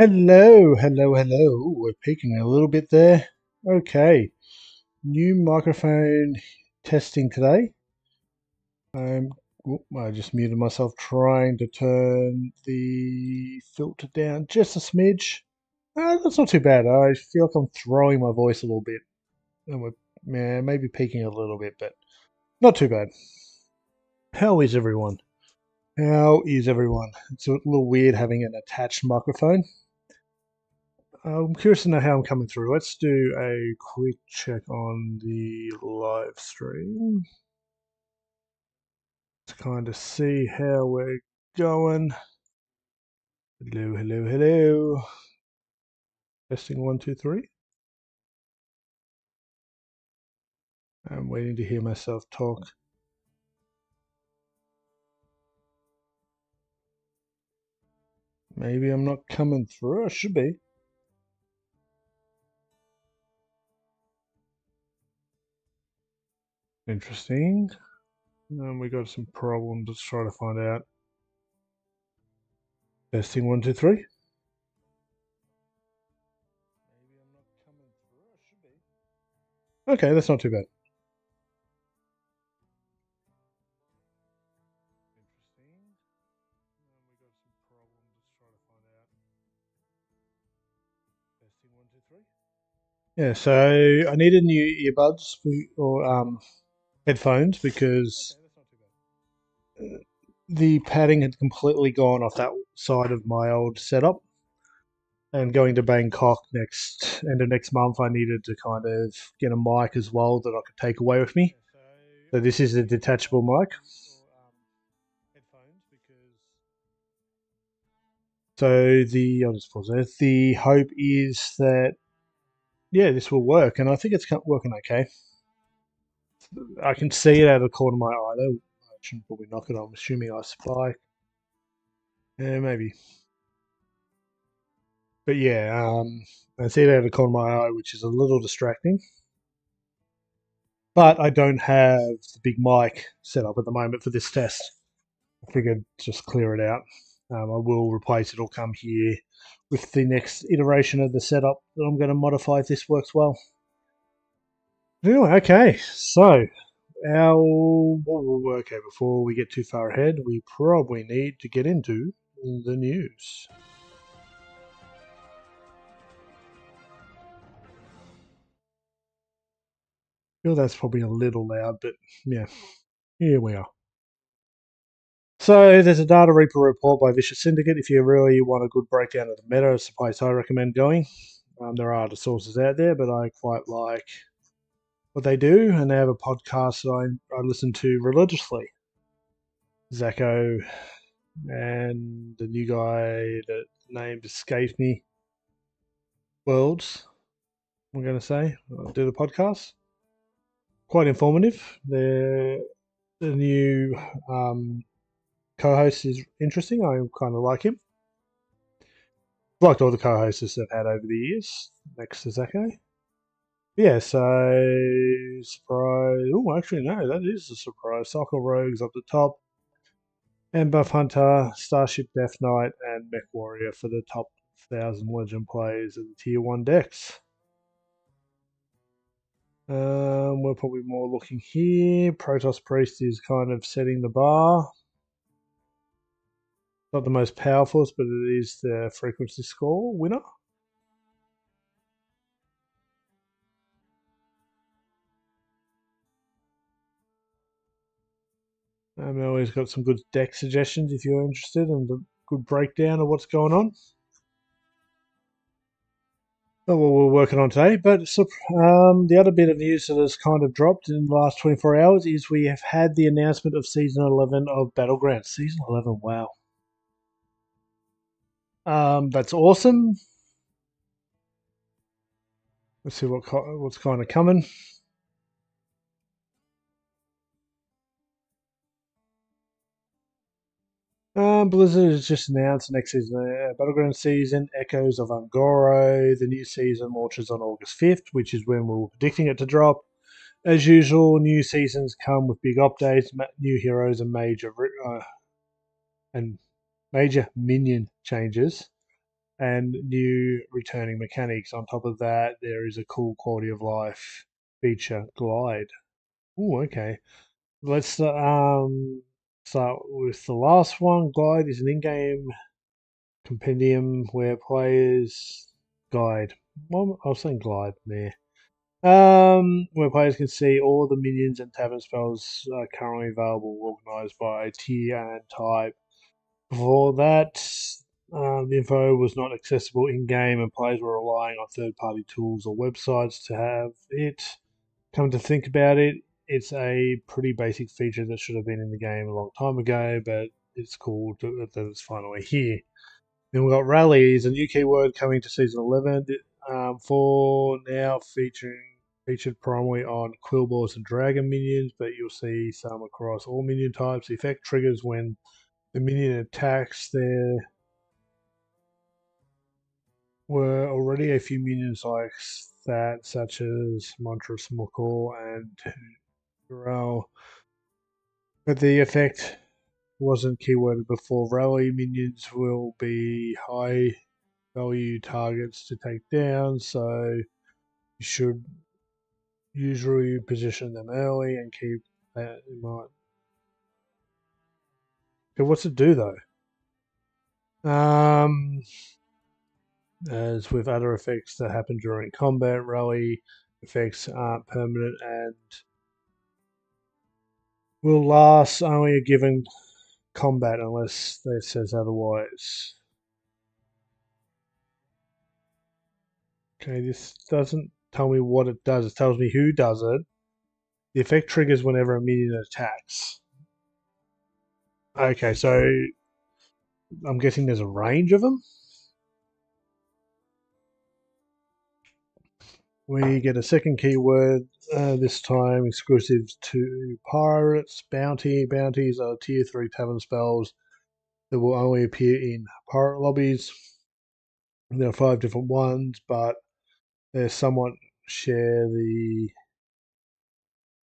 Hello, hello, hello. We're peaking a little bit there. Okay, new microphone testing today. I just muted myself trying to turn the filter down just a smidge. That's not too bad. I feel like I'm throwing my voice a little bit. And maybe peaking a little bit, but not too bad. How is everyone? How is everyone? It's a little weird having an attached microphone. I'm curious to know how I'm coming through. Let's do a quick check on the live stream to kind of see how we're going. Hello, hello, hello. Testing one, two, three. I'm waiting to hear myself talk. Maybe I'm not coming through. I should be. Interesting. We got some problems. Let's try to find out. Testing one, two, three. Maybe I'm not coming through. I should be. Okay, that's not too bad. Interesting. We got some problems. Let's try to find out. Testing one, two, three. Yeah, so I needed new earbuds or headphones because the padding had completely gone off that side of my old setup. And going to Bangkok end of next month, I needed to kind of get a mic as well that I could take away with me. So this is a detachable mic. So I'll just pause there. The hope is that this will work, and I think it's working okay. I can see it out of the corner of my eye. Though I shouldn't probably knock it. I'm assuming I spy. Yeah, maybe. But yeah, I see it out of the corner of my eye, which is a little distracting. But I don't have the big mic set up at the moment for this test. I figured just clear it out. I will replace it. It'll come here with the next iteration of the setup that I'm going to modify if this works well. Anyway, okay, so okay, before we get too far ahead, we probably need to get into the news. I feel that's probably a little loud, but yeah, here we are. So there's a Data Reaper report by Vicious Syndicate. If you really want a good breakdown of the meta, it's the place I recommend going. There are other sources out there, but I quite like what they do, and they have a podcast that I listen to religiously. Zacho and the new guy that name escaped me, Worlds, I'm going to say, do the podcast. Quite informative. The new co-host is interesting. I kind of like him. Liked all the co-hosts they've had over the years, next to Zacho. Yeah, so surprise. Oh, actually, no, that is a surprise. Cycle Rogues up the top, and Buff Hunter, Starship Death Knight, and Mech Warrior for the top 1,000 Legend players of the Tier 1 decks. We're probably more looking here. Protoss Priest is kind of setting the bar. Not the most powerful, but it is the frequency score winner. Always got some good deck suggestions if you're interested and a good breakdown of what's going on. Not what we're working on today, but the other bit of news that has kind of dropped in the last 24 hours is we have had the announcement of Season 11 of Battlegrounds. Season 11, wow. That's awesome. Let's see what's kind of coming. Blizzard has just announced next season, Battleground season, Echoes of Angoro. The new season launches on August 5th, which is when we were predicting it to drop. As usual, new seasons come with big updates, new heroes, and major minion changes. and new returning mechanics. On top of that, there is a cool quality of life feature, Glide. Oh, okay. Let's start with the last one. Glide is an in-game compendium where players guide. Well, I was saying glide there. Where players can see all the minions and tavern spells currently available, organized by tier and type. Before that, the info was not accessible in game, and players were relying on third party tools or websites to have it. Come to think about it, it's a pretty basic feature that should have been in the game a long time ago, but it's cool that it's finally here. Then we've got rallies, a new keyword coming to season 11. For now, featured primarily on Quillboars and Dragon minions, but you'll see some across all minion types. The effect triggers when the minion attacks. There were already a few minions like that, such as Montrose Mokor and Durell, but the effect wasn't keyworded before. Rally minions will be high value targets to take down, so you should usually position them early and keep that in mind. Okay, what's it do though? As with other effects that happen during combat, rally effects aren't permanent and will last only a given combat unless it says otherwise. Okay, this doesn't tell me what it does. It tells me who does it. The effect triggers whenever a minion attacks. Okay, so I'm guessing there's a range of them. We get a second keyword, this time exclusive to pirates. Bounties are tier 3 tavern spells that will only appear in pirate lobbies. There are 5 different ones, but they somewhat share the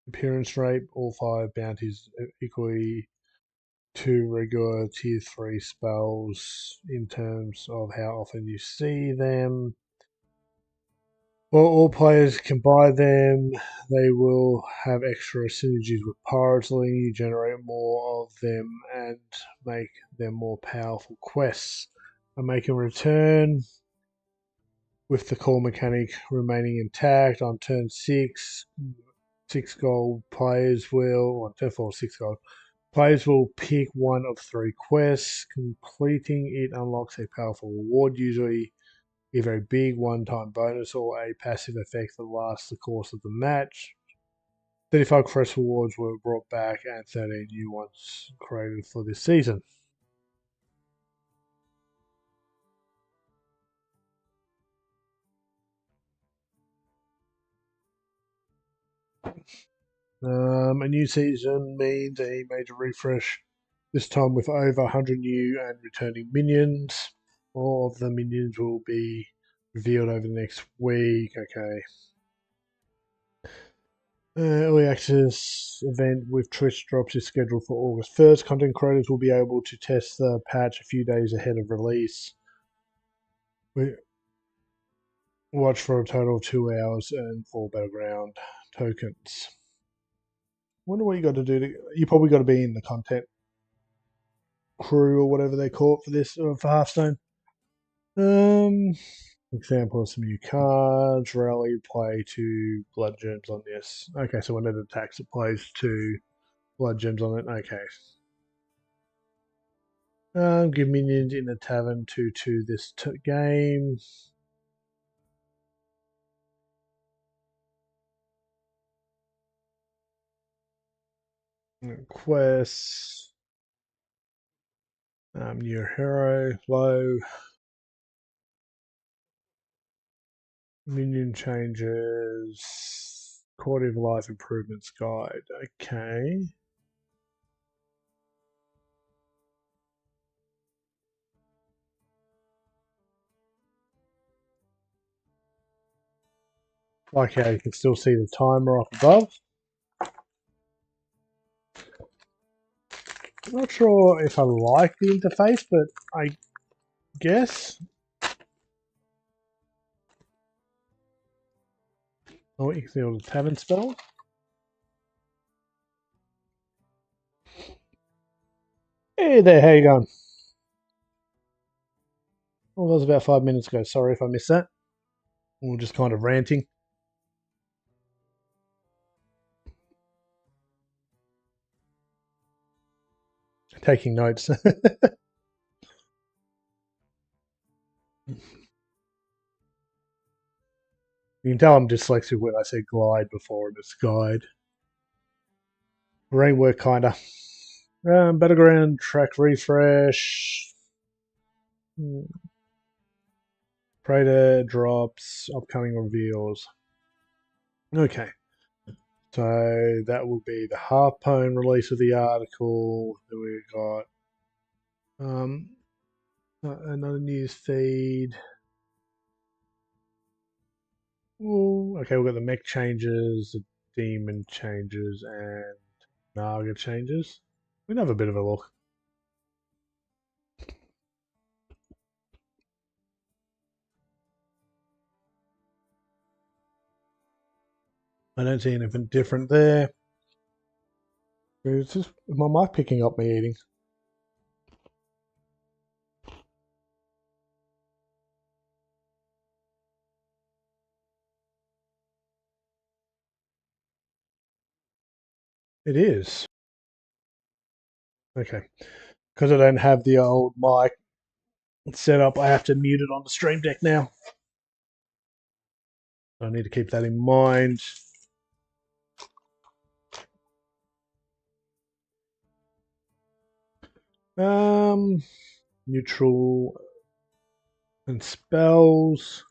appearance rate. All 5 bounties equally to regular tier 3 spells in terms of how often you see them. Well, all players can buy them. They will have extra synergies with pirates, letting you generate more of them and make them more powerful quests. And make a return with the core mechanic remaining intact on turn 6. 6 gold players will, on turn 4, 6 gold. Players will pick one of 3 quests. Completing it unlocks a powerful reward, usually a very big one-time bonus or a passive effect that lasts the course of the match. 35 quest rewards were brought back and 13 new ones created for this season. A new season means a major refresh, this time with over 100 new and returning minions. All of the minions will be revealed over the next week. Okay. Early access event with Twitch drops is scheduled for August 1st. Content creators will be able to test the patch a few days ahead of release. We watch for a total of 2 hours and 4 battleground tokens. Wonder what you got to do. You probably got to be in the content crew or whatever they call it for this for Hearthstone. Example of some new cards. Rally play 2 blood gems on this. Okay, so when it attacks, it plays 2 blood gems on it. Okay. Give minions in the tavern 2/2 this game. Quests. New hero. Low. Minion changes. Quality of life improvements guide. Okay. Like how you can still see the timer up above. I'm not sure if I like the interface, but I guess Oh, you can see all the tavern spell. Hey there, how you going? Well, that was about 5 minutes ago. Sorry if I missed that. We are just kind of ranting, taking notes. You can tell I'm dyslexic when I say glide before and it's guide. Brain work, kinda. Battleground track refresh. Praetor drops, upcoming reveals. Okay. So that will be the Harpoon release of the article. Then we got another news feed. Ooh, okay, we've got the mech changes, the demon changes, and Naga changes. We can have a bit of a look. I don't see anything different there. Is my mic picking up me eating? It is. Okay. Because I don't have the old mic set up, I have to mute it on the stream deck now. I need to keep that in mind. Neutral and spells.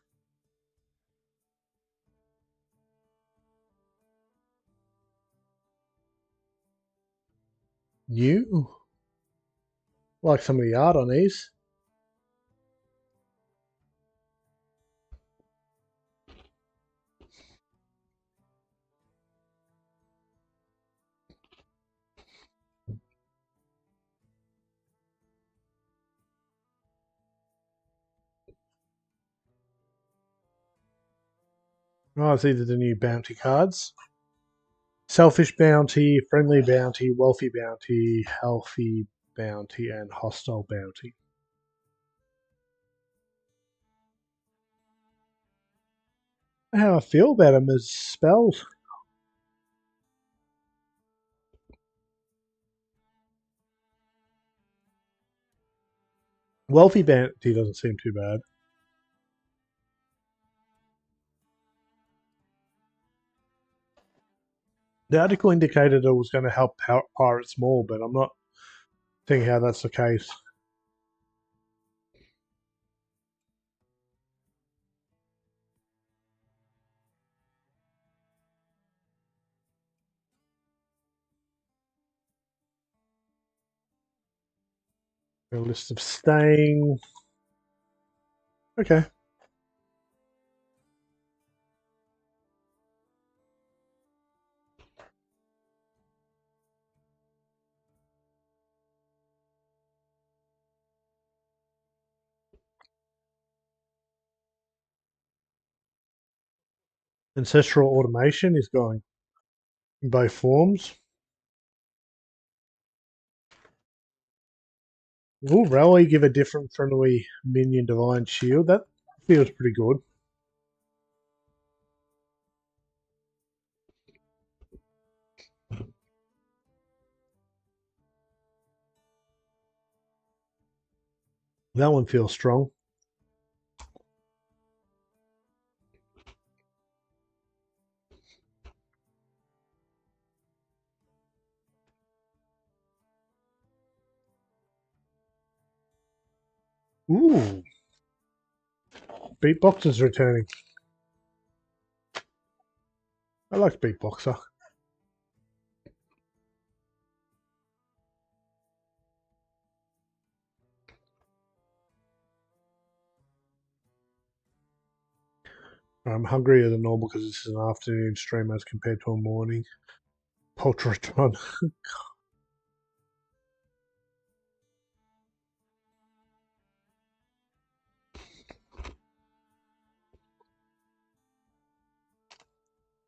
New. Like some of the art on these. Oh, it's either the new bounty cards. Selfish bounty, friendly bounty, wealthy bounty, healthy bounty, and hostile bounty. How I feel about them as spells. Wealthy bounty doesn't seem too bad. The article indicated it was going to help pirates more, but I'm not seeing how that's the case. A list of staying. Okay. Ancestral automation is going in both forms. Will Rally give a different friendly minion divine shield? That feels pretty good. That one feels strong. Ooh. Beatboxer's returning. I like Beatboxer. I'm hungrier than normal because this is an afternoon stream as compared to a morning. Poltratron.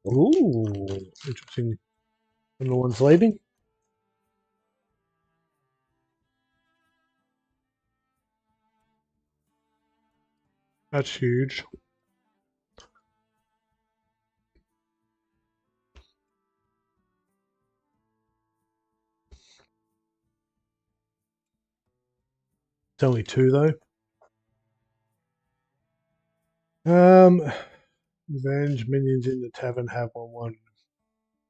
Ooh, interesting. And the one's leaving. That's huge. It's only two though. Revenge minions in the tavern have one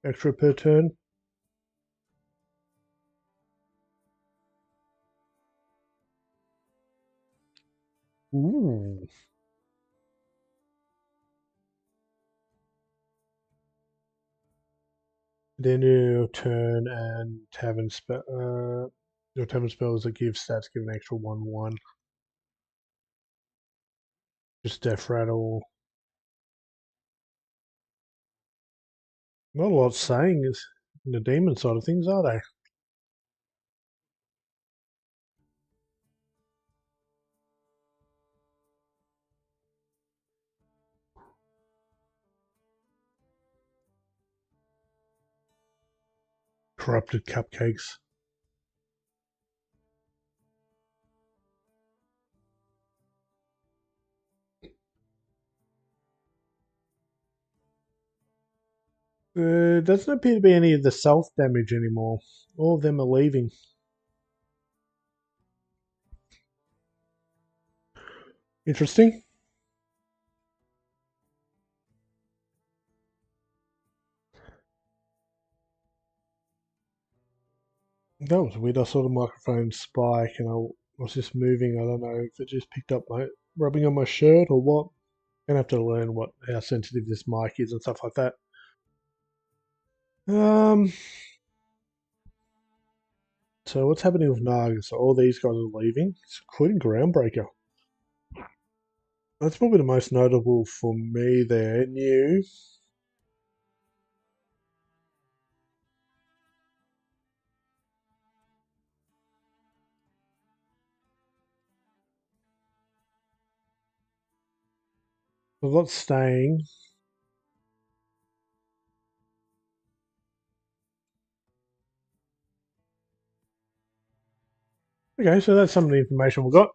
extra per turn. Ooh. Then your turn and tavern spell. Your tavern spells that give stats give an extra 1/1. Just death rattle. Not a lot saying is in the demon side of things, are they? Corrupted cupcakes. Doesn't appear to be any of the self damage anymore. All of them are leaving. Interesting. That was weird. I saw the microphone spike and I was just moving. I don't know if it just picked up my rubbing on my shirt or what. Gonna have to learn what how sensitive this mic is and stuff like that. Um. So what's happening with Naga? So all these guys are leaving, including Groundbreaker. That's probably the most notable for me there. New. A lot staying. Okay, so that's some of the information we've got.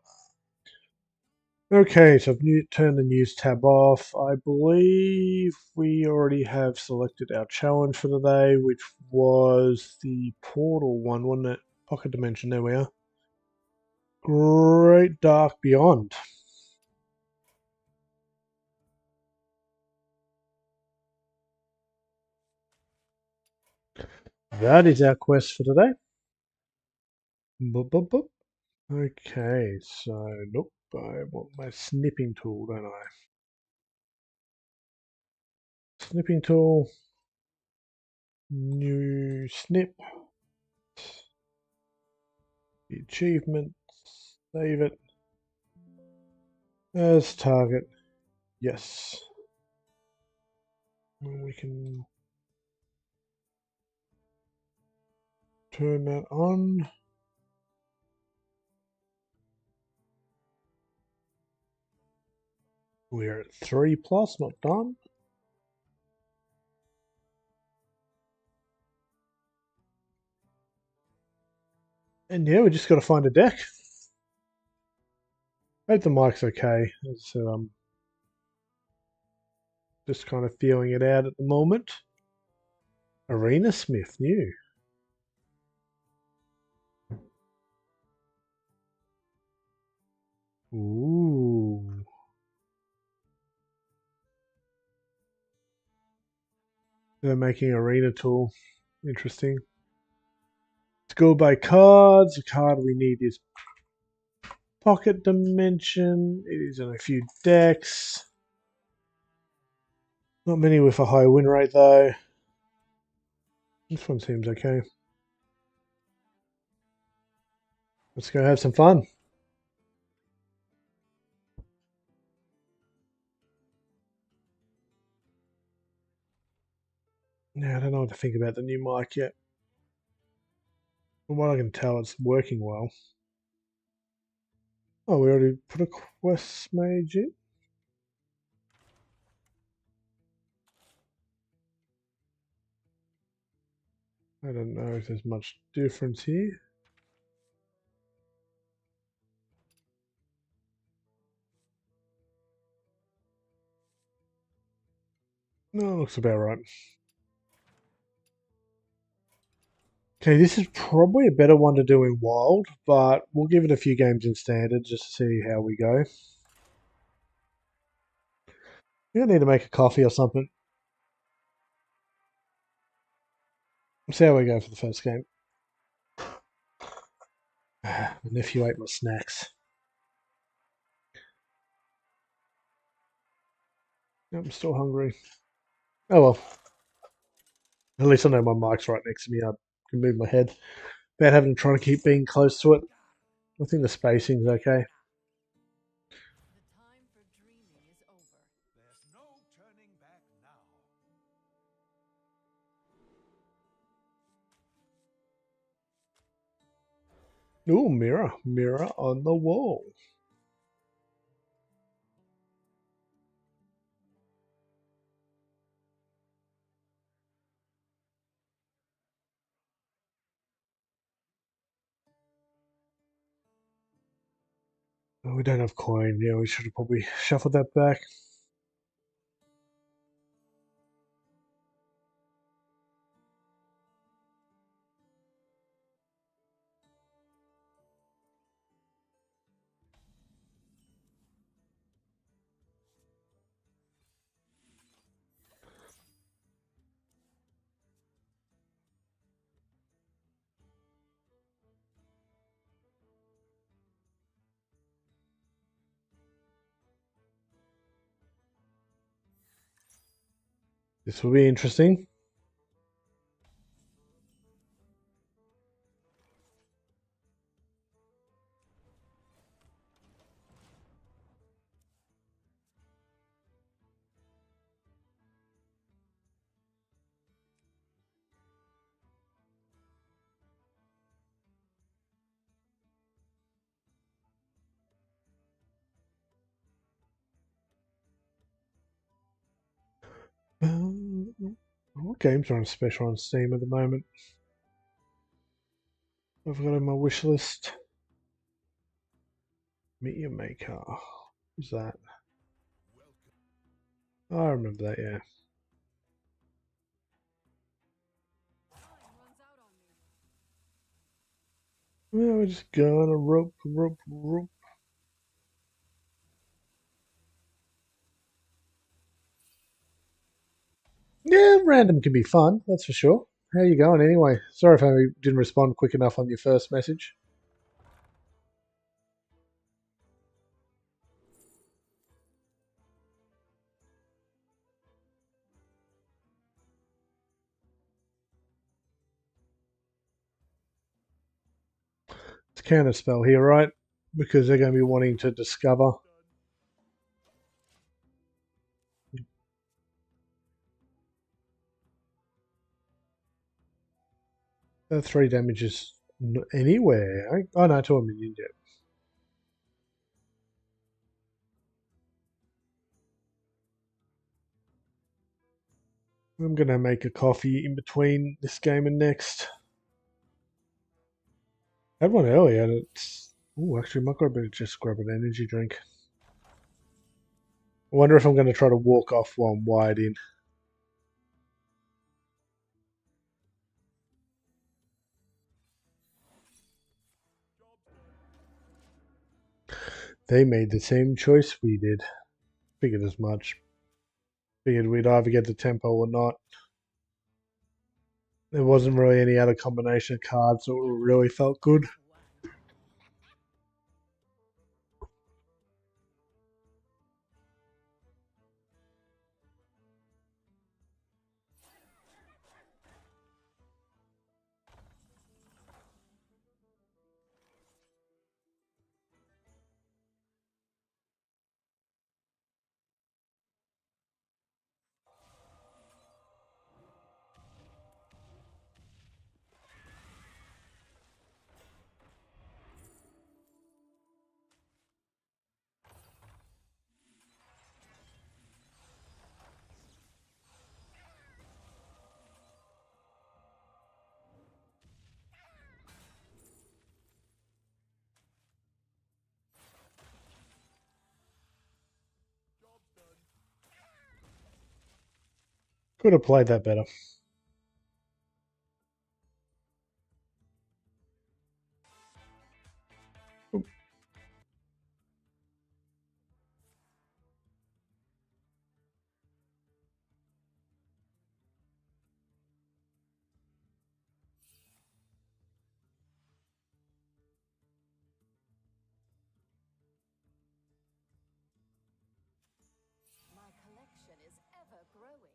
Okay, so I've turned the news tab off. I believe we already have selected our challenge for the day, which was the portal one, wasn't it? Pocket Dimension, there we are. Great Dark Beyond. That is our quest for today. Boop, boop, boop. Okay, so nope, I want my snipping tool, don't I? Snipping tool, new snip, the achievement, save it as target. Yes. And we can turn that on. We're at 3 plus, not done. And yeah, we just got to find a deck. I hope the mic's okay. So I'm just kind of feeling it out at the moment. Arena Smith, new. Ooh. They're making arena tool. Interesting. Let's go by cards. The card we need is Pocket Dimension. It is in a few decks. Not many with a high win rate though. This one seems okay. Let's go have some fun. Now, I don't know what to think about the new mic yet. From what I can tell, it's working well. Oh, we already put a quest mage in? I don't know if there's much difference here. No, looks about right. Okay, this is probably a better one to do in Wild, but we'll give it a few games in Standard just to see how we go. You're gonna need to make a coffee or something. See how we go for the first game. My nephew ate my snacks. I'm still hungry. Oh well. At least I know my mic's right next to me. I can move my head without having to try to keep being close to it. I think the spacing's okay. Ooh, mirror. Mirror on the wall. Oh, we don't have coin. Yeah, we should have probably shuffled that back. This will be interesting. What games are on special on Steam at the moment? I've got on my wish list. Meteor Maker. Who's that? Oh, I remember that, yeah. Well, we're just gonna rope. Yeah, random can be fun, that's for sure. How you going anyway? Sorry if I didn't respond quick enough on your first message. It's counter spell here, right? Because they're going to be wanting to discover. 3 damages anywhere. Oh no, to a minion yet. I'm going to make a coffee in between this game and next. I had one earlier and it's... Oh, actually, might grab just grab an energy drink. I wonder if I'm going to try to walk off while I'm wired in. They made the same choice we did. Figured as much. Figured we'd either get the tempo or not. There wasn't really any other combination of cards that really felt good. Could have played that better. My collection is ever growing.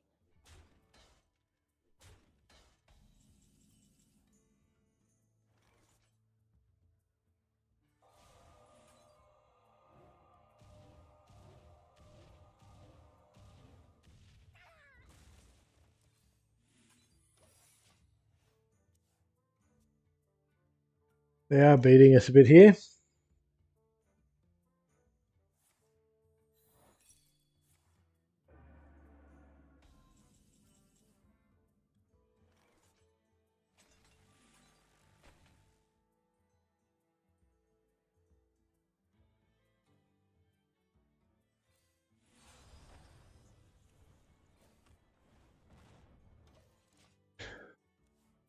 They are beating us a bit here.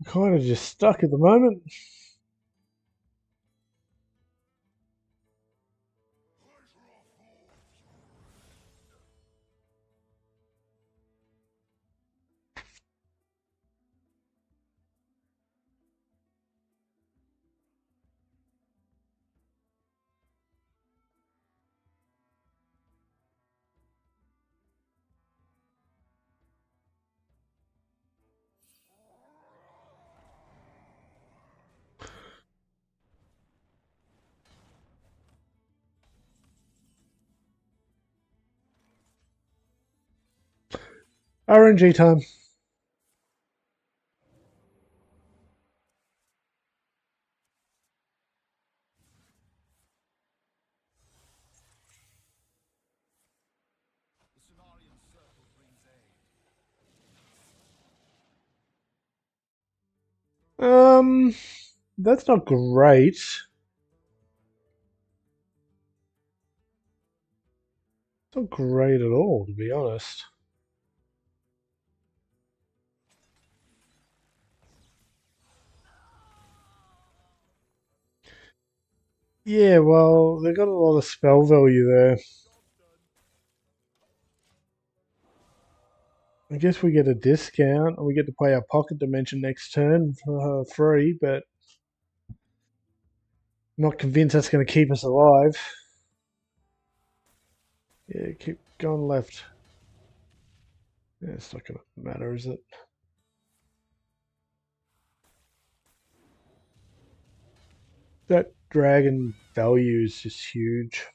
Kind of just stuck at the moment. RNG time. The Cenarian circle brings aid. That's not great. It's not great at all, to be honest. Yeah, well, they've got a lot of spell value there. I guess we get a discount and we get to play our pocket dimension next turn for free, but I'm not convinced that's going to keep us alive. Yeah, keep going left. Yeah, it's not going to matter, is it? That dragon value is just huge.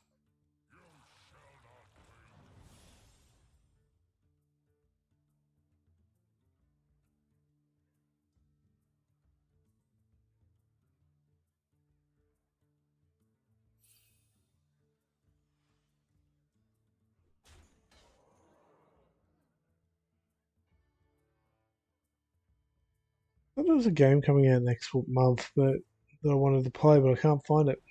I thought there was a game coming out next month that I wanted to play, but I can't find it.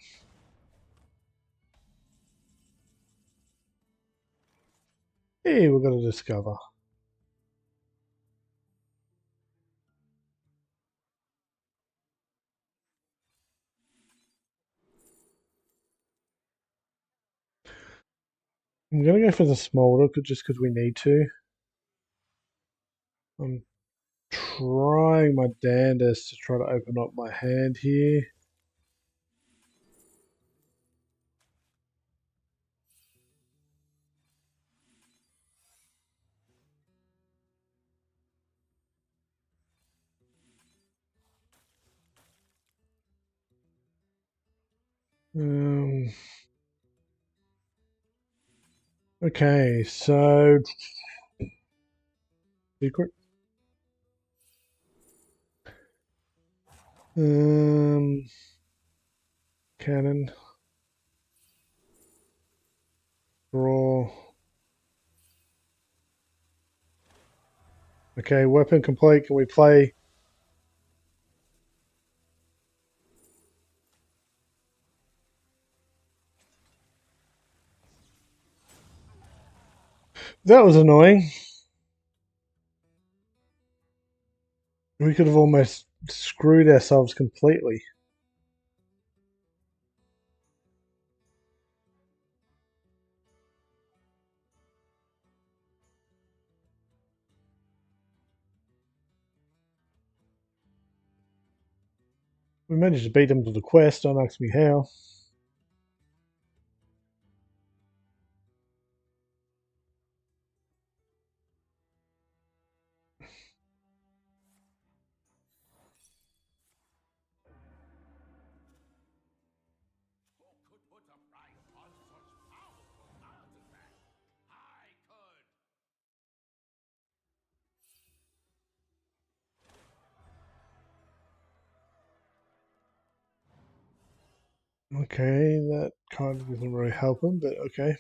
Hey, we're going to discover. I'm going to go for the smolder just because we need to. I'm trying my damnedest to try to open up my hand here. Um, okay, so secret. Um, Cannon. Draw. Okay, weapon complete. Can we play? That was annoying. We could have almost screwed ourselves completely. We managed to beat them to the quest, don't ask me how. Who could put a price on such powerful cards as that? I could. Okay, that kind of doesn't really help him, but okay.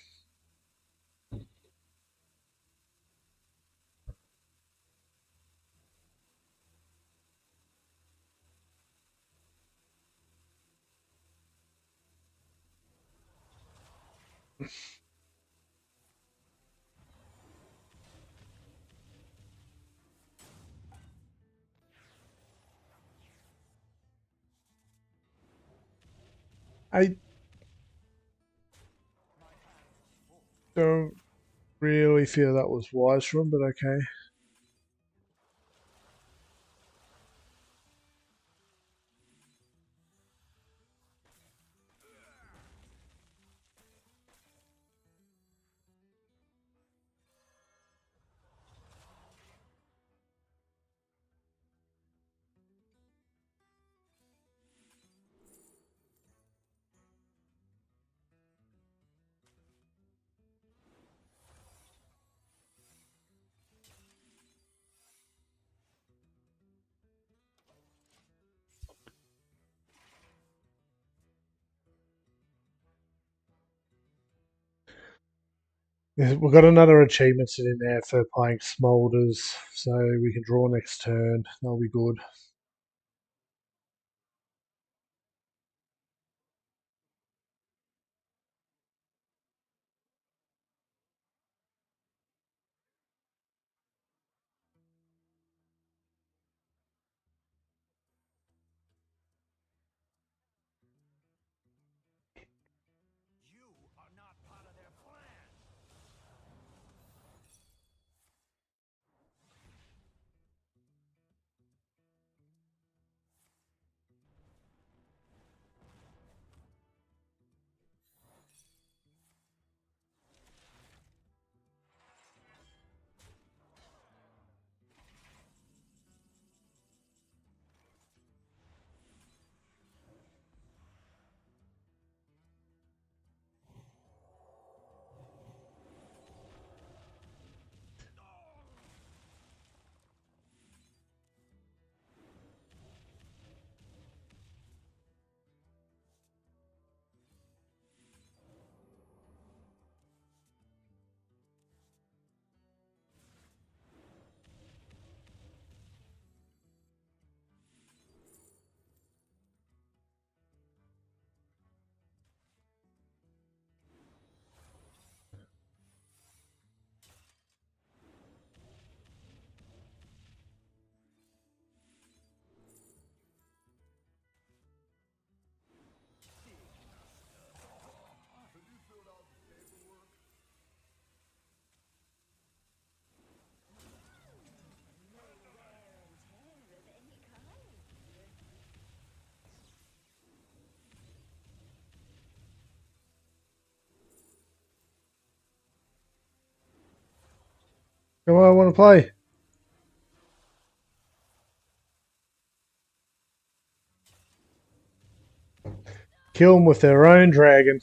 I don't really feel that was wise from him, but okay. We've got another achievement sitting there for playing Smolders, so we can draw next turn. That'll be good. You are not part of their plan. Have you filled out the paperwork? Come on, I want to play. Kill them with their own dragon.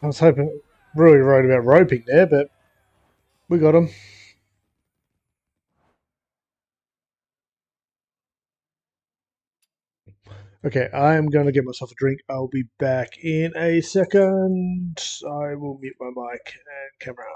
I was hoping, really worried about roping there, but we got them. Okay, I am going to get myself a drink. I'll be back in a second. I will mute my mic and camera.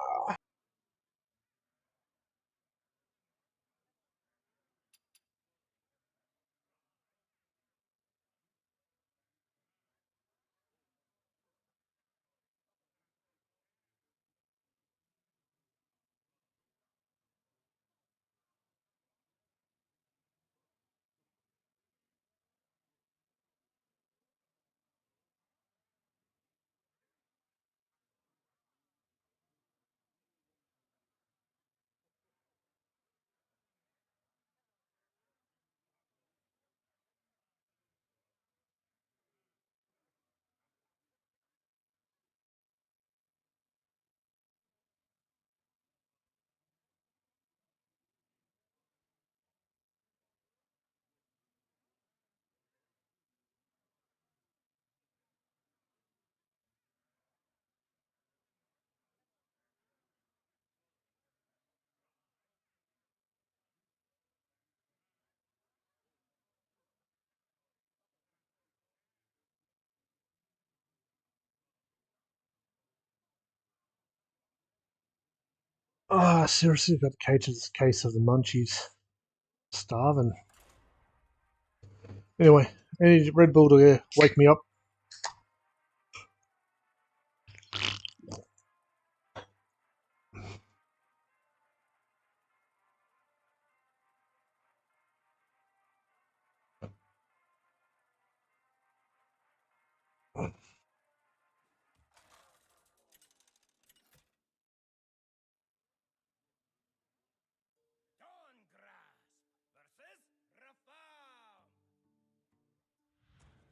Ah, seriously, got the case of the munchies. Starving. Anyway, any Red Bull to wake me up. Dawn Grasp versus Reform.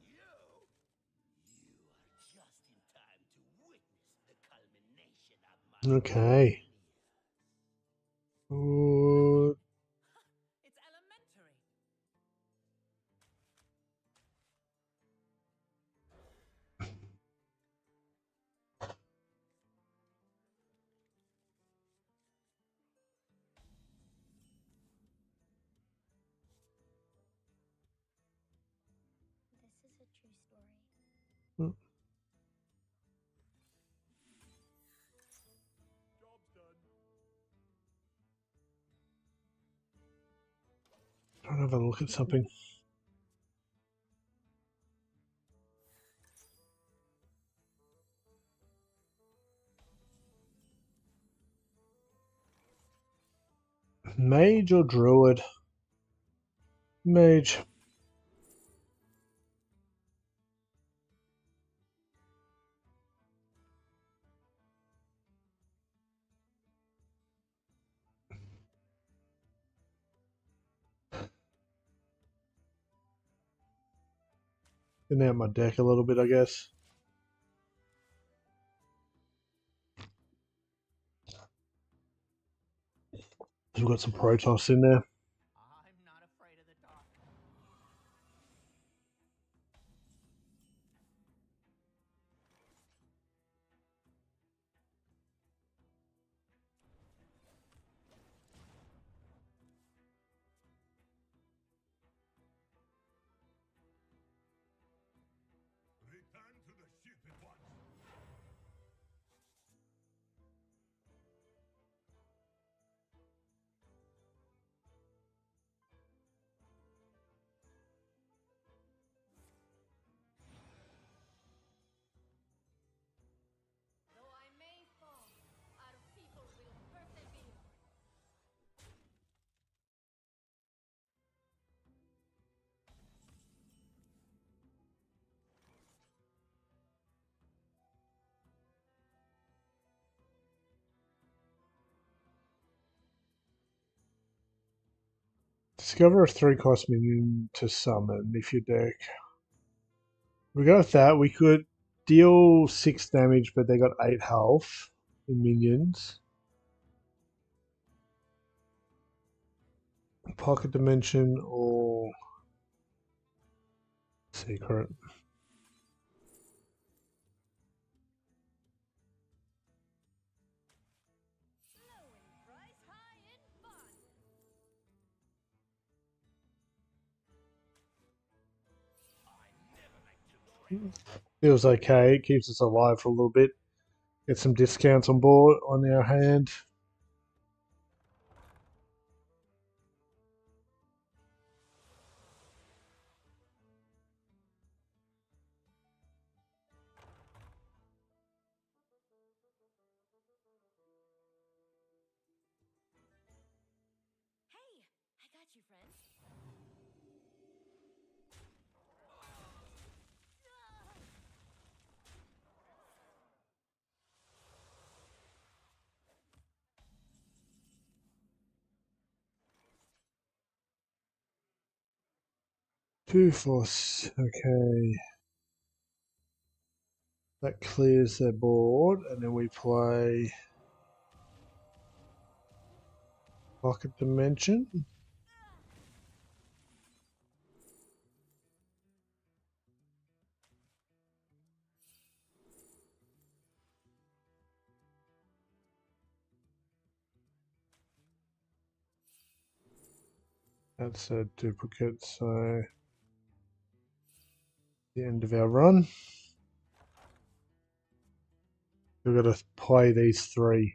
You are just in time to witness the culmination of my Okay. Ooh, It's elementary. This is a true story. Job's done. trying to have a look at something. Mage or druid? Mage. Thin out my deck a little bit, I guess. We've got some Protoss in there. I'm not afraid of the dark. Return to the ship at once. Though I may fall, our people will persevere. Discover a 3-cost minion to summon if your deck. If we go with that, we could deal 6 damage, but they got 8 health in minions. Pocket Dimension or Secret. Low in price, high in fun. Feels okay. It keeps us alive for a little bit. Get some discounts on board on our hand. Hey, I got you, friend. 2 force. Okay. That clears their board, and then we play Pocket Dimension. That's a duplicate, so the end of our run. We've got to play these 3.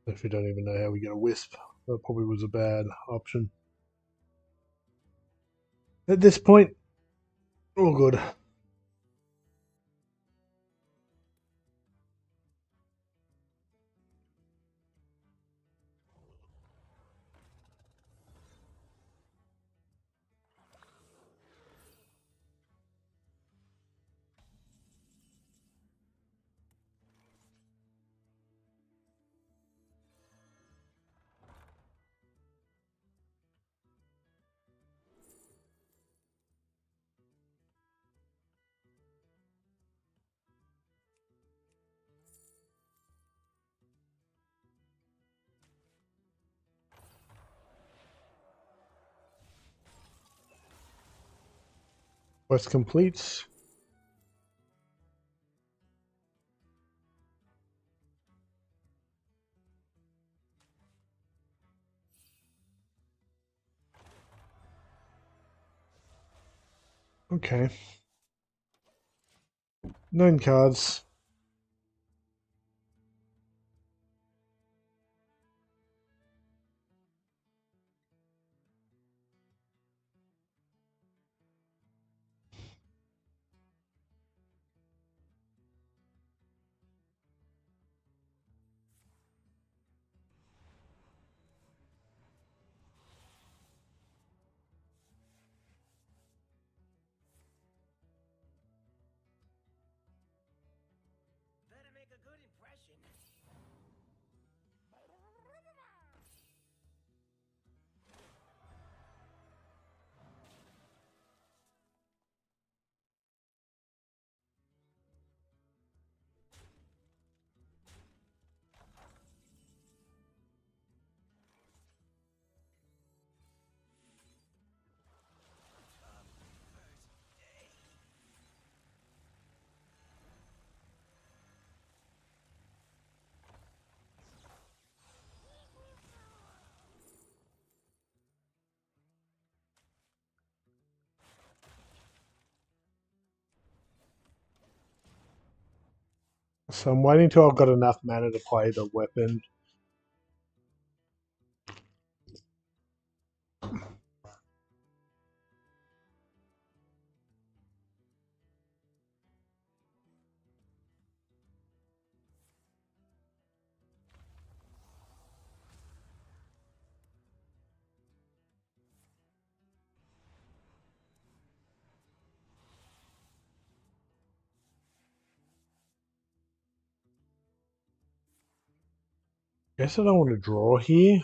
If you don't even know how we get a wisp, that probably was a bad option. At this point, all good. Quest complete. Okay. 9 cards. Better make a good impression. So I'm waiting till I've got enough mana to play the weapon. Guess I don't want to draw here.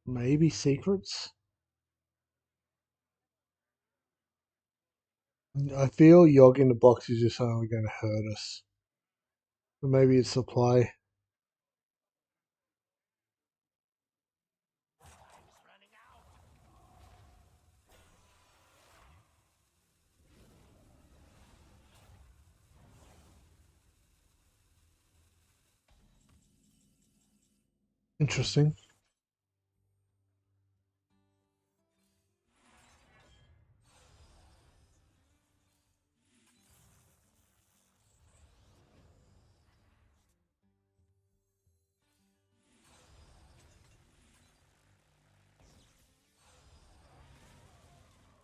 Maybe secrets. I feel yogging the box is just only going to hurt us. But maybe it's the play. Interesting.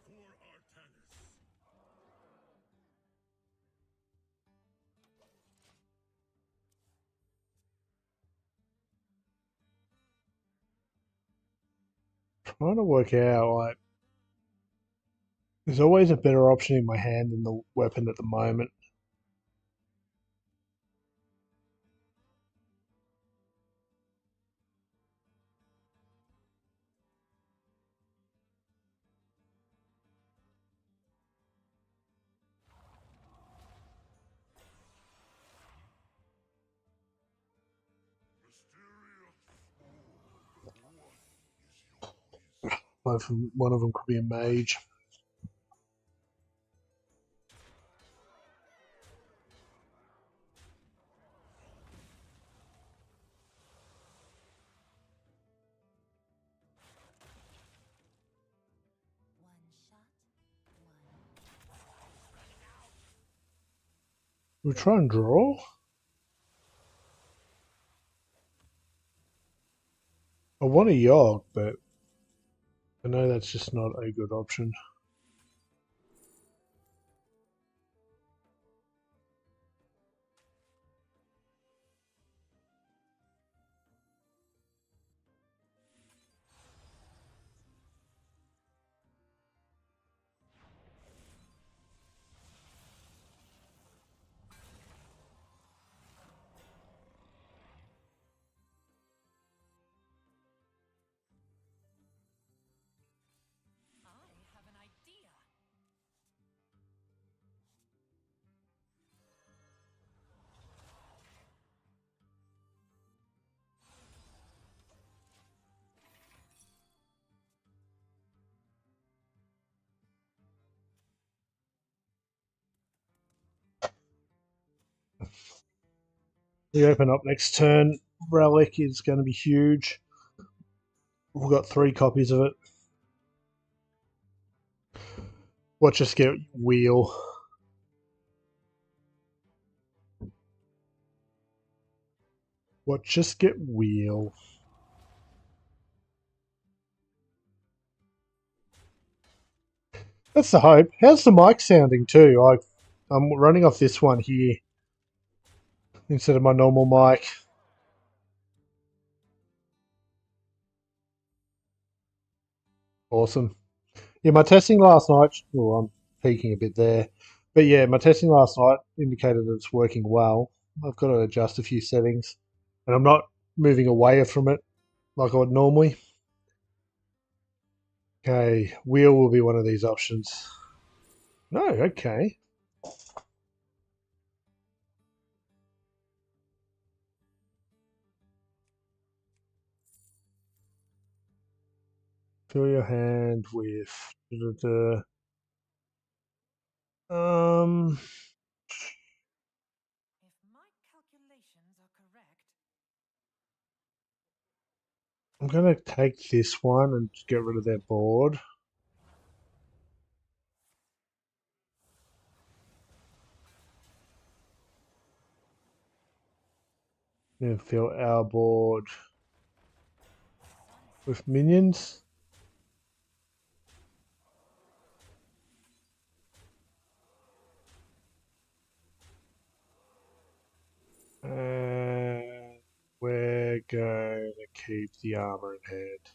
For Artanis. Trying to work out, like, there's always a better option in my hand than the weapon at the moment. One of them could be a mage. One shot, one. We'll try and draw. I want a Yogg, but I know that's just not a good option. I have an idea. We open up next turn. Relic is going to be huge. We've got 3 copies of it. Watch us get wheel. Watch us get wheel. That's the hope. How's the mic sounding too? I'm running off this one here instead of my normal mic. Awesome. Yeah, my testing last night. Oh, I'm peaking a bit there, but yeah, my testing last night indicated that it's working well. I've got to adjust a few settings, and I'm not moving away from it like I would normally. Okay, wheel will be one of these options. No, okay. Fill your hand with. Um, If my calculations are correct, I'm gonna take this one and get rid of their board. And fill our board with minions. And we're going to keep the armor in hand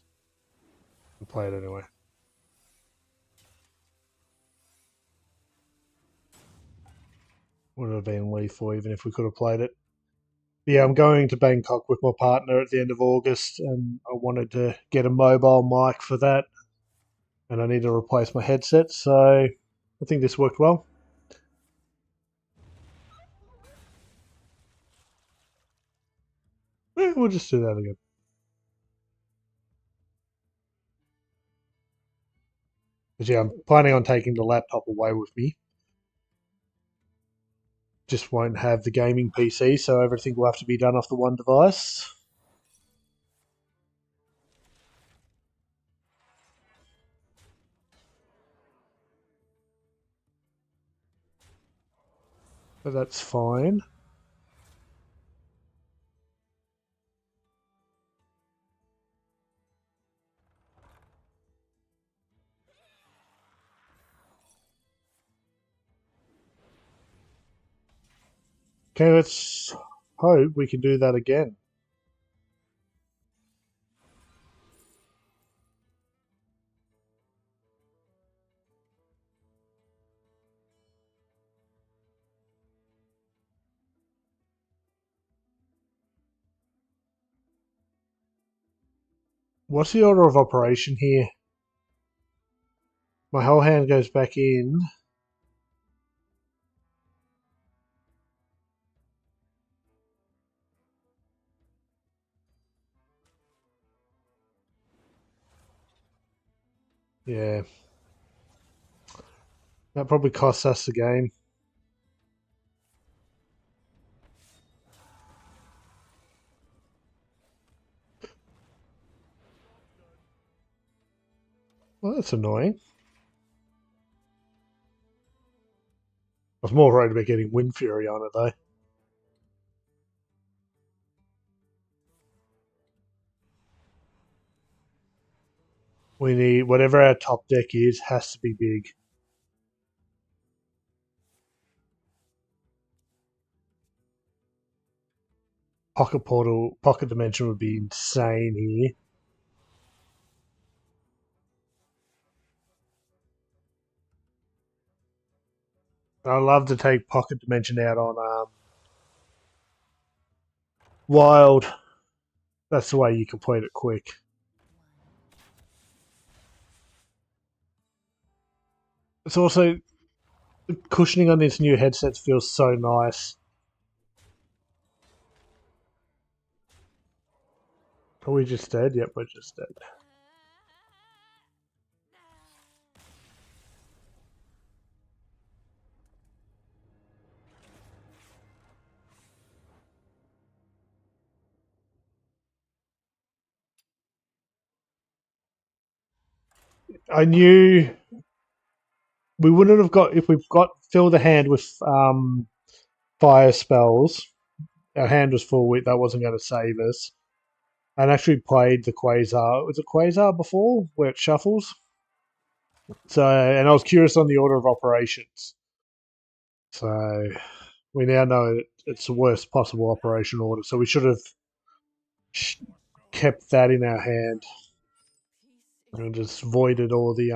and play it anyway. Would have been lethal even if we could have played it. But yeah, I'm going to Bangkok with my partner at the end of August, and I wanted to get a mobile mic for that, and I need to replace my headset, so I think this worked well. Yeah, we'll just do that again. But yeah, I'm planning on taking the laptop away with me. Just won't have the gaming PC, so everything will have to be done off the one device. But that's fine. Okay, let's hope we can do that again. What's the order of operation here? My whole hand goes back in. Yeah, that probably costs us the game. Well, that's annoying. was more worried about getting Wind Fury on it though. We need whatever our top deck is has to be big. Pocket Dimension would be insane here. I love to take Pocket Dimension out on Wild. That's the way you complete it quick. It's also the cushioning on this new headset feels so nice. Are we just dead? Yep, we're just dead. I knew we wouldn't have got if we've got filled the hand with fire spells. Our hand was full. That wasn't going to save us. And actually played the Quasar. Was it Quasar before, where it shuffles? So, and I was curious on the order of operations. So we now know that it's the worst possible operation order. So we should have kept that in our hand and just voided all the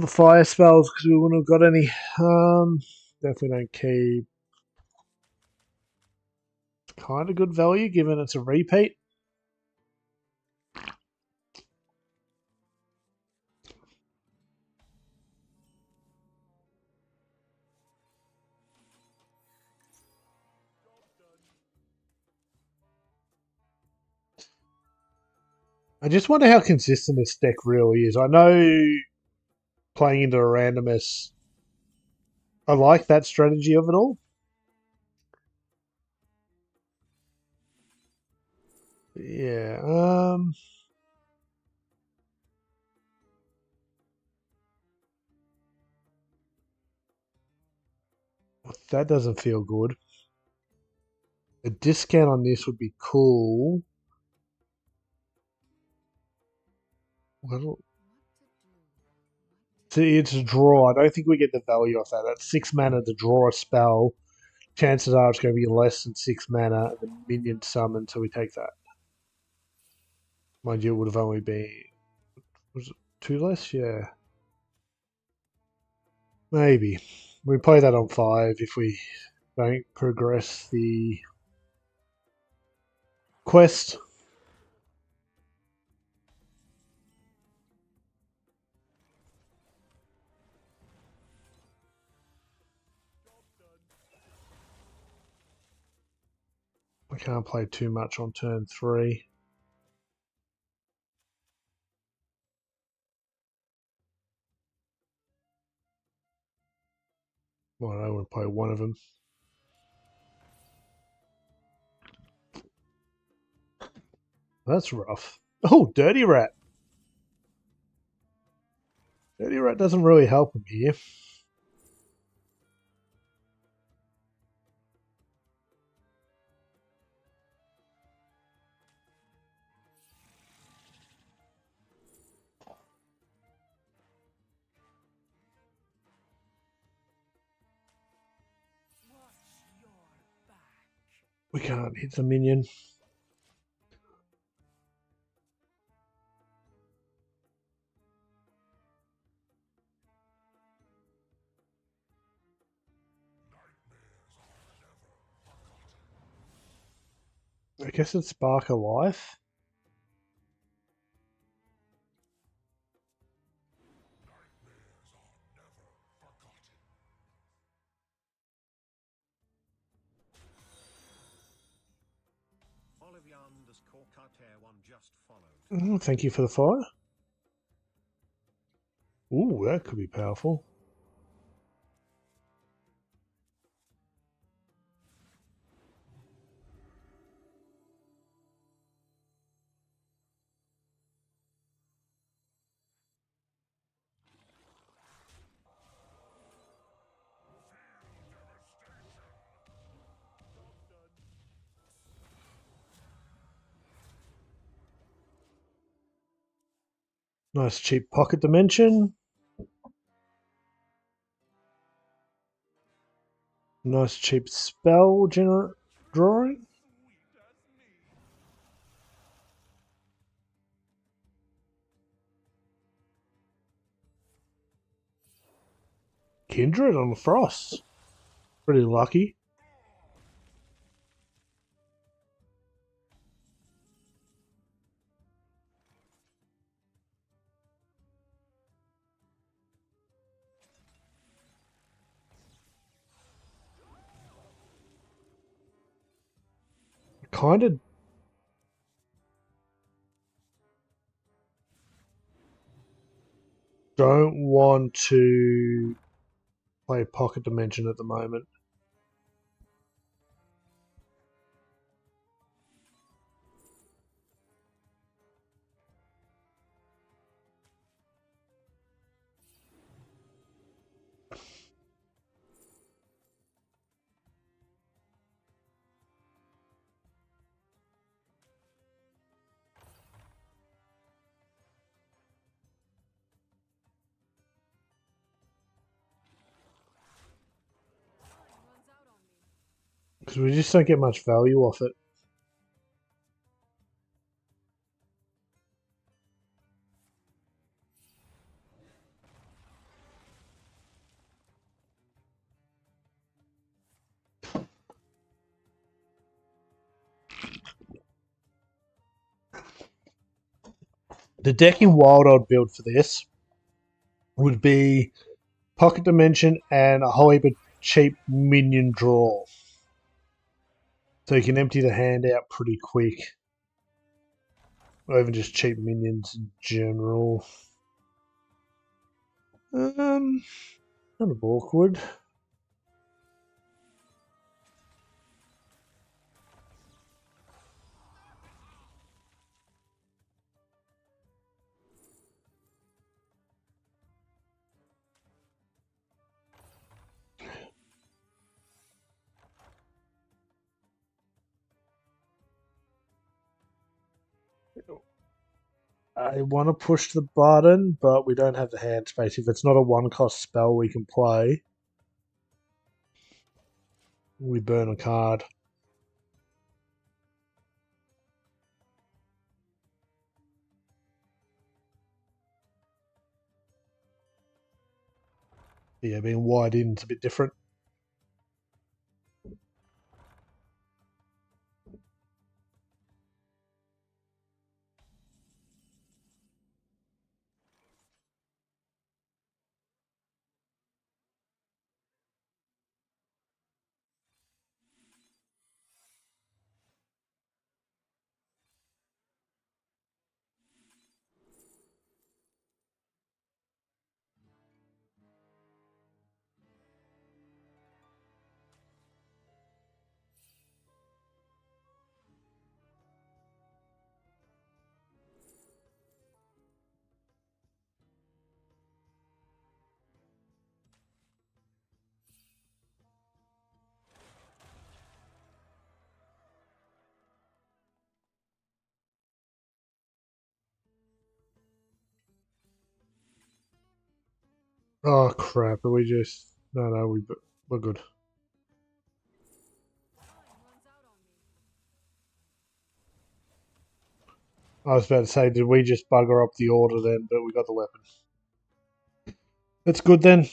fire spells because we wouldn't have got any. Definitely don't keep. Kind of good value given it's a repeat. I just wonder how consistent this deck really is. I know playing into a randomness, I like that strategy of it all. Yeah. That doesn't feel good. A discount on this would be cool. Well, it's a draw. I don't think we get the value off that. That's 6 mana to draw a spell. Chances are it's going to be less than 6 mana. The minion summon, so we take that. Mind you, it would have only been. Was it 2 less? Yeah. Maybe. We play that on 5 if we don't progress the quest. I can't play too much on turn 3. Well, I would play one of them. That's rough. Oh, Dirty Rat. Dirty Rat doesn't really help him here. We can't hit the minion. I guess it's Spark of Life. Thank you for the fire. Ooh, that could be powerful. Nice cheap pocket dimension. Nice cheap spell drawing. Kindred on the Frost. Pretty lucky. Kind of don't want to play pocket dimension at the moment. runs out on me. Because we just don't get much value off it. The decking wild I'd build for this would be pocket dimension and a whole heap of cheap minion draw. So you can empty the hand out pretty quick. Or even just cheap minions in general. Kind of awkward. I want to push the button, but we don't have the hand space. If it's not a one-cost spell we can play, we burn a card. Yeah, being wide in is a bit different. Oh crap! Are we just no? We're good. Runs out on me. I was about to say, did we just bugger up the order then? But we got the weapon. That's good then.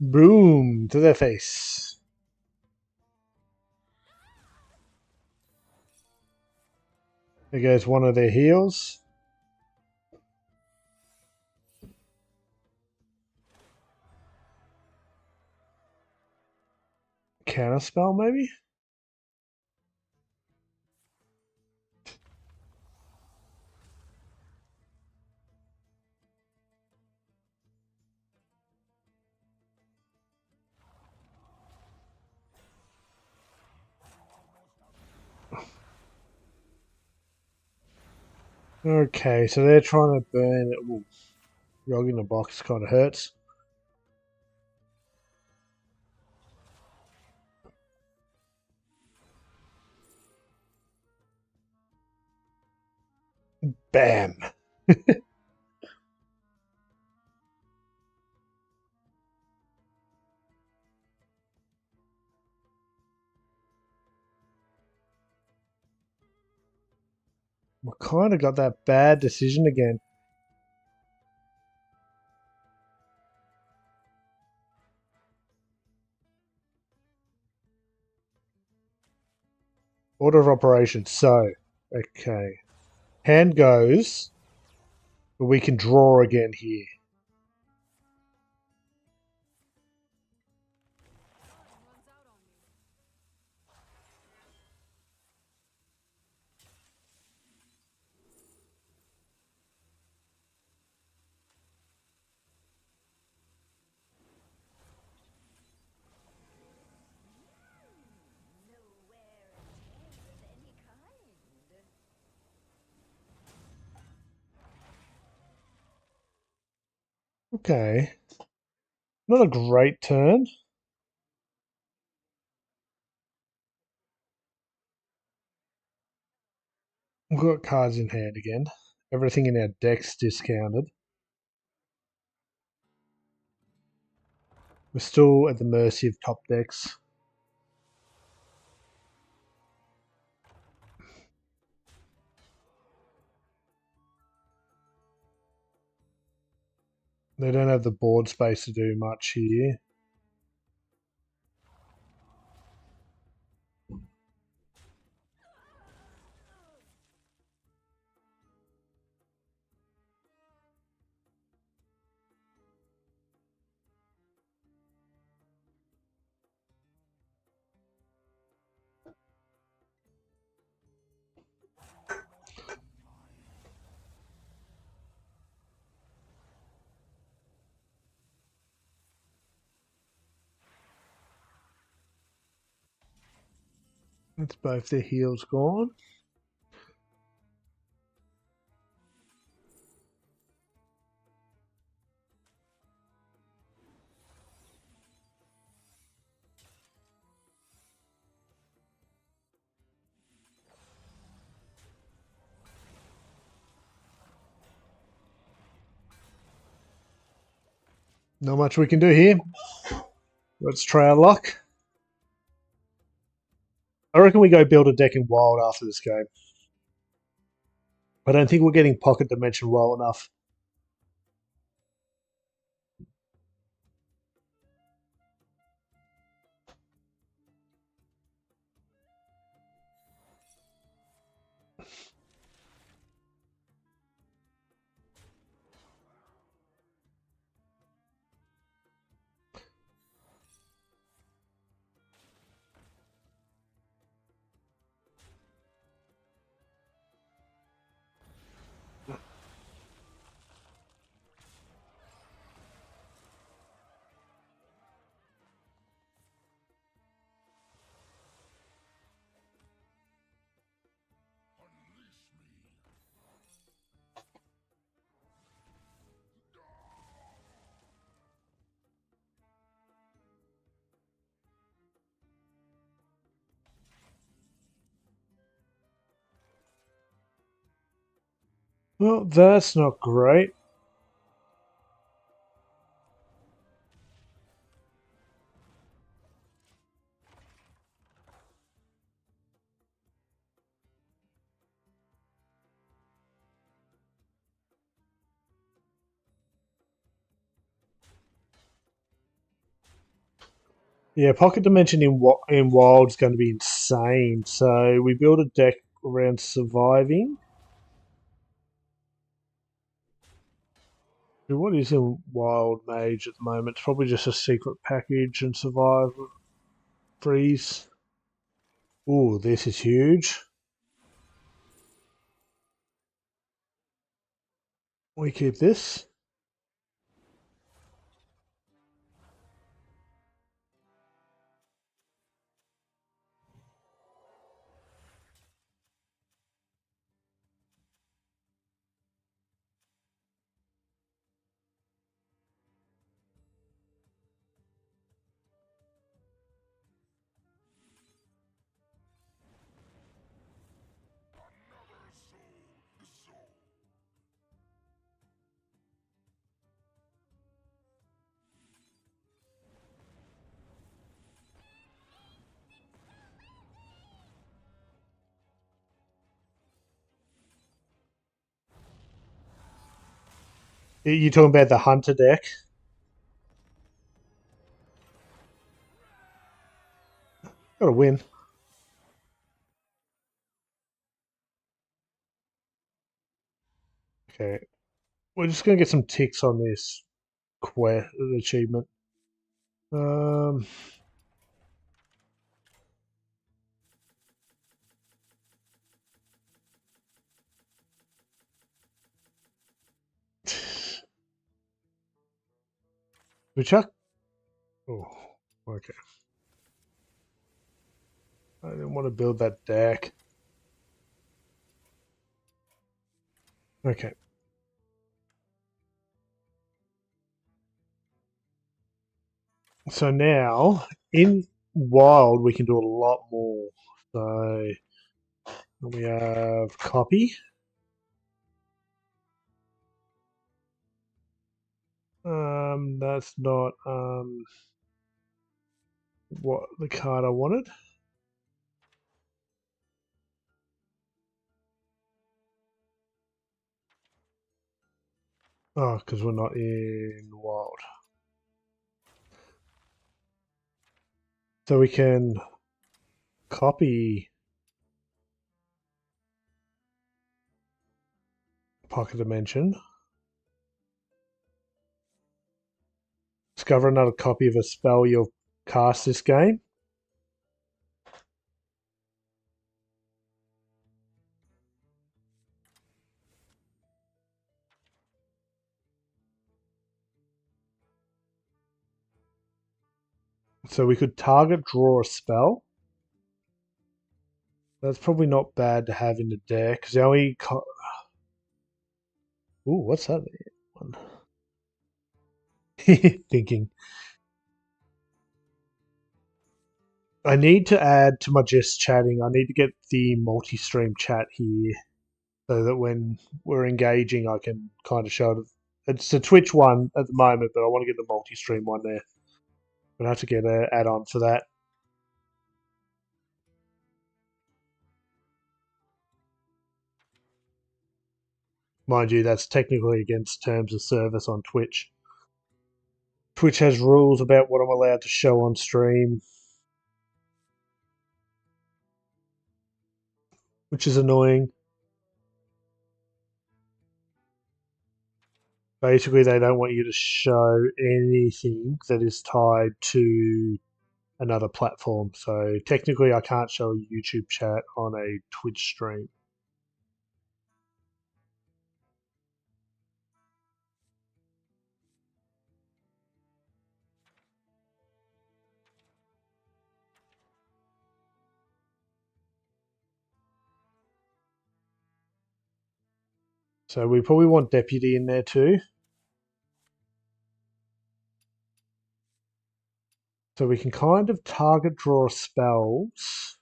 Boom to their face. There goes one of their heals. Counter spell maybe. Okay, so they're trying to burn it. Ooh, Yog in the box kind of hurts. Bam! We kind of got that bad decision again. Order of operations. So, okay. Hand goes, but we can draw again here. Time runs out on me. No wear and tear of any kind. Okay. Not a great turn. We've got cards in hand again. Everything in our deck's discounted. We're still at the mercy of top decks. They don't have the board space to do much here. That's both their heals gone. Not much we can do here. Let's try our luck. I reckon we go build a deck in Wild after this game. I don't think we're getting Pocket Dimension well enough. Well, that's not great. Yeah, Pocket Dimension in Wild is going to be insane. So we build a deck around surviving. What is in Wild Mage at the moment? It's probably just a secret package and survive freeze. Ooh, this is huge. We keep this. You talking about the hunter deck? Got to win. Okay, we're just gonna get some ticks on this quest achievement. Um, we chuck. Oh, okay. I didn't want to build that deck. Okay. So now in wild we can do a lot more. So we have copy. That's not what the card I wanted. Oh, because we're not in wild. So we can copy pocket dimension. Discover another copy of a spell you've cast this game. So we could target draw a spell. That's probably not bad to have in the deck because the only. Ooh, what's that one? Thinking. I need to add to my just chatting. I need to get the multi-stream chat here so that when we're engaging, I can kind of show it. It's the Twitch one at the moment, but I want to get the multi-stream one there. But I have to get an add-on for that. Mind you, that's technically against terms of service on Twitch. Twitch has rules about what I'm allowed to show on stream, which is annoying. Basically, they don't want you to show anything that is tied to another platform. So technically, I can't show a YouTube chat on a Twitch stream. So we probably want Deputy in there too. So we can kind of target draw spells.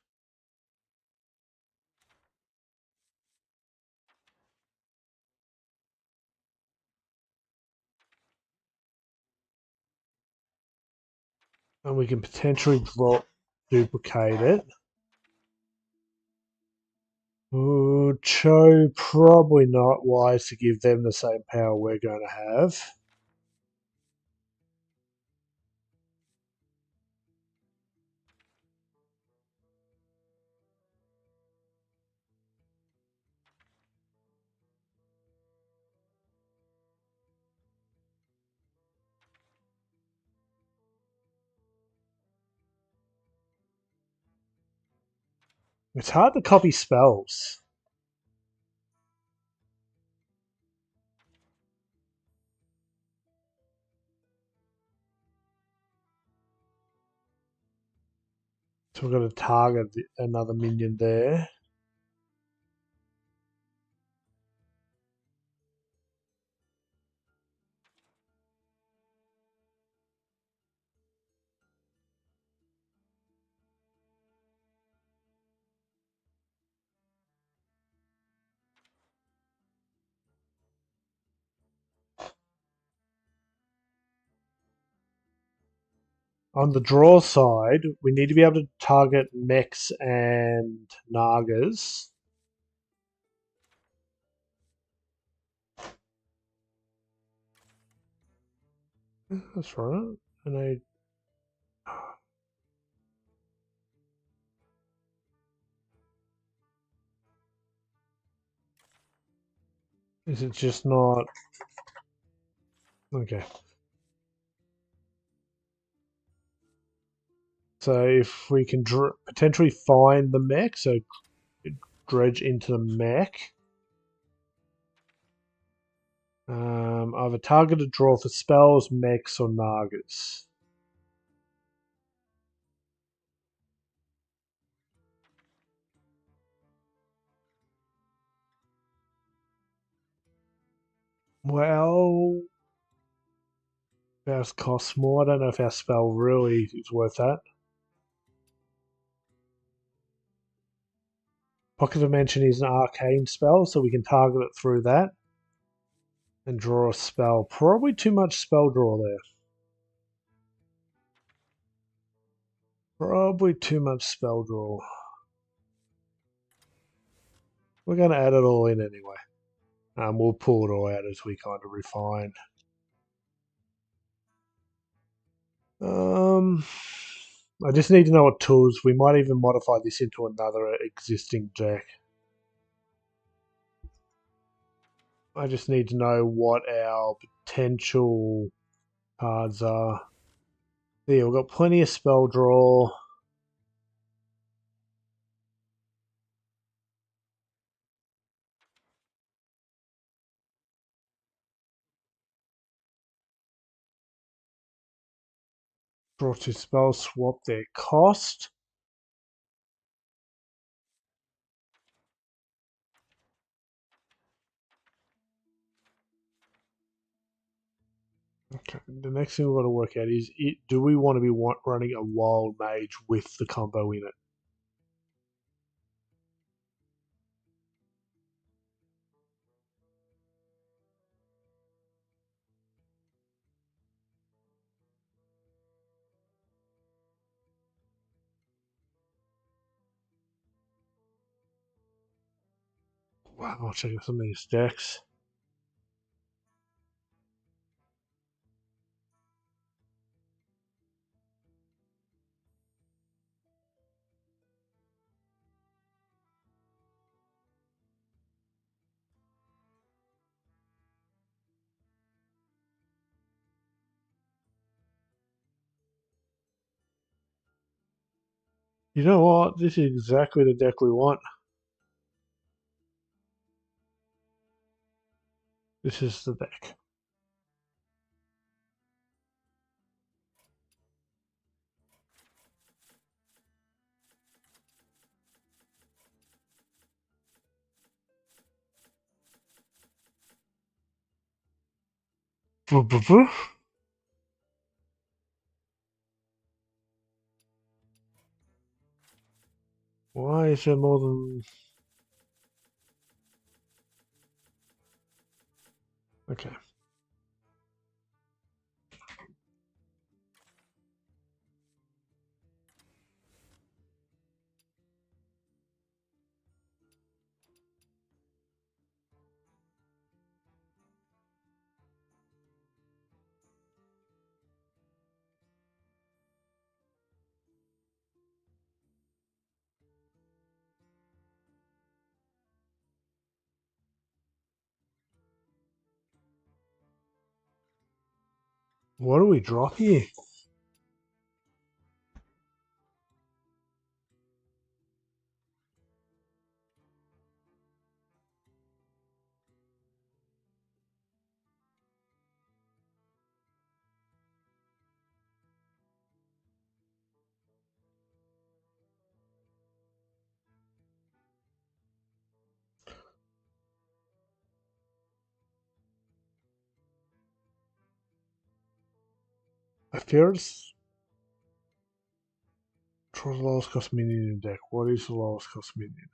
And we can potentially drop duplicate it. Ooh, Cho, probably not wise to give them the same power we're going to have. It's hard to copy spells. So we're going to target another minion there. On the draw side, we need to be able to target mechs and nagas. That's right. And I. Is it just not. Okay. So if we can potentially find the mech, so dredge into the mech. Either targeted draw for spells, mechs, or Nagas. Well, ours costs more. I don't know if our spell really is worth that. Pocket Dimension is an arcane spell, so we can target it through that and draw a spell. Probably too much spell draw there. Probably too much spell draw. We're going to add it all in anyway. We'll pull it all out as we kind of refine. I just need to know what tools. We might even modify this into another existing deck. I just need to know what our potential cards are. There, we've got plenty of spell draw. Draw two spells, swap their cost. Okay, the next thing we've got to work out is do we want to be running a wild mage with the combo in it? Wow, I'll check out some of these decks. You know what? This is exactly the deck we want. This is the deck. Why is there more than... Okay. What do we drop here? A Fierce. Draw the lowest cost minion in deck. What is the lowest cost minion?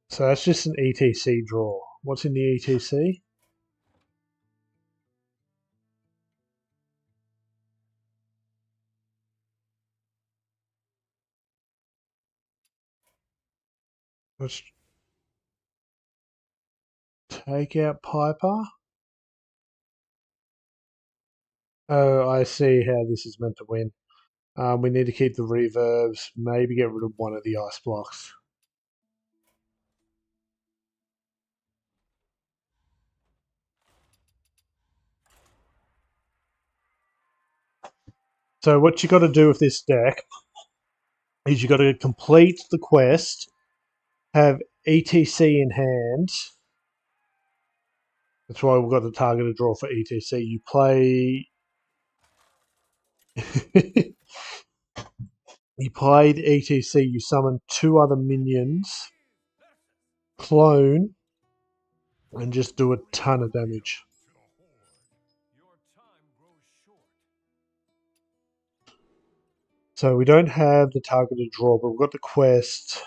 So that's just an ETC draw. What's in the ETC? Let's take out Piper. Oh, I see how this is meant to win. We need to keep the reverbs, maybe get rid of one of the ice blocks. So what you got to do with this deck is you got to complete the quest, have ETC in hand. That's why we've got the targeted draw for ETC. You play. You played ETC. You summon two other minions, clone, and just do a ton of damage. Your time grows short. So we don't have the targeted draw, but we've got the quest,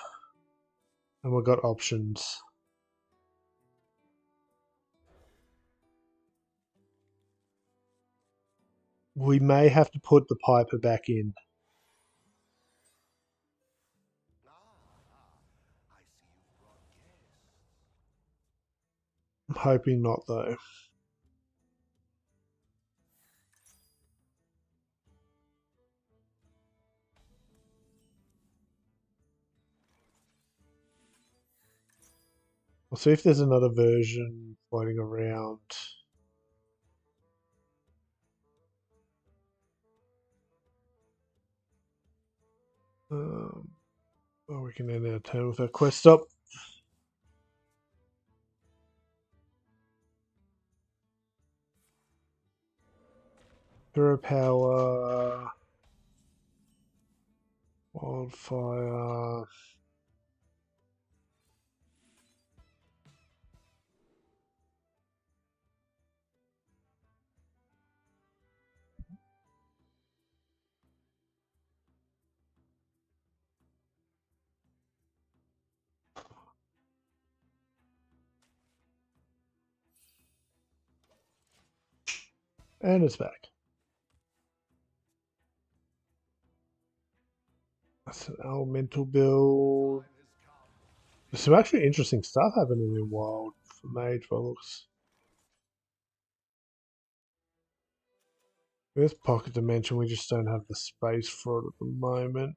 and we've got options. We may have to put the Piper back in. I see you brought guests. I'm hoping not, though. We'll see if there's another version floating around. Oh, we can end our turn with our quest up. Hero power, wildfire. And it's back. That's an elemental build. There's some actually interesting stuff happening in Wild for Mage by looks. There's Pocket Dimension, we just don't have the space for it at the moment.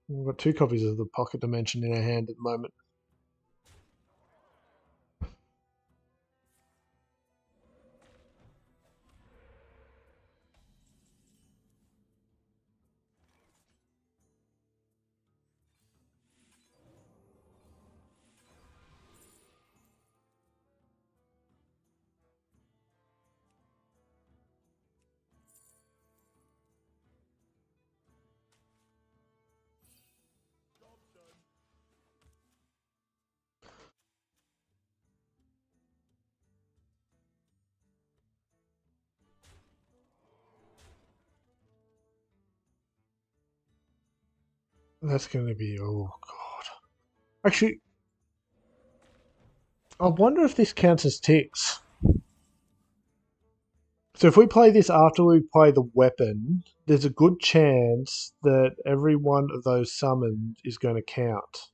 We've got two copies of the Pocket Dimension in our hand at the moment. That's going to be, oh god. Actually, I wonder if this counts as ticks. So if we play this after we play the weapon, there's a good chance that every one of those summoned is going to count.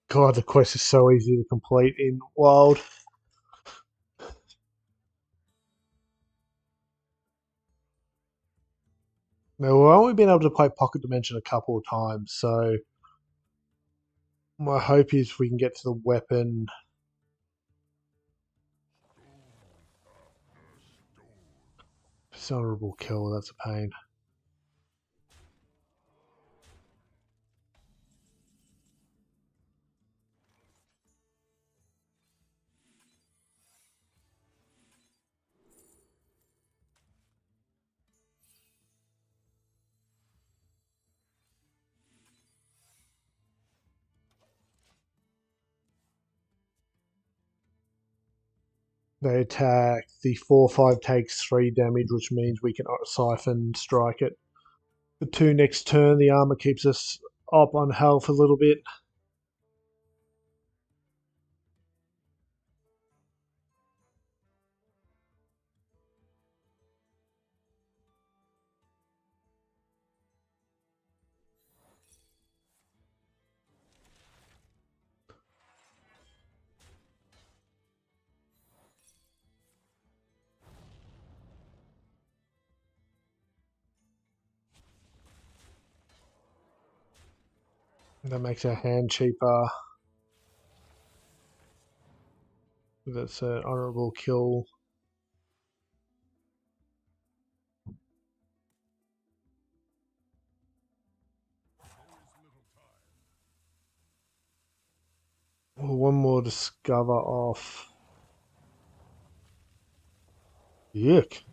God, the quest is so easy to complete in Wild. Now, we've only been able to play Pocket Dimension a couple of times, so My hope is we can get to the weapon. Dishonorable kill, that's a pain. They attack. The 4/5 takes 3 damage, which means we can siphon strike it. The 2 next turn, the armor keeps us up on health a little bit. That makes our hand cheaper. That's an honorable kill. Oh, one more discover off. Yuck.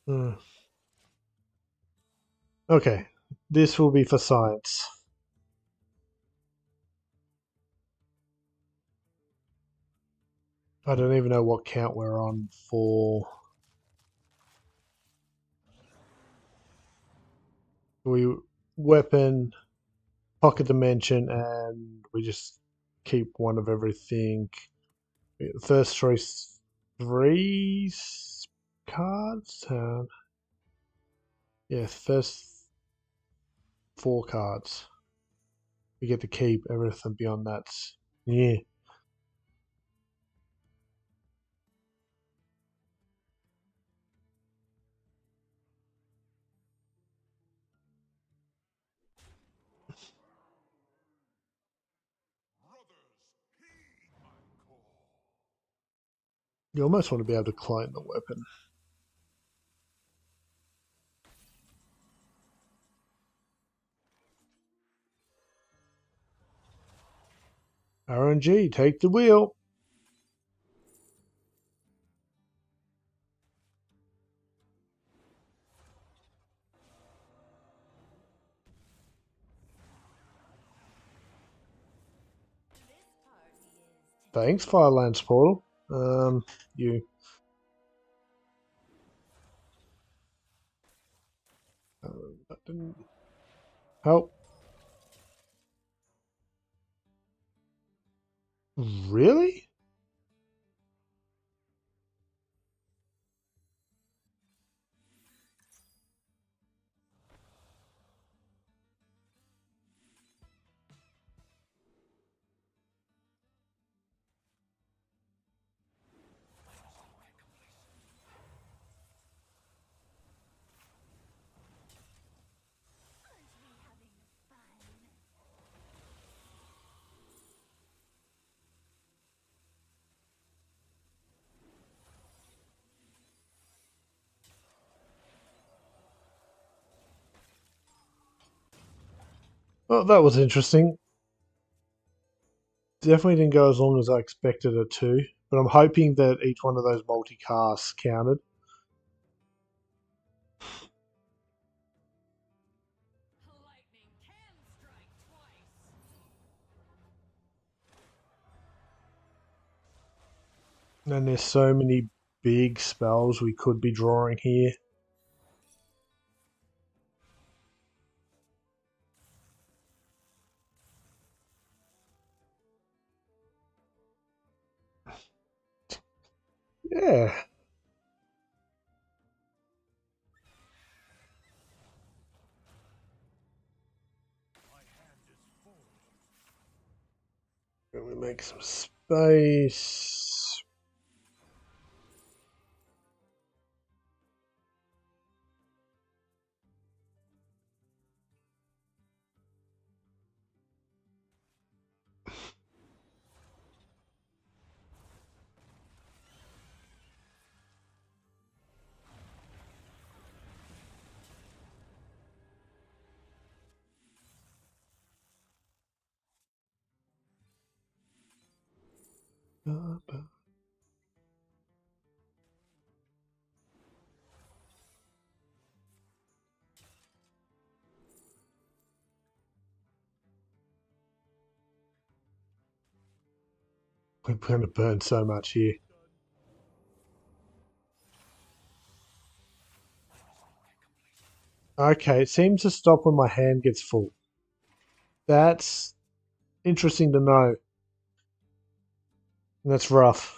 Hmm. Okay, this will be for science. I don't even know what count we're on for. We weapon, pocket dimension, and we just keep one of everything. First choice 3 cards. Yeah, first 4 cards. We get to keep everything beyond that. Yeah. You almost want to be able to clone the weapon. RNG, take the wheel. Thanks, Firelands Portal. You. That didn't help. Really? Well, that was interesting. Definitely didn't go as long as I expected it to, but I'm hoping that each one of those multicasts counted. Lightning can strike twice. And there's so many big spells we could be drawing here. Yeah. My hand is full. Let me make some space. We're going to burn so much here. Okay, it seems to stop when my hand gets full. That's interesting to know. That's rough.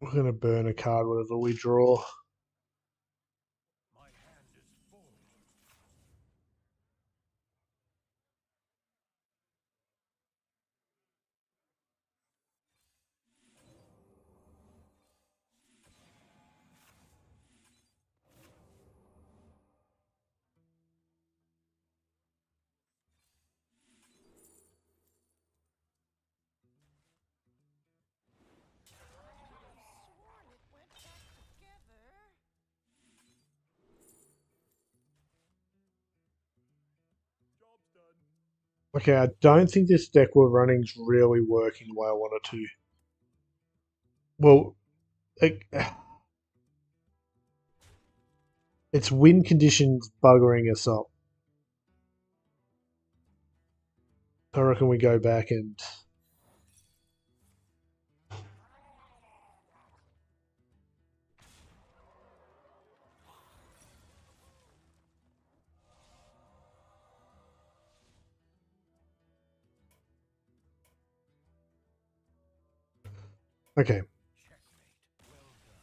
We're going to burn a card whatever we draw. My hand is full. Sworn it went back together. Job's done. Okay, I don't think this deck we're running is really working the way I want it to. Well, it, it's win conditions buggering us up. I reckon we go back and... Okay, Checkmate. Well done.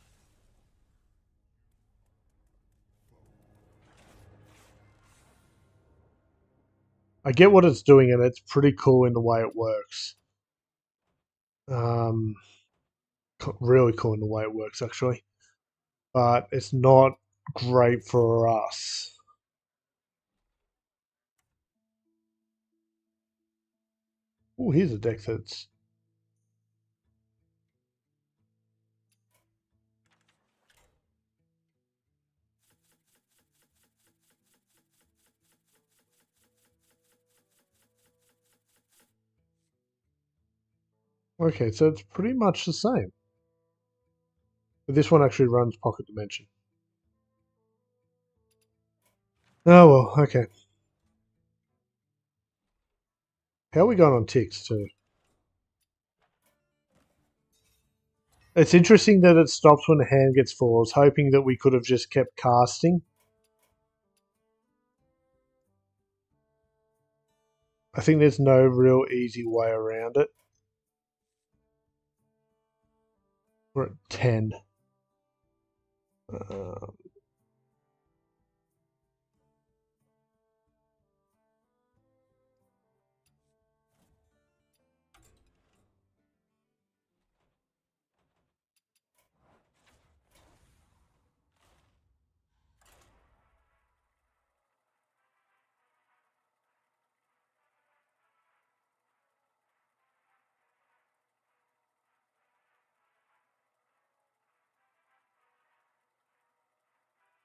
I get what it's doing and it's pretty cool in the way it works. Um, really cool in the way it works, actually. But it's not great for us. Oh, here's a deck that's... Okay, so it's pretty much the same. But this one actually runs Pocket Dimension. Oh well, okay. How are we going on ticks too? It's interesting that it stops when the hand gets full. I was hoping that we could have just kept casting. I think there's no real easy way around it. We're at 10. Uh,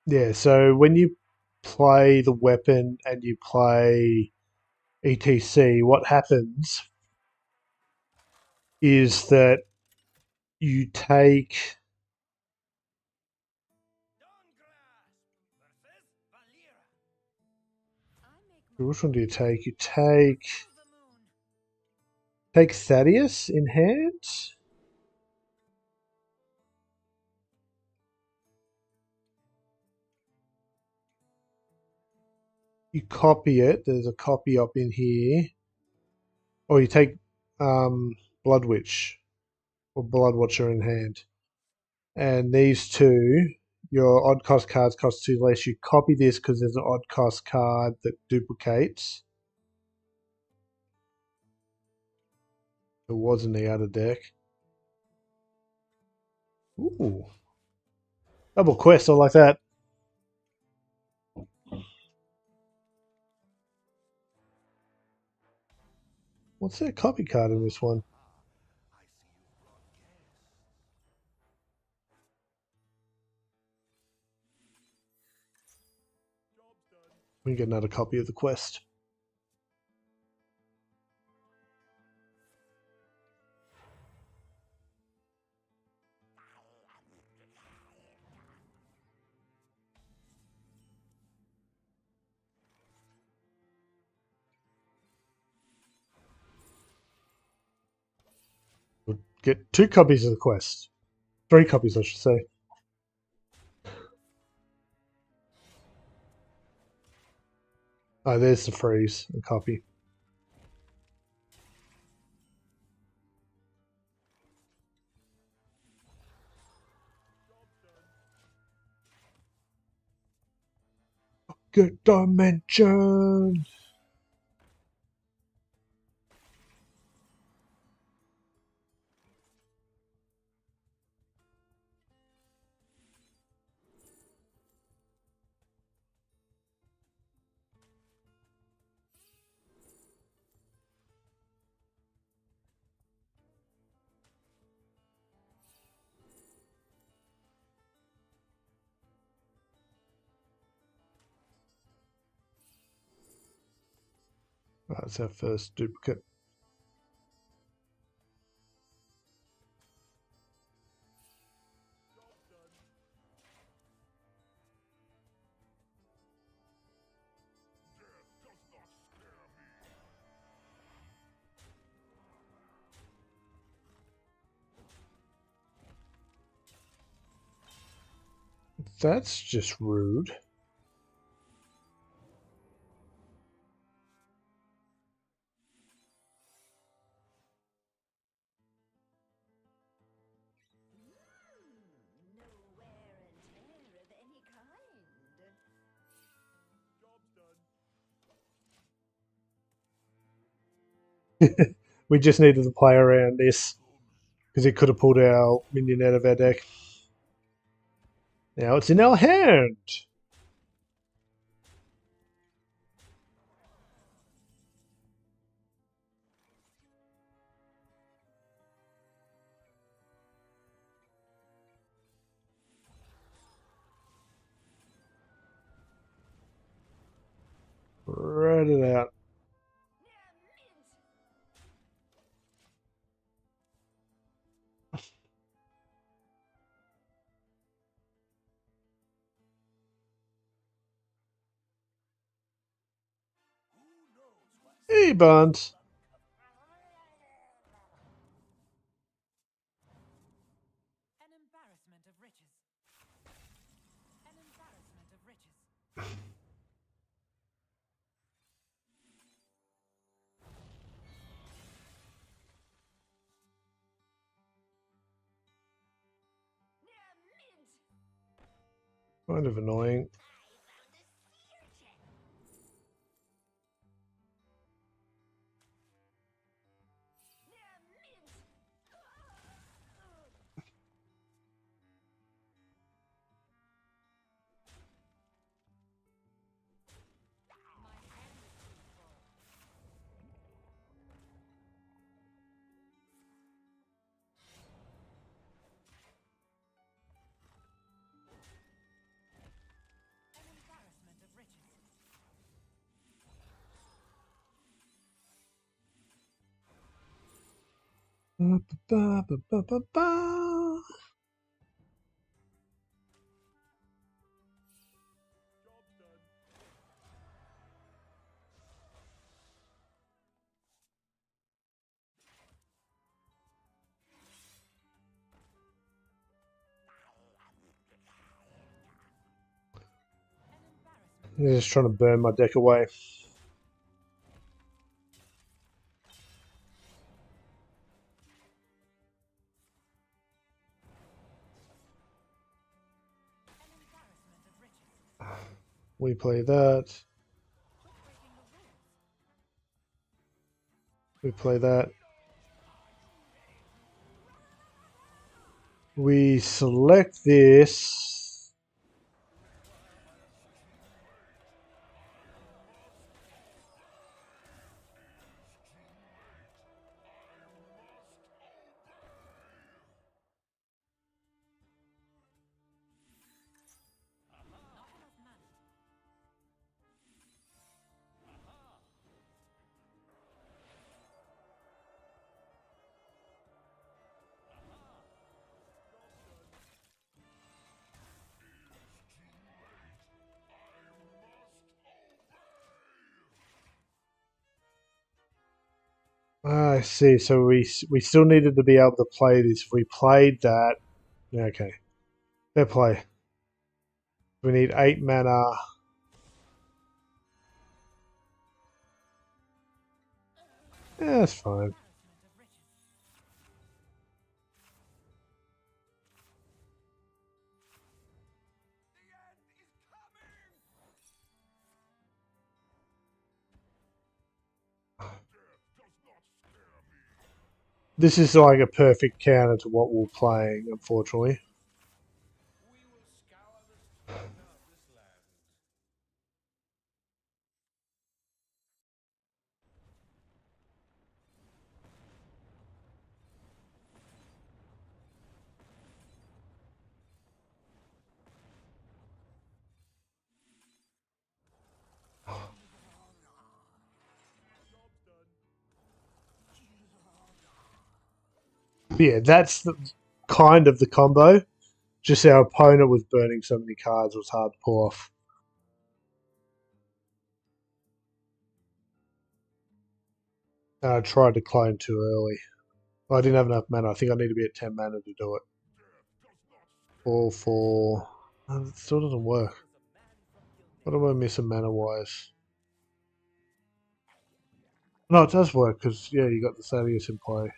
yeah, so when you play the weapon and you play ETC, what happens is that you take. I make Which my one do you own take? You rules. Silver moon. take Thaddeus in hand. You copy it. There's a copy up in here. Or you take Blood Witch or Blood Watcher in hand. And these two, your odd cost cards cost 2 less. You copy this because there's an odd cost card that duplicates. It was in the other deck. Ooh. Double quest, I like that. What's that copy card in this one? I see you've brought guests. Job's done. We can get another copy of the quest. We'll get 2 copies of the quest. 3 copies, I should say. Oh, there's the freeze, a copy. Good dimension. That's our first duplicate. Job's done. Death does not scare me. That's just rude. No wear and tear of any kind. Job's done. We just needed to play around this because it could have pulled our minion out of our deck. Now it's in our hand. Spread it out. Who knows what's Hey, Bunt. An embarrassment of riches. An embarrassment of riches. Kind of annoying. An embarrassment of riches. Ba, ba, ba, ba, ba. An embarrassment. They're just trying to burn my deck away. An embarrassment of riches. We play that. Breaking the rules. We play that. We select this. Not enough mana. Ah, I see. So we still needed to be able to play this. If we played that, yeah, okay. Fair play. We need 8 mana. Yeah, that's fine. Embarrassment of riches. This is like a perfect counter to what we're playing, unfortunately. We will scour the splendor of this land. Yeah, that's kind of the combo. Just our opponent was burning so many cards, it was hard to pull off. I tried to clone too early. I didn't have enough mana. I think I need to be at 10 mana to do it. All for. It still doesn't work. What am I missing mana wise? No, it does work because, yeah, you got the Thaddeus in play.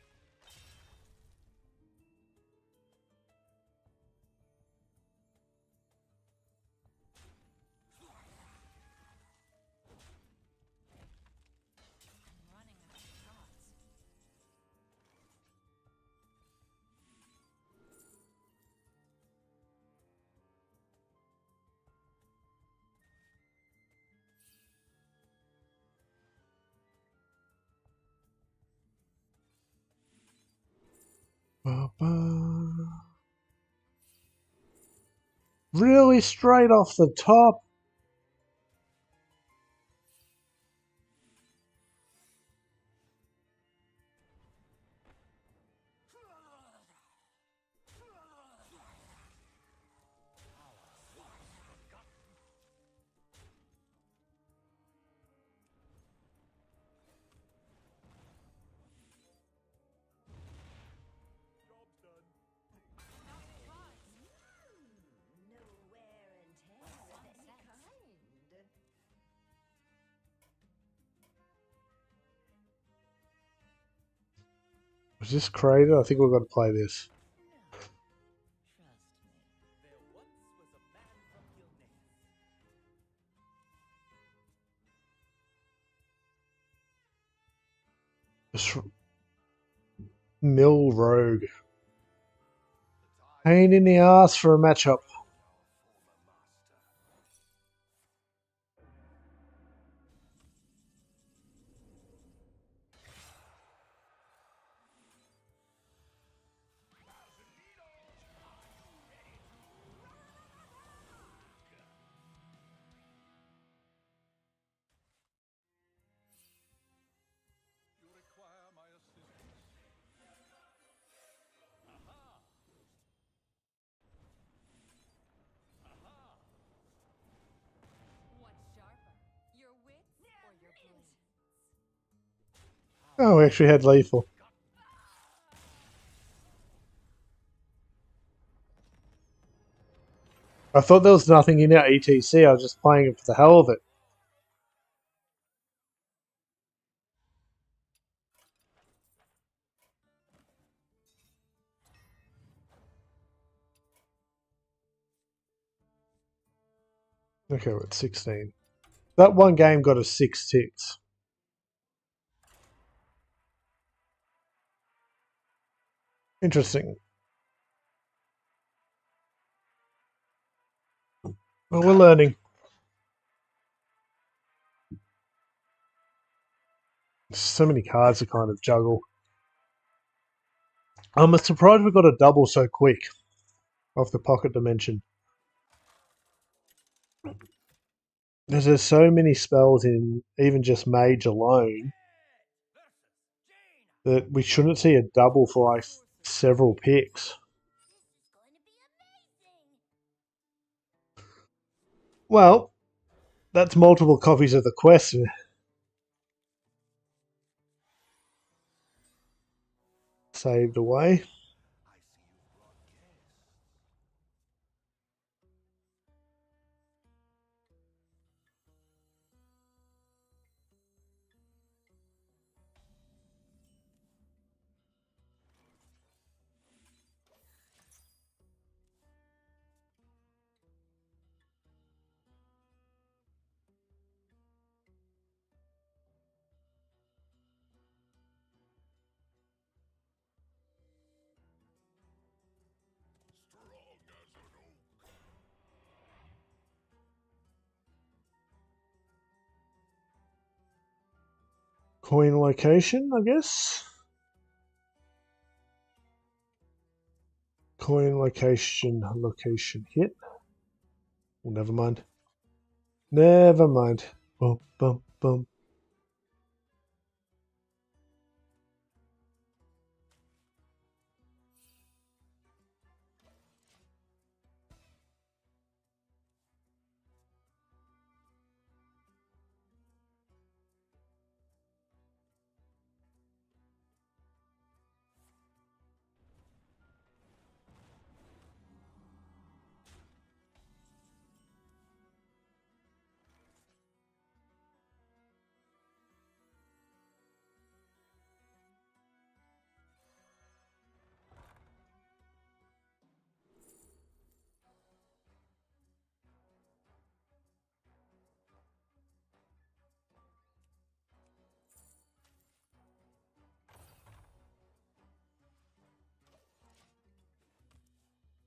I'm running out of cards. Ba-ba. Really straight off the top. Was this created? I think we've got to play this. Trust me. There once was a man from Mill Rogue. Pain in the ass for a matchup. You require my assistance. What's sharper, your wits or your blades? Oh, we actually had lethal. I thought there was nothing in our ETC. I was just playing it for the hell of it. Okay, we're at 16. That one game got us 6 ticks. Interesting. Well, we're learning. So many cards to kind of juggle. I'm surprised we got a double so quick off the pocket dimension. There's so many spells in even just Mage alone that we shouldn't see a double for like several picks. This is going to be amazing. Well, that's multiple copies of the quest saved away. Strong as an oak. Coin location, I guess. Coin location hit. Well, never mind. Never mind. Bum, bum, bum.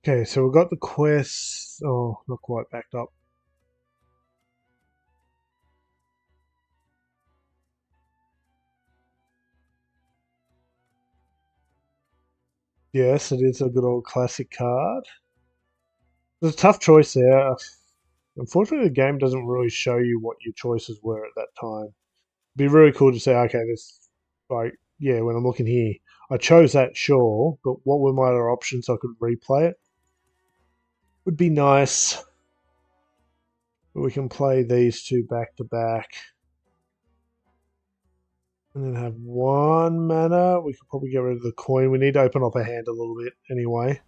Okay, so we've got the quest. Oh, not quite backed up. Yes, it is a good old classic card. There's a tough choice there. Unfortunately, the game doesn't really show you what your choices were at that time. It'd be really cool to say, okay, this, like, yeah, when I'm looking here, I chose that, sure, but what were my other options so I could replay it? Would be nice. But we can play these two back to back. And then have 1 mana. We could probably get rid of the coin. We need to open up our hand a little bit anyway.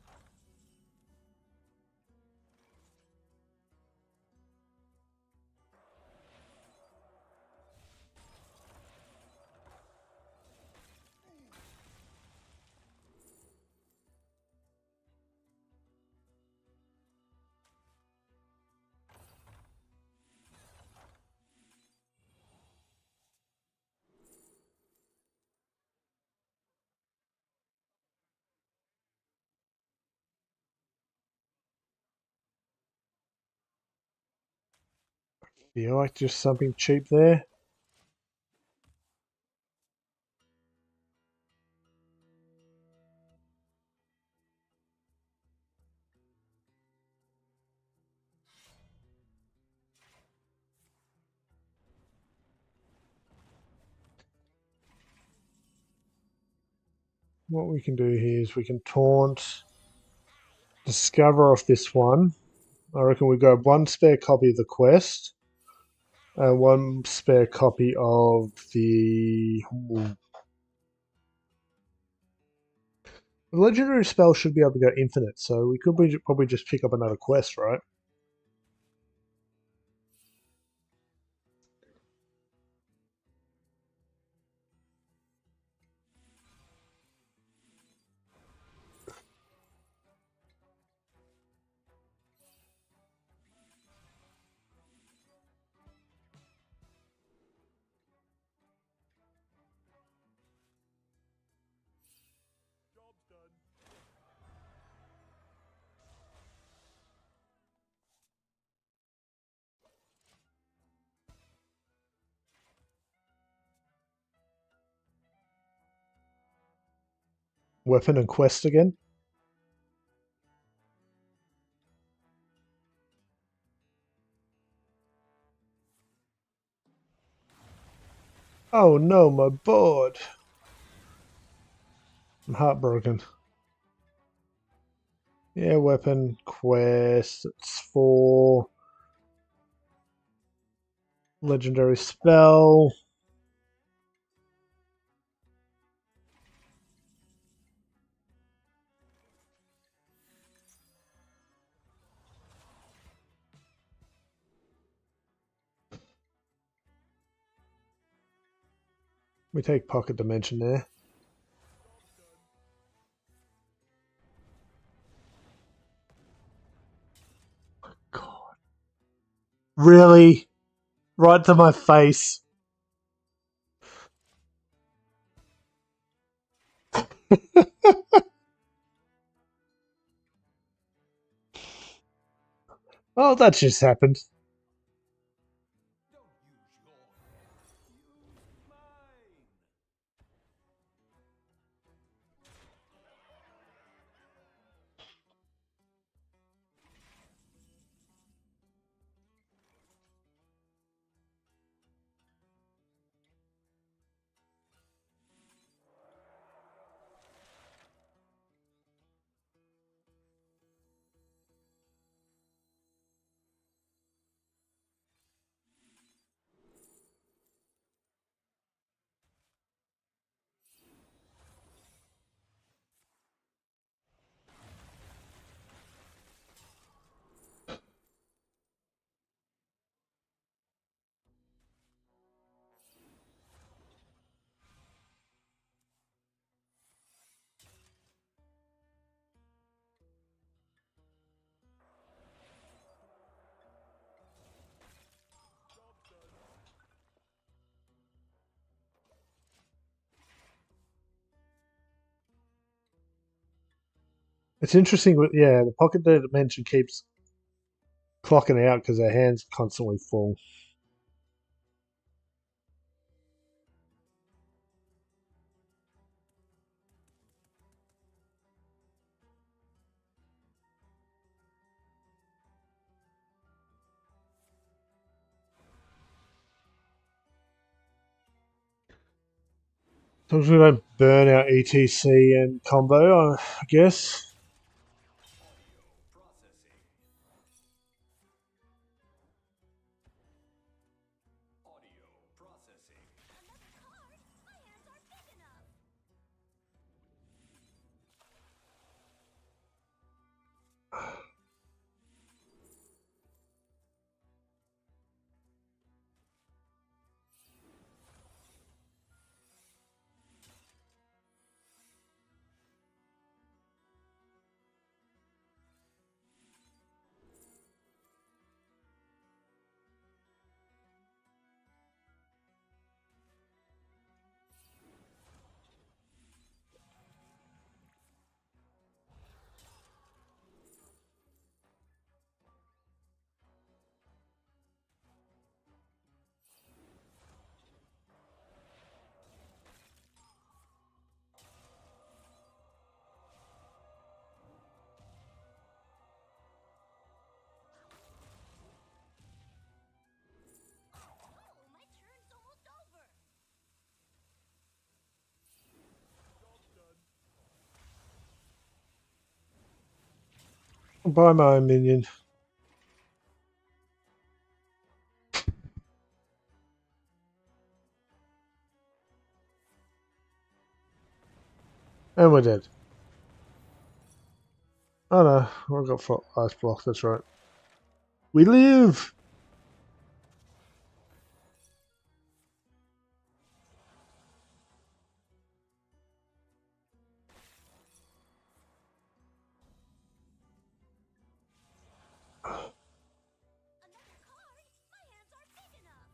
Yeah, like just something cheap there. What we can do here is we can taunt, discover off this one. I reckon we go one spare copy of the quest and one spare copy of the. The legendary spell should be able to go infinite, so we could probably just pick up another quest, right? Job's done. Weapon and quest again. Oh no, my board. I'm heartbroken. Yeah, weapon, quest. It's for legendary spell. We take pocket dimension there. God. Really? Right to my face. Oh, that just happened. Don't use your head. Use mine. It's interesting, yeah, the pocket dimension keeps clocking out because our hands constantly full. As long as we don't burn our ETC and combo, I guess. Audio processing. Another card? My hands aren't big enough. I'll buy my own minion. And we're dead. Oh no, I've got ice block, that's right. We live! Another card? My hands aren't big enough.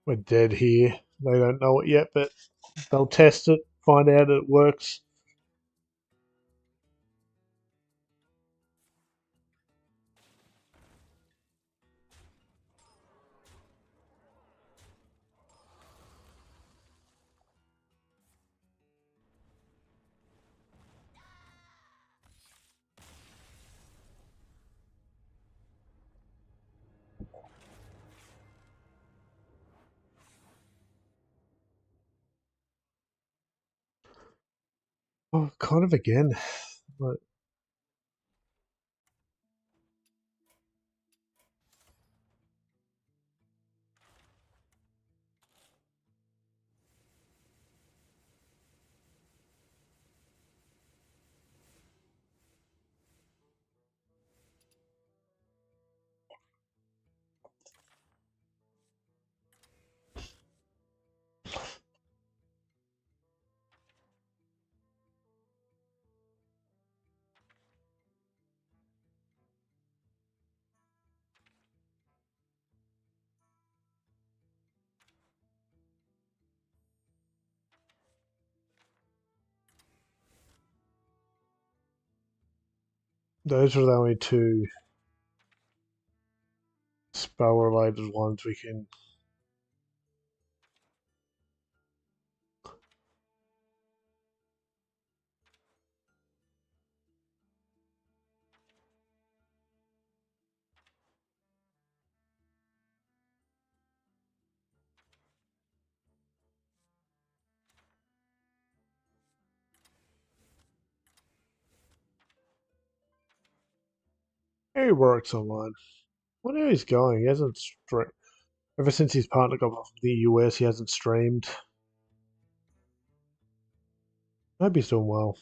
We're dead here. They don't know it yet, but they'll test it, find out it works. Oh, kind of again. But those are the only two spell related ones we can. He works online. What are he's going? He hasn't ever since his partner got off the US. He hasn't streamed. Hope he's doing well.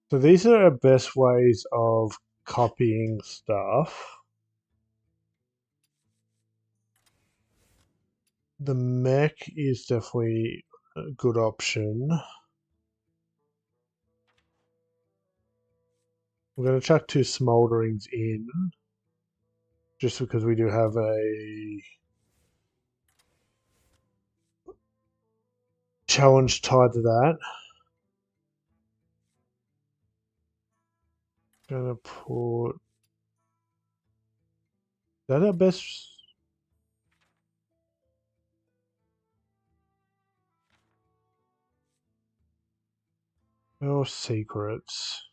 So these are our best ways of copying stuff. The mech is definitely a good option. We're going to chuck 2 smolderings in, just because we do have a challenge tied to that. Gonna put that our best. Oh, secrets.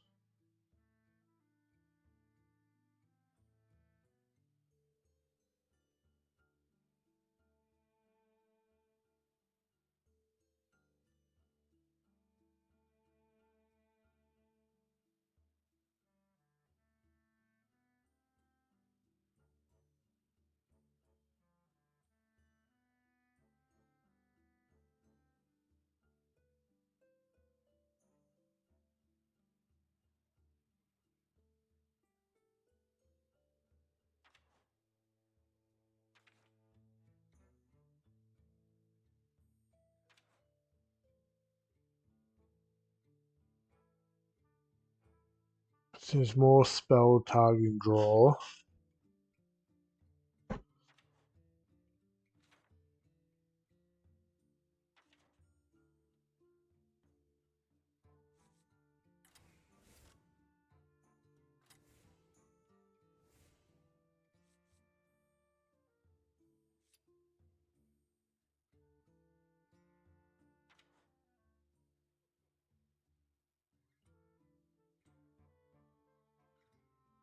There's more spell targeting draw.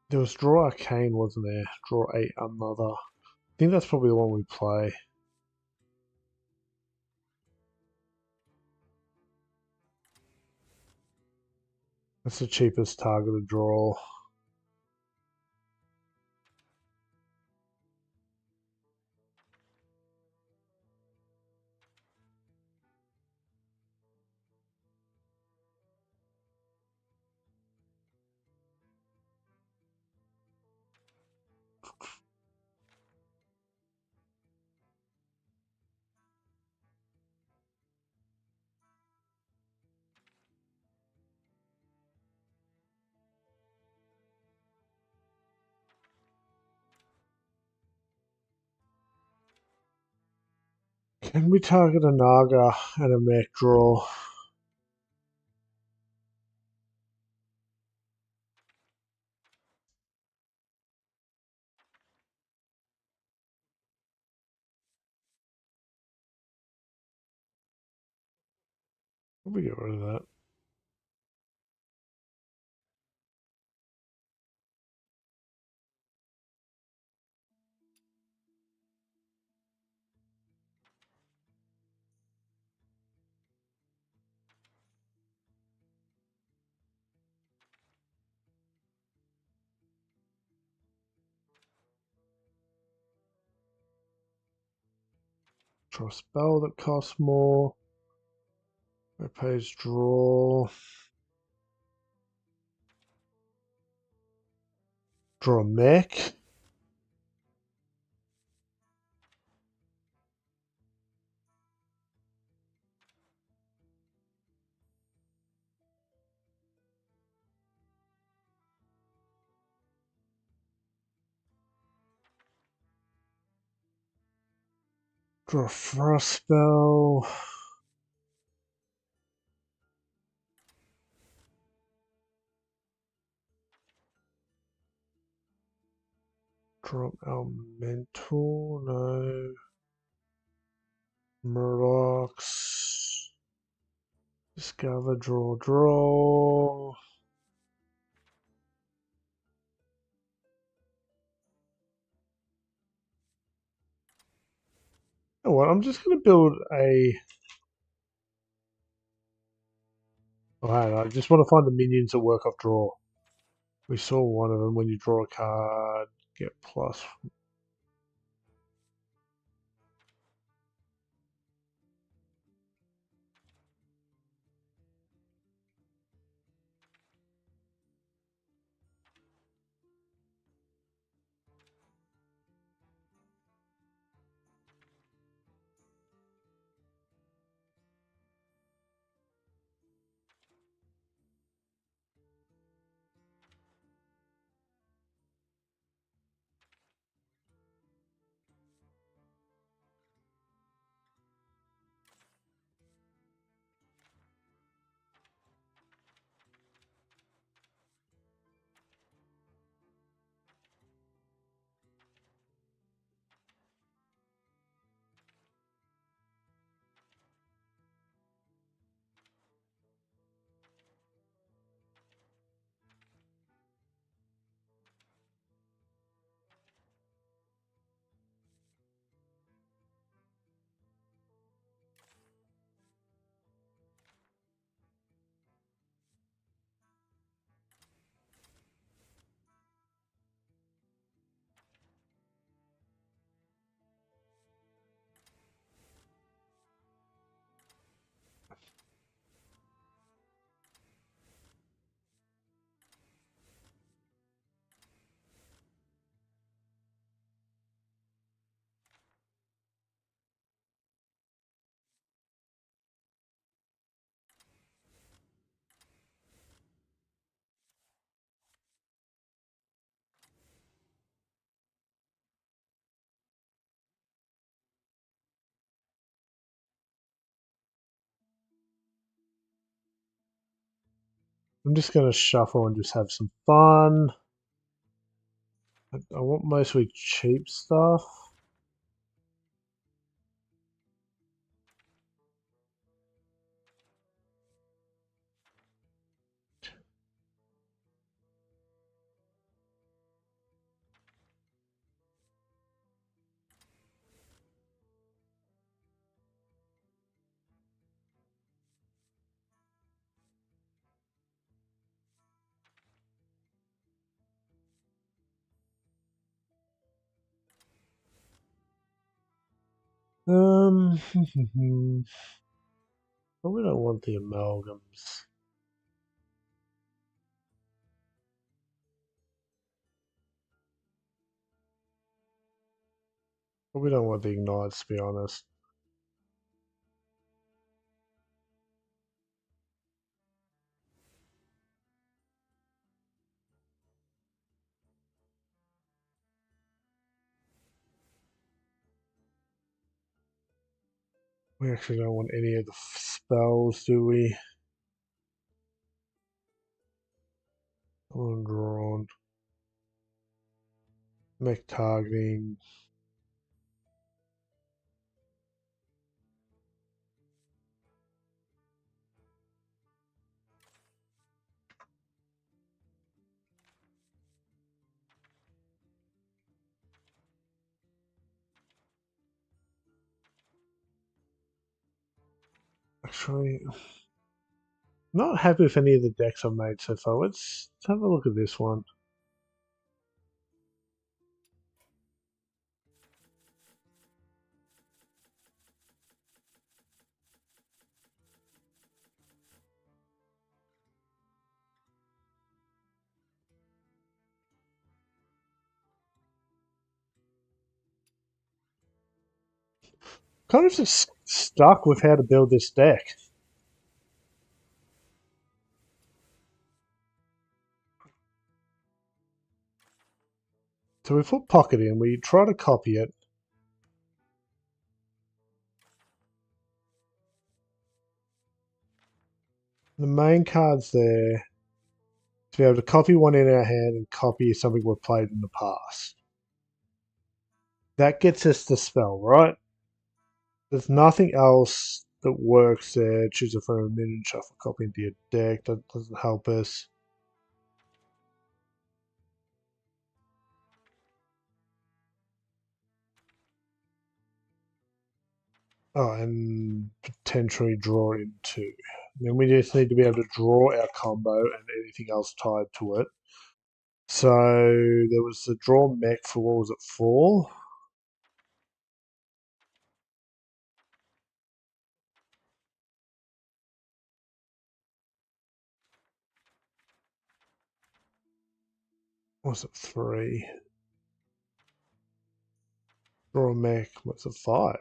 There was draw arcane, wasn't there? Draw 8 another. I think that's probably the one we play. That's the cheapest targeted draw. Can we target a Naga and a mech draw? Probably get rid of that. Draw a spell that costs more. Red page draw. Draw a mech. Draw a frost spell. Drop elemental. No. Murlocs. Discover, draw, draw. You know what? I'm just going to build a. Oh, hang on, I just want to find the minions that work off draw. We saw one of them. When you draw a card, get plus. I'm just going to shuffle and just have some fun. I want mostly cheap stuff. Probably don't want the amalgams. Probably don't want the ignites, to be honest. We actually don't want any of the spells, do we? Undrawn. Mech targeting. Actually, not happy with any of the decks I've made so far. Let's have a look at this one. Kind of just stuck with how to build this deck. So we put Pocket in, we try to copy it. The main card's there to be able to copy one in our hand and copy something we've played in the past. That gets us the spell, right? There's nothing else that works there. Choose a friend and shuffle copy into your deck. That doesn't help us. Oh, and potentially draw into. Then we just need to be able to draw our combo and anything else tied to it. So there was the draw mech for what was it, 4? Was it 3? Draw mech, what's it, 5?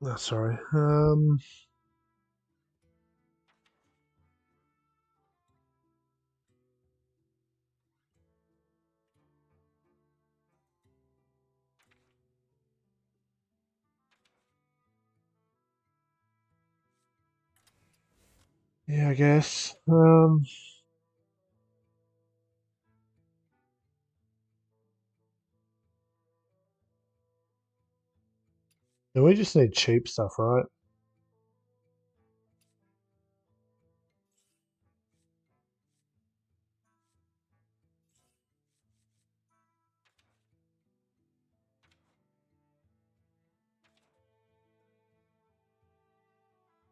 Oh, sorry. Yeah, I guess. And we just need cheap stuff, right?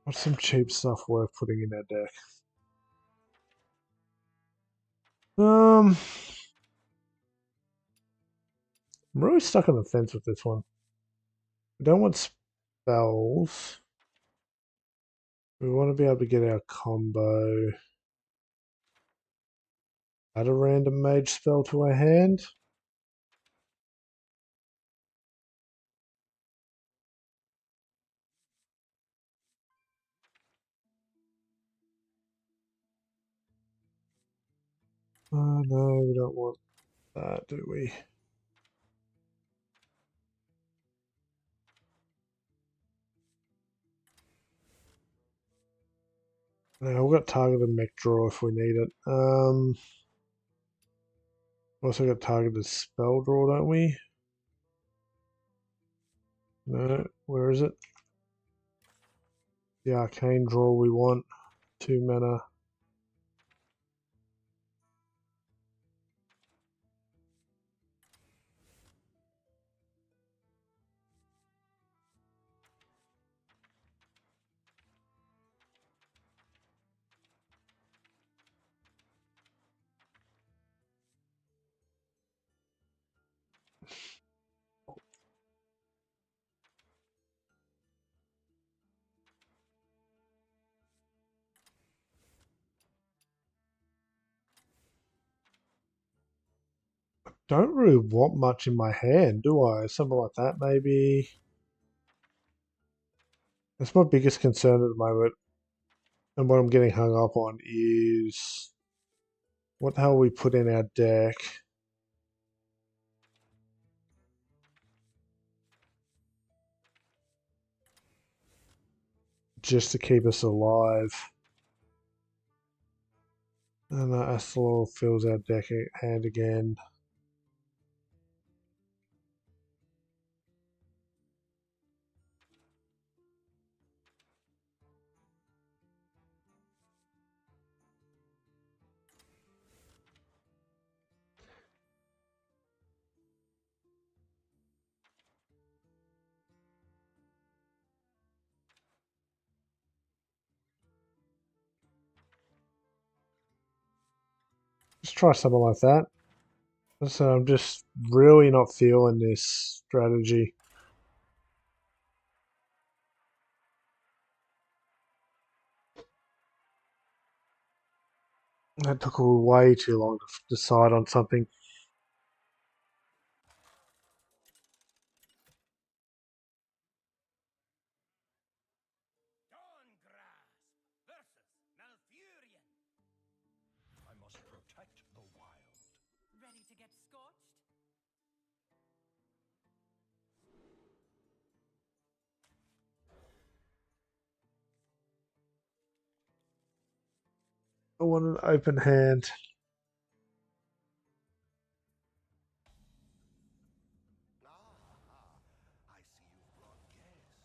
What's some cheap stuff worth putting in our deck? I'm really stuck on the fence with this one. We don't want spells. We want to be able to get our combo. Add a random mage spell to our hand. Oh no, we don't want that, do we? No, we've got targeted mech draw if we need it. Also got targeted spell draw, don't we? No, where is it? The arcane draw we want. 2 mana. Don't really want much in my hand, do I? Something like that, maybe. That's my biggest concern at the moment. And what I'm getting hung up on is what the hell we put in our deck just to keep us alive. And Astalor fills our deck hand again. Just try something like that. So I'm just really not feeling this strategy. That took way too long to decide on something. Dawn Grasp versus Malfurion. I must protect the wild. Ready to get scorched? I want an open hand. I see you've brought guests.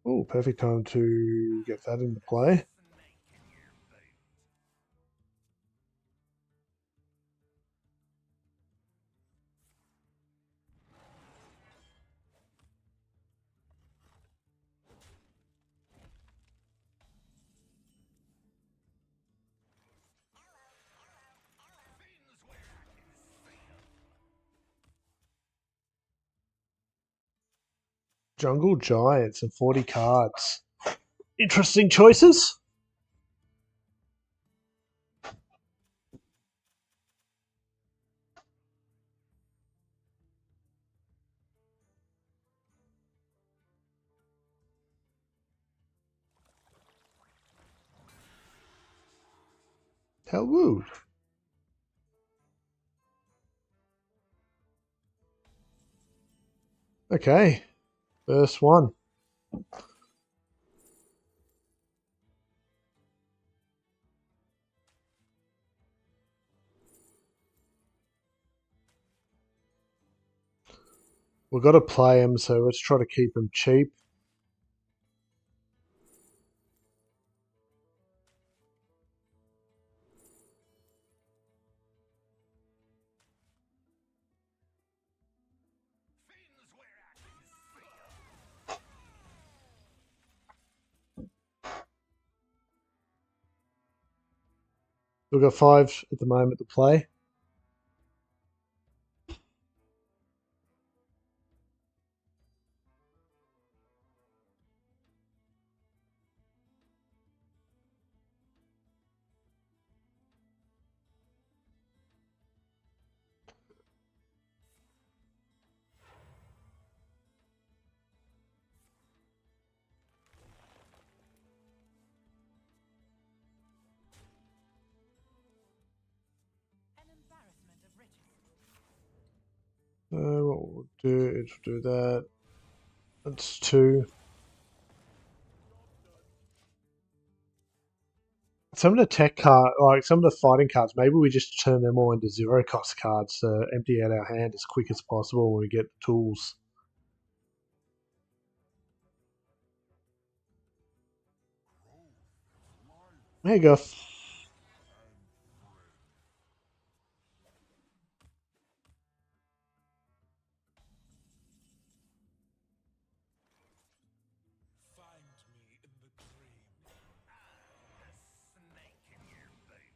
Oh, perfect time to get that into play. Snake in your boot. Fins where I can see 'em. Jungle Giants and 40 cards. Interesting choices. How rude. Okay, first one. We've got to play him, so let's try to keep him cheap. Fiends where I can see 'em. We've got 5 at the moment to play. An embarrassment of riches. What we'll do is do that. That's 2. Some of the tech card, like some of the fighting cards, maybe we just turn them all into 0 cost cards to empty out our hand as quick as possible when we get the tools. There you go. Find me in the dream. I'm the snake in your boot.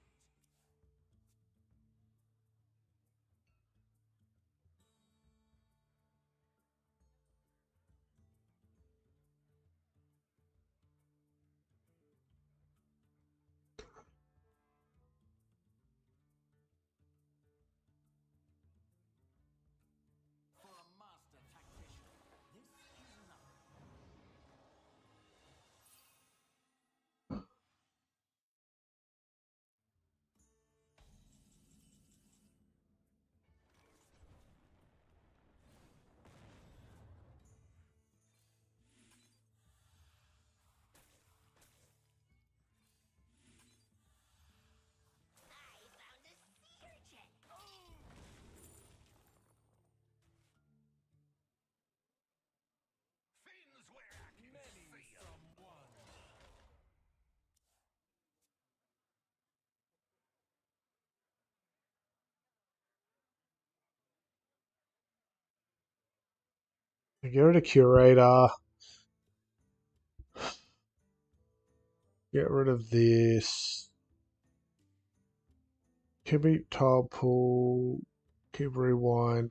For a master tactician, this is nothing. Fiends where I can see 'em. Get rid of Curator. Get rid of this. Keep Tile Pool. Keep Rewind.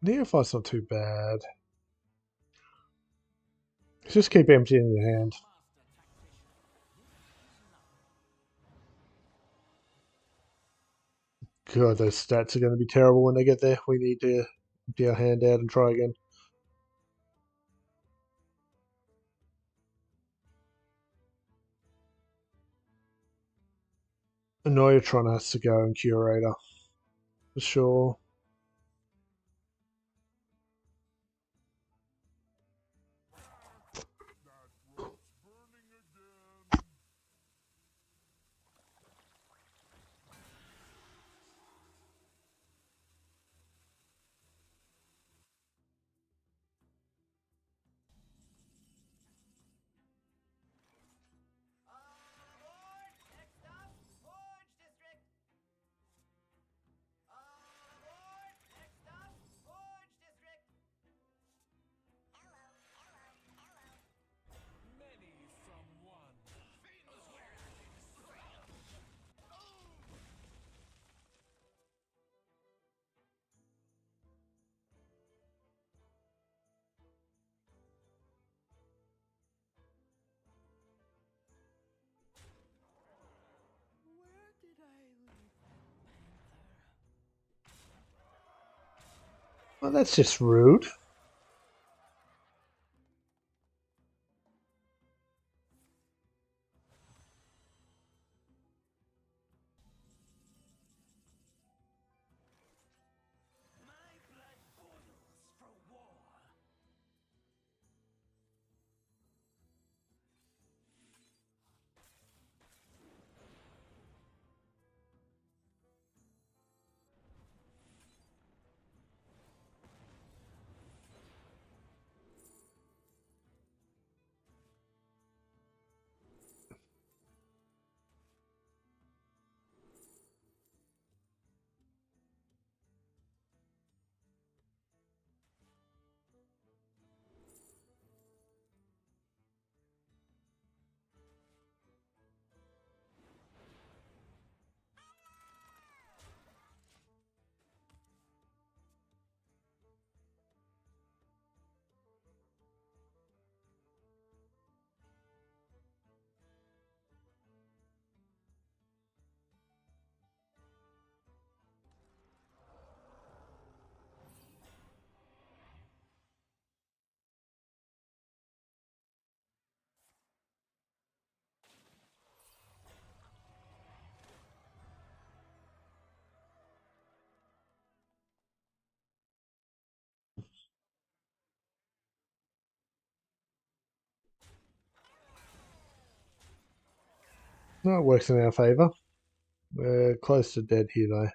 Neophyte's not too bad. Just keep emptying your hand. God, those stats are going to be terrible when they get there. We need to empty our hand out and try again. Annoyatron has to go in Curator. For sure. Next stop, Forge District. Well, that's just rude. My blood boils for war. No, it works in our favour. We're close to dead here, though.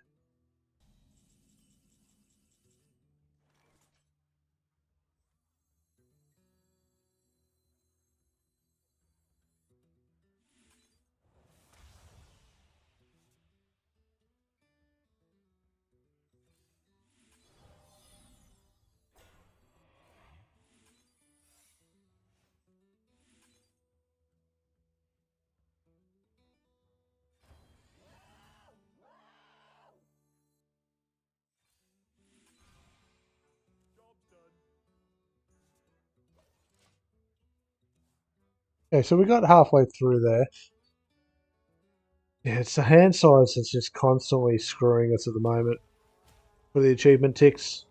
Okay, so we got halfway through there. Yeah, it's the hand size that's just constantly screwing us at the moment for the achievement ticks.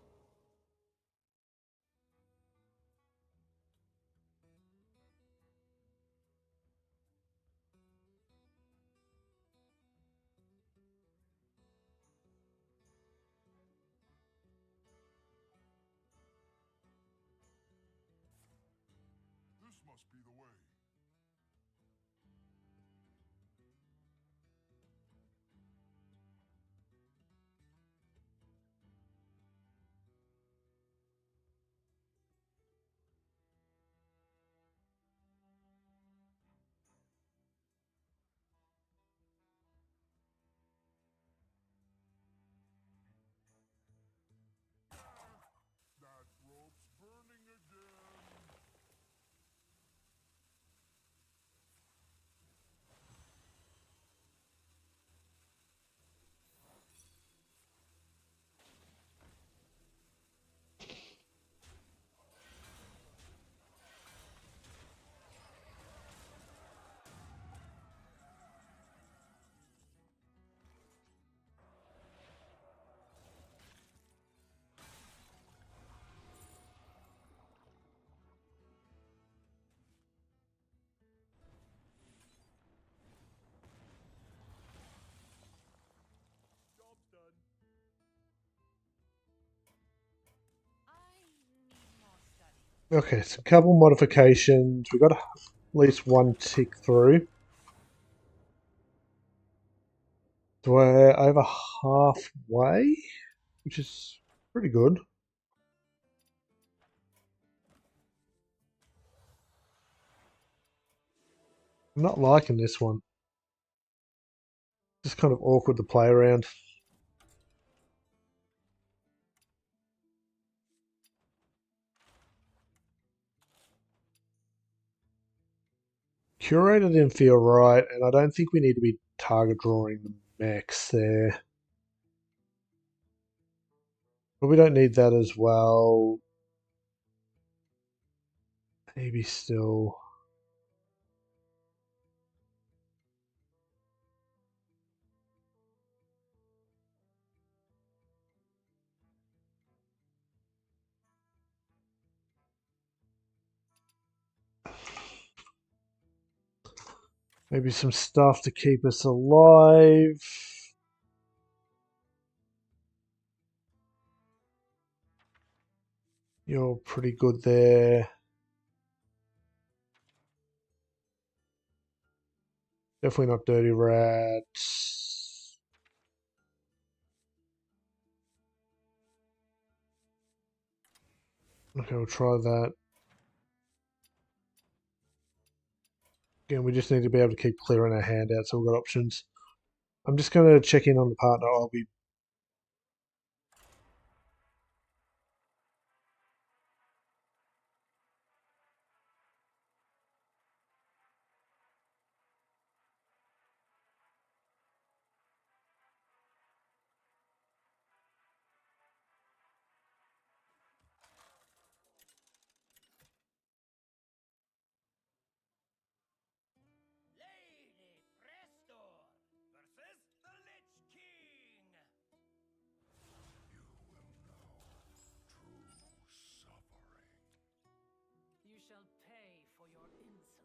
This must be the way. That rope's burning again. Job's done. I need more study. Okay, so a couple modifications. We've got at least one tick through. So we're over halfway, which is pretty good. I'm not liking this one. Just kind of awkward to play around. Curator didn't feel right, and I don't think we need to be target drawing the mechs there. But we don't need that as well. Maybe still. Maybe some stuff to keep us alive. You're pretty good there. Definitely not dirty rats. Okay, we'll try that. Again, we just need to be able to keep clearing our hand out so we've got options. I'm just going to check in on the partner. I'll be... Lady Preston versus the Lich King. You will know true suffering. You shall pay for your insolence.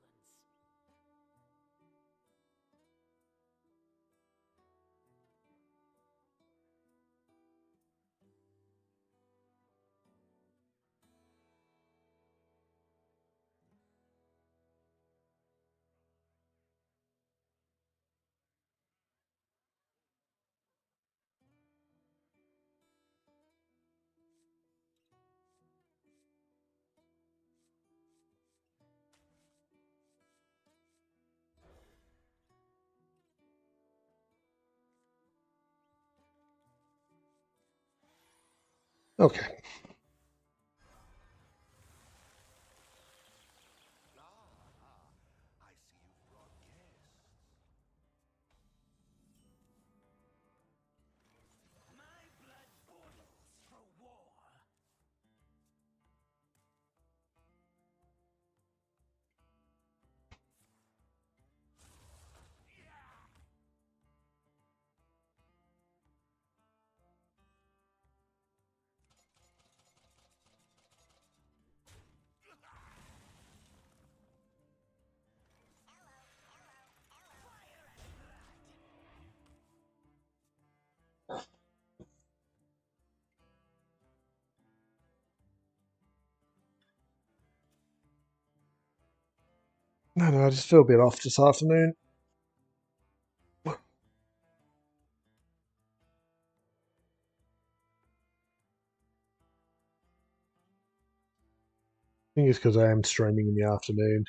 Okay. I see you've brought guests. My blood boils for war. No, I just feel a bit off this afternoon. I think it's because I am streaming in the afternoon.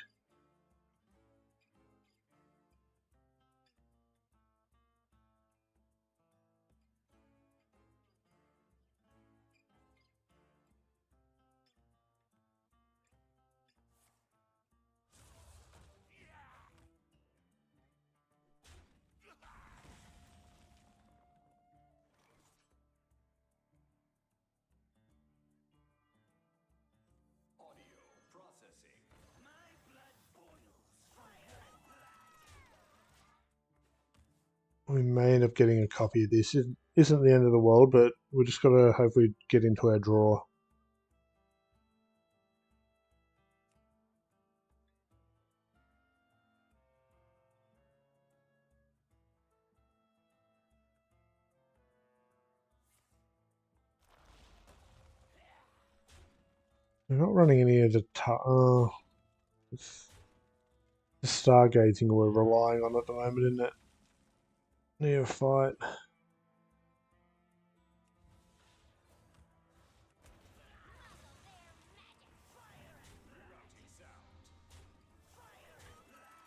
Audio processing. My blood boils. Fire and blood. We may end up getting a copy of this. It isn't the end of the world, but we just got to hopefully get into our draw. We're not running any of the... It's the stargazing we're relying on at the moment, isn't it? Neophyte. Routing sound. Fire and blood.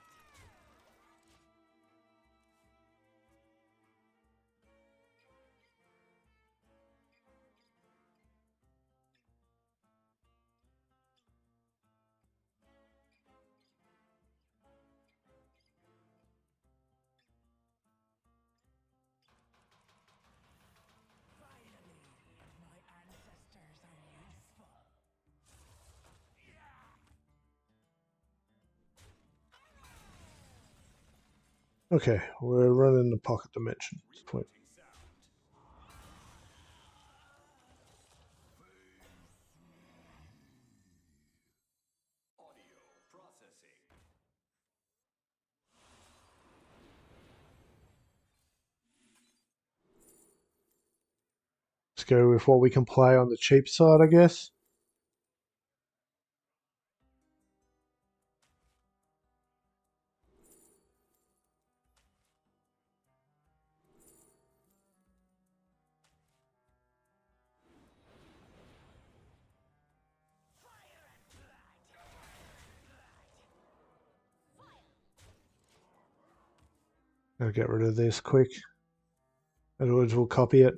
Finally, my ancestors are useful. Okay, we're running the pocket dimension. Routing sound. Audio processing. just go with what we can play on the cheap side, I guess. I'll get rid of this quick. Otherwise we'll copy it.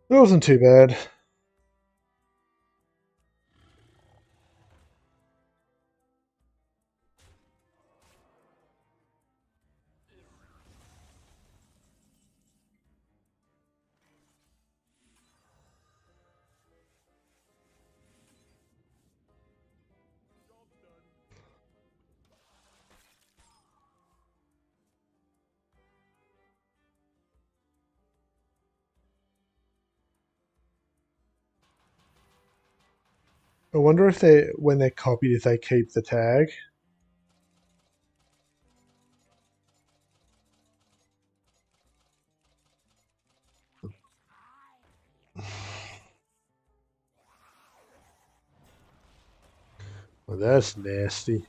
It wasn't too bad. I wonder if they, when they're copied, if they keep the tag. Well, that's nasty.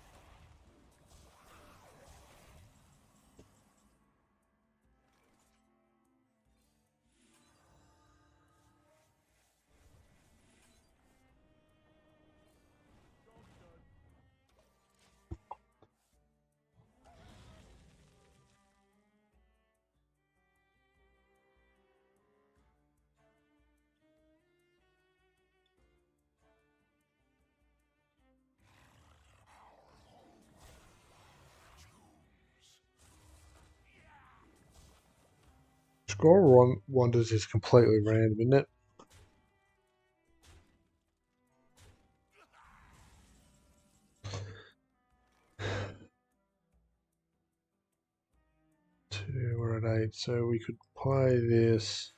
Scroll Wonders is completely random, isn't it? Two, we're at 8, so we could play this.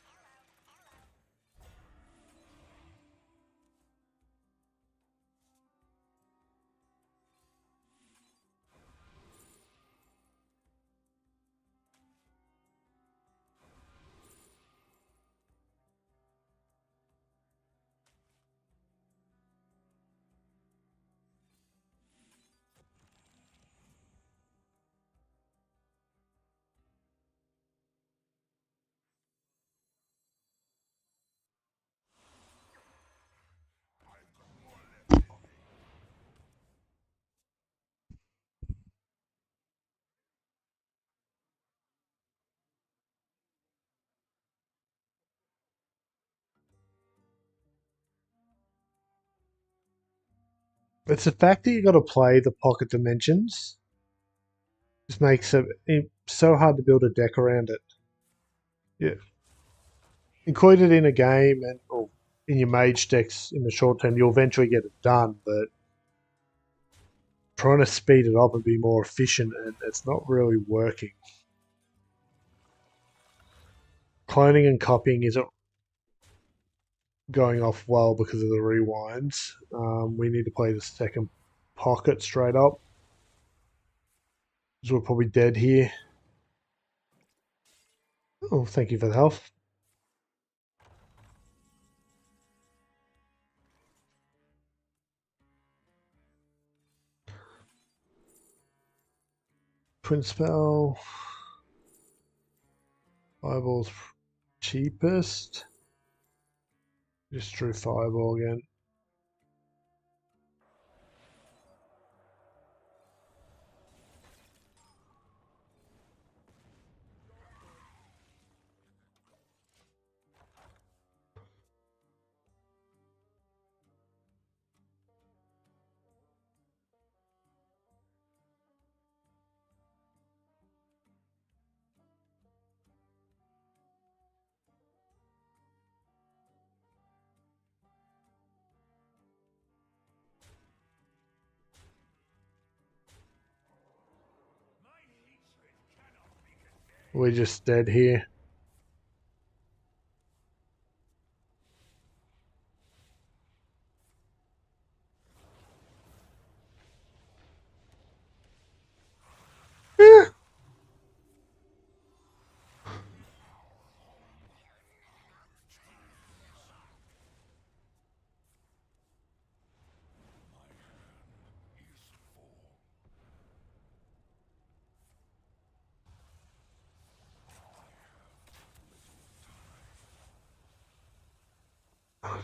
It's the fact that you got to play the pocket dimensions. Just makes it so hard to build a deck around it. Yeah. Include it in a game and or in your mage decks in the short term, you'll eventually get it done, but trying to speed it up and be more efficient, and it's not really working. Cloning and copying isn't going off well because of the rewinds. We need to play the second pocket straight up. So we're probably dead here. Oh, thank you for the health. Twin spell. Fireball's cheapest. Just drew fireball again. We're just dead here.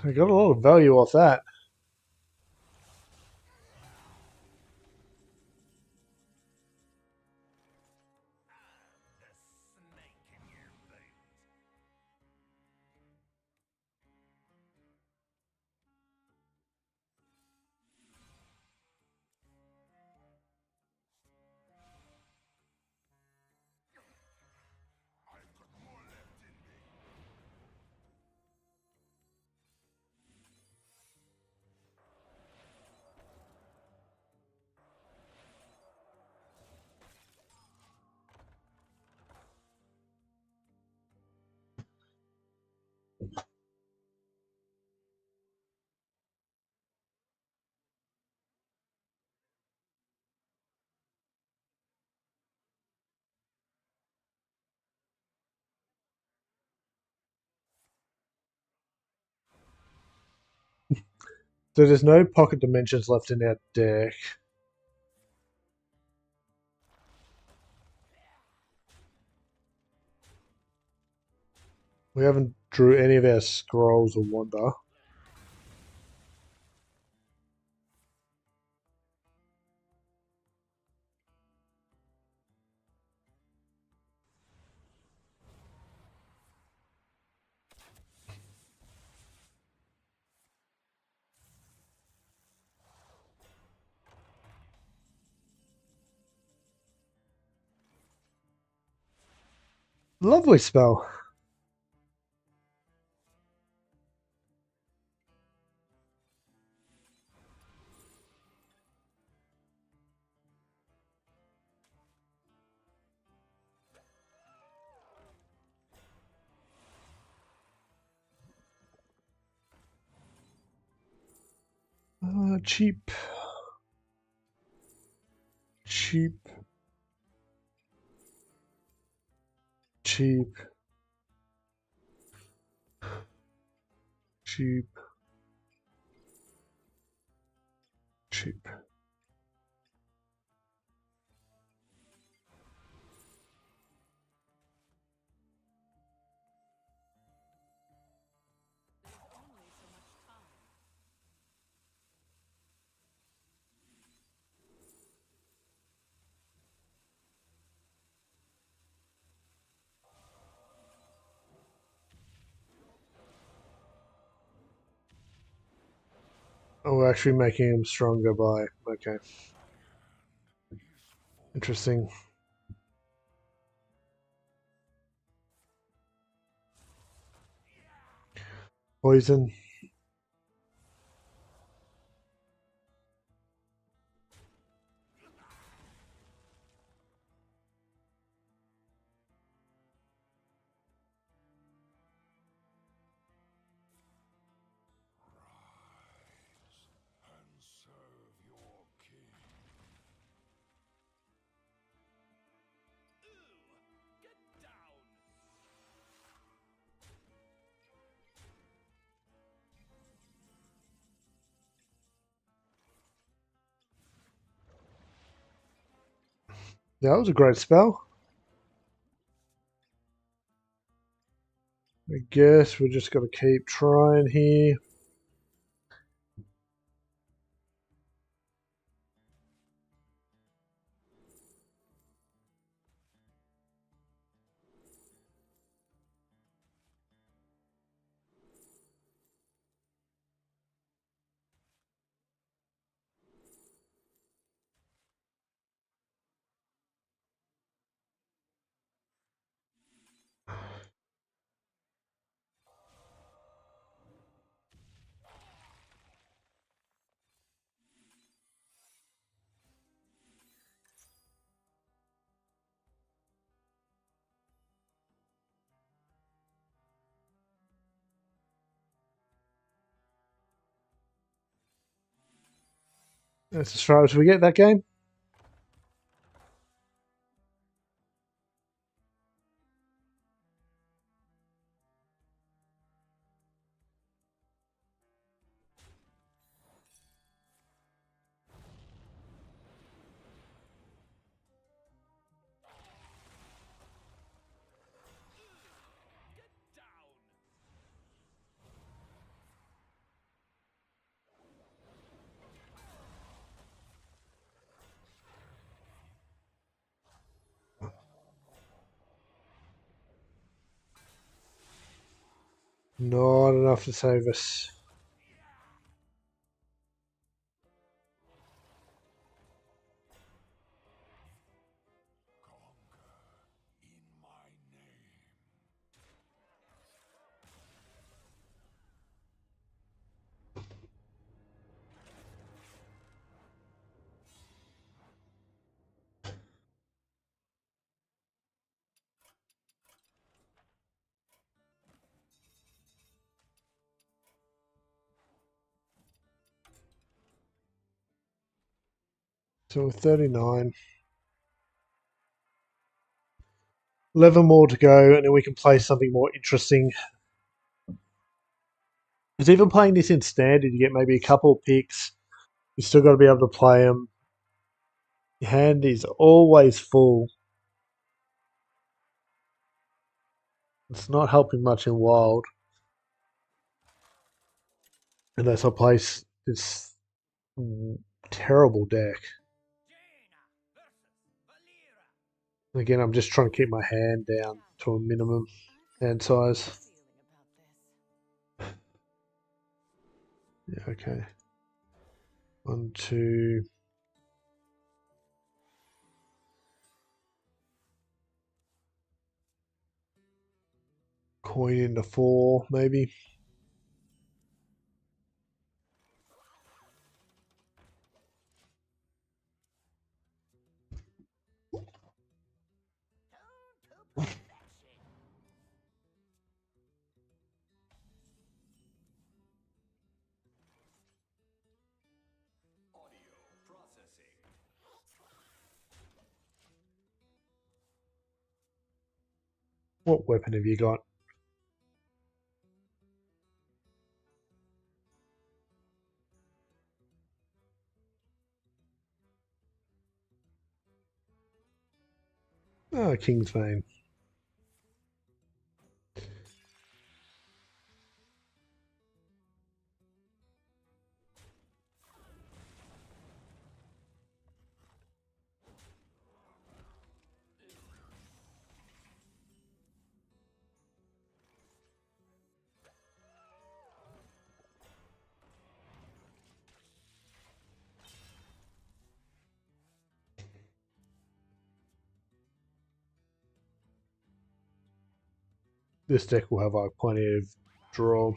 I got a lot of value off that. I've got more left in me. So there's no pocket dimensions left in our deck. We haven't drew any of our scrolls of wonder. Lovely spell. Cheap. Cheap. Cheap. Cheap. Cheap. There's only so much time. Oh, we're actually making him stronger by... Okay. Interesting. Poison. And serve your king. Get down! Yeah, that was a great spell. I guess we just got to keep trying here. That's as far as we get that game. Not enough to save us. In my name. So we're 39. 11 more to go, and then we can play something more interesting. Because even playing this in standard, you get maybe a couple of picks. You still got to be able to play them. Your hand is always full. It's not helping much in wild. Unless I play this terrible deck. Jaina versus Valera. Again, I'm just trying to keep my hand down to a minimum hand size. Yeah, okay. 1, 2. Coin into 4, maybe. Audio processing. What weapon have you got? Oh, King's Vein. This deck will have like plenty of draw.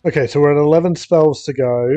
Okay, so we're at 11 spells to go.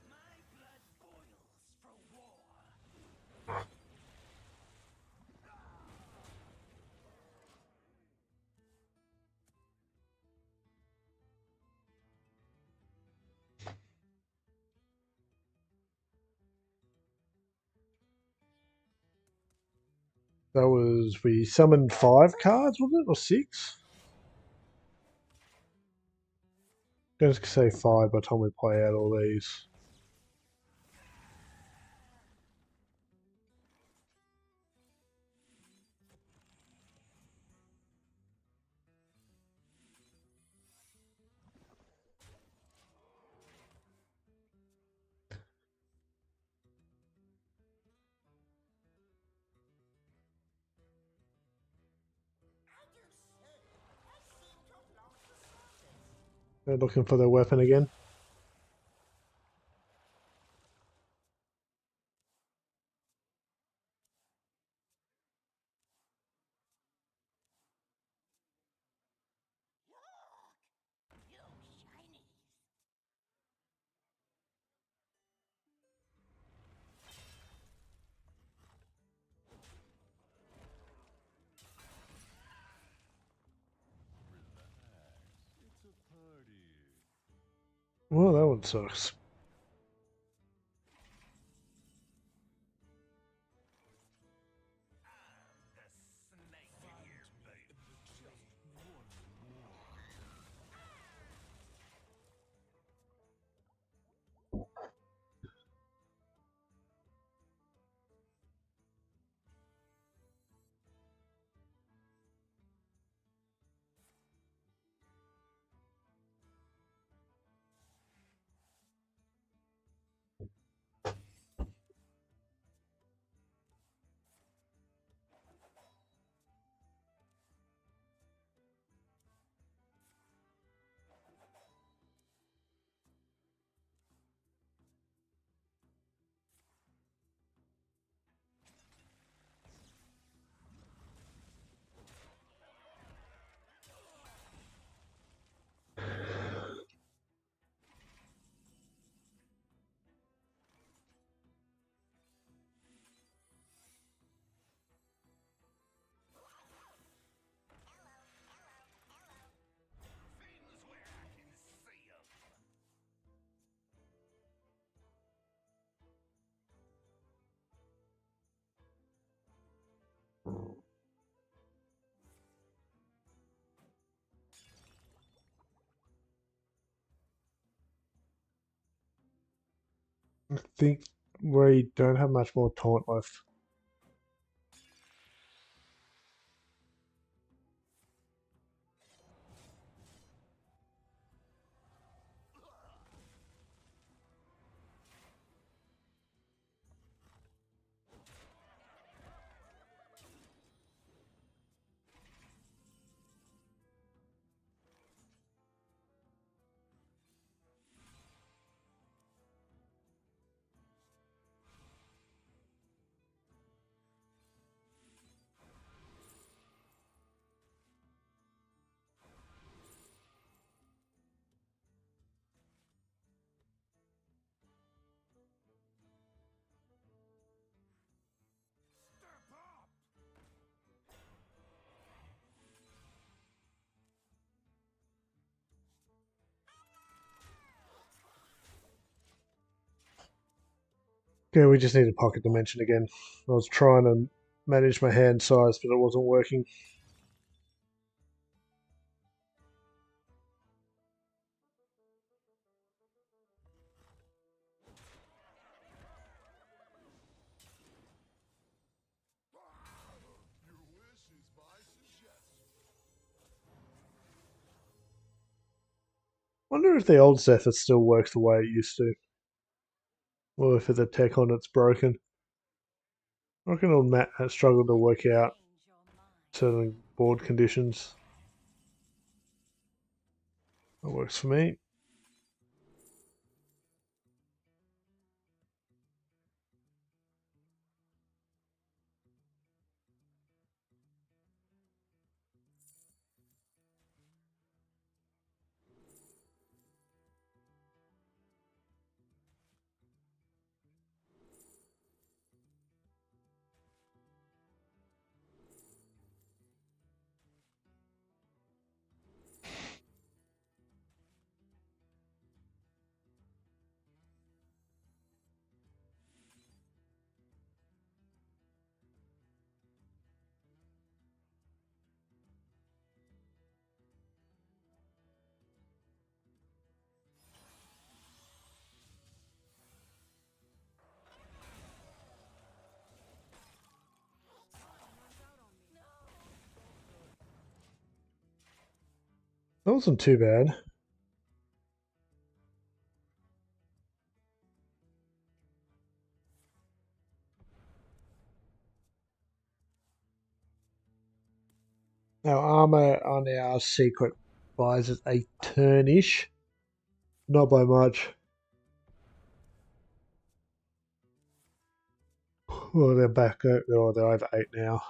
My blood boils for war. That was, we summoned 5 cards, was it? Or 6? I'm going to say 5 by the time we play out all these. They're looking for their weapon again. Well, that one sucks. Fins where I can see 'em. I think we don't have much more taunt left. Step up! Okay, we just need a pocket dimension again. I was trying to manage my hand size, but it wasn't working. Your wish is my suggestion. Wonder if the old Zephyr still works the way it used to, or if the tech on it's broken. I reckon old Matt has struggled to work out Change your mind. certain board conditions. That works for me. That wasn't too bad. Our armor on our secret buys it a turnish. Not by much. Well, they're back. They're over 8 now.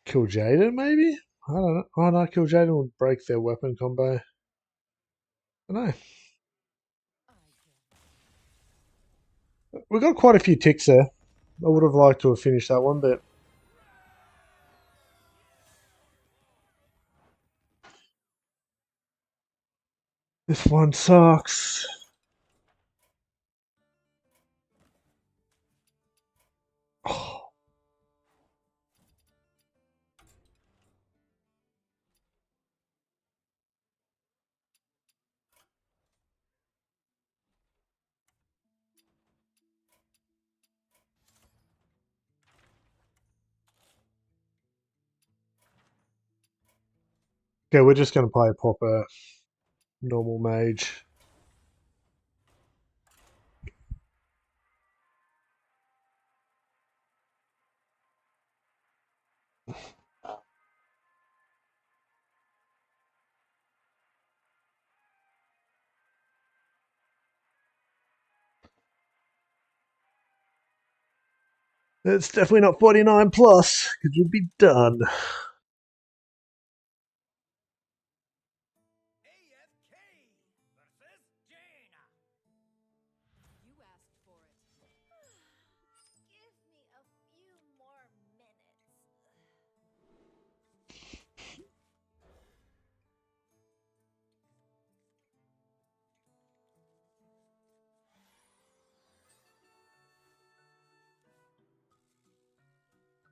Kill Jaden, maybe? I don't know. Oh no, Kill Jaden would break their weapon combo. I don't know. We got quite a few ticks there. I would have liked to have finished that one, but this one sucks. Oh, okay, we're just going to play a proper normal mage. It's definitely not 49 plus, because we'd be done. AFK versus Jaina. You asked for it. Give me a few more minutes.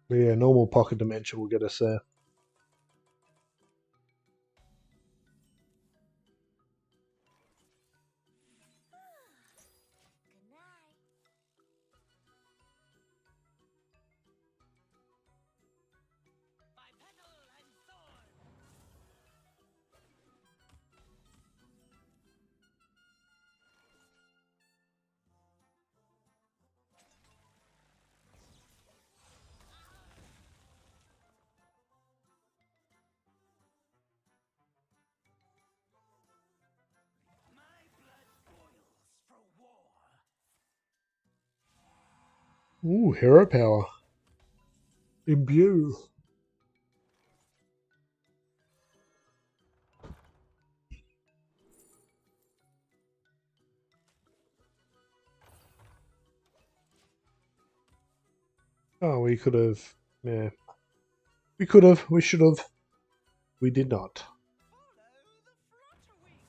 But yeah, normal pocket dimension will get us there. Good night. By petal and sword. My blood boils for war. Ooh, hero power. Imbue. Oh, we could have. Yeah. We could have. We should have. We did not. Follow the flutter wings.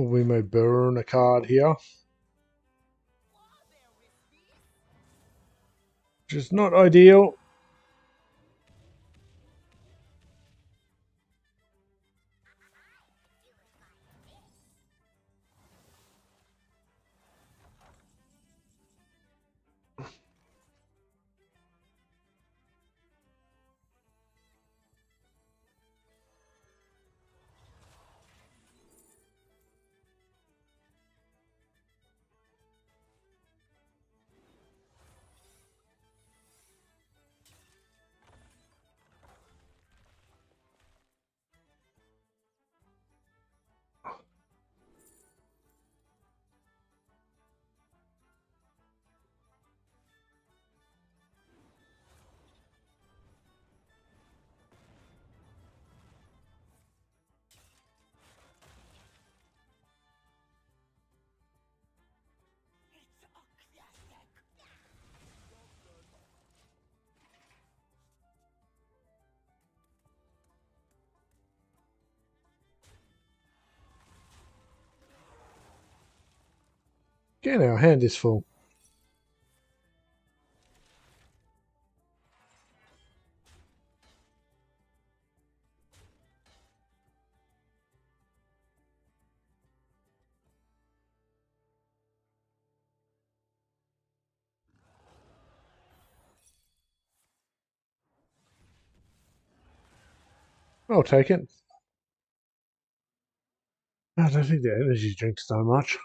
We may burn a card here, which is not ideal. Again, our hand is full. I'll take it. I don't think the energy drinks so much.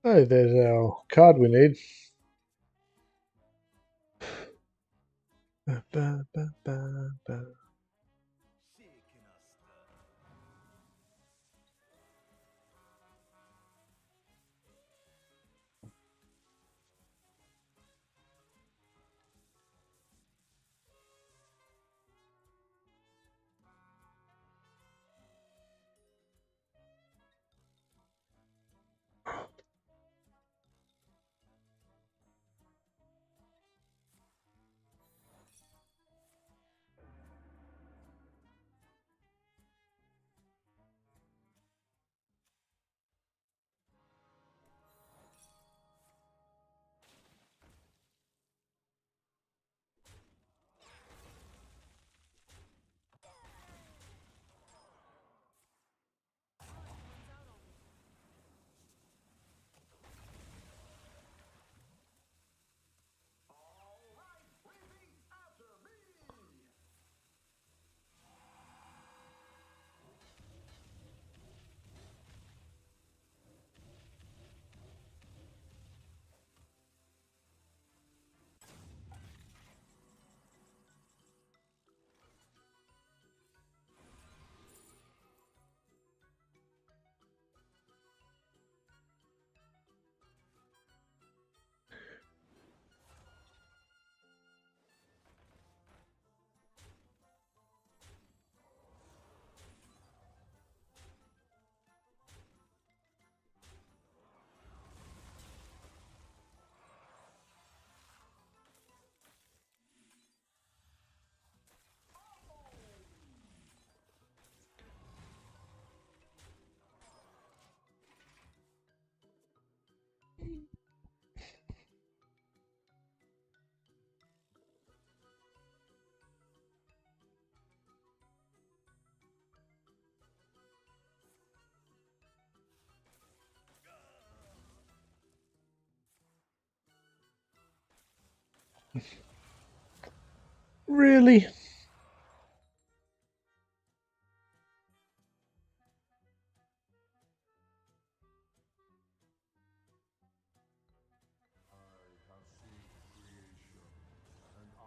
Oh, there's our card we need. Ba, ba, ba, ba. Really? I have seen creation, and I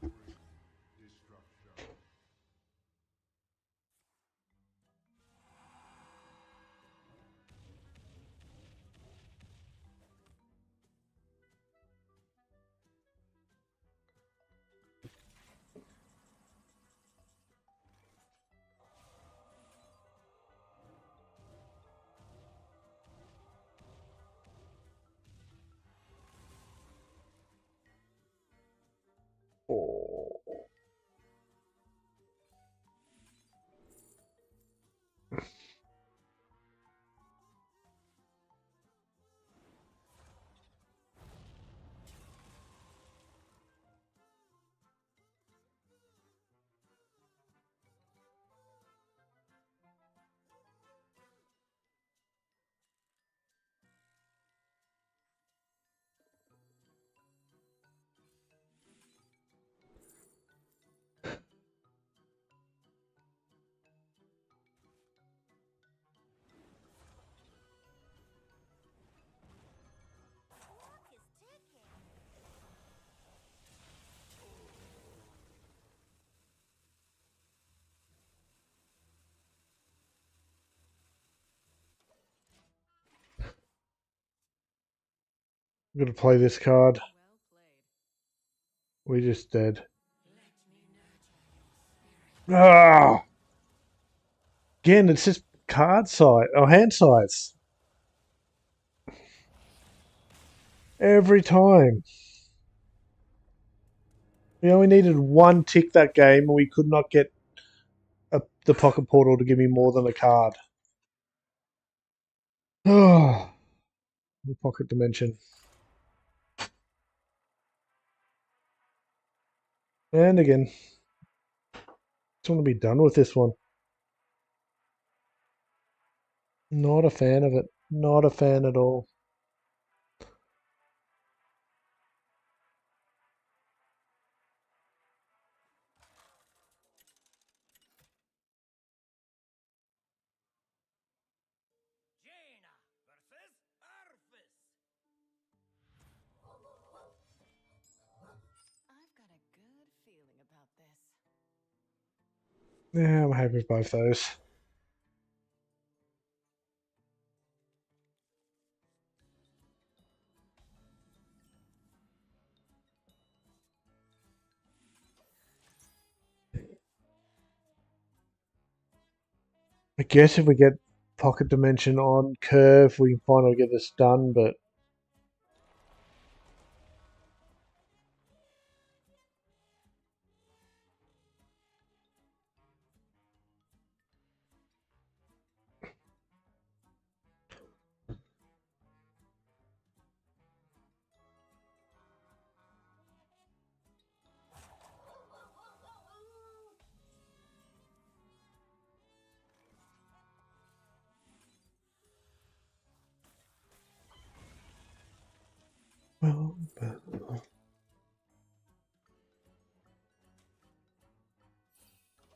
will bring destruction. Oh. Clock is ticking. I'm gonna play this card. Well played. We just dead. Let me nurture your spirit. Ah! Again, it's just card size or hand size. Every time. We only needed one tick that game and we could not get the pocket portal to give me more than a card. Oh, the pocket dimension. And again, just want to be done with this one. Not a fan of it. Not a fan at all. Jaina versus Arthas. I've got a good feeling about this. Yeah, I'm happy with both those. I guess if we get pocket dimension on curve, we can finally get this done, but well,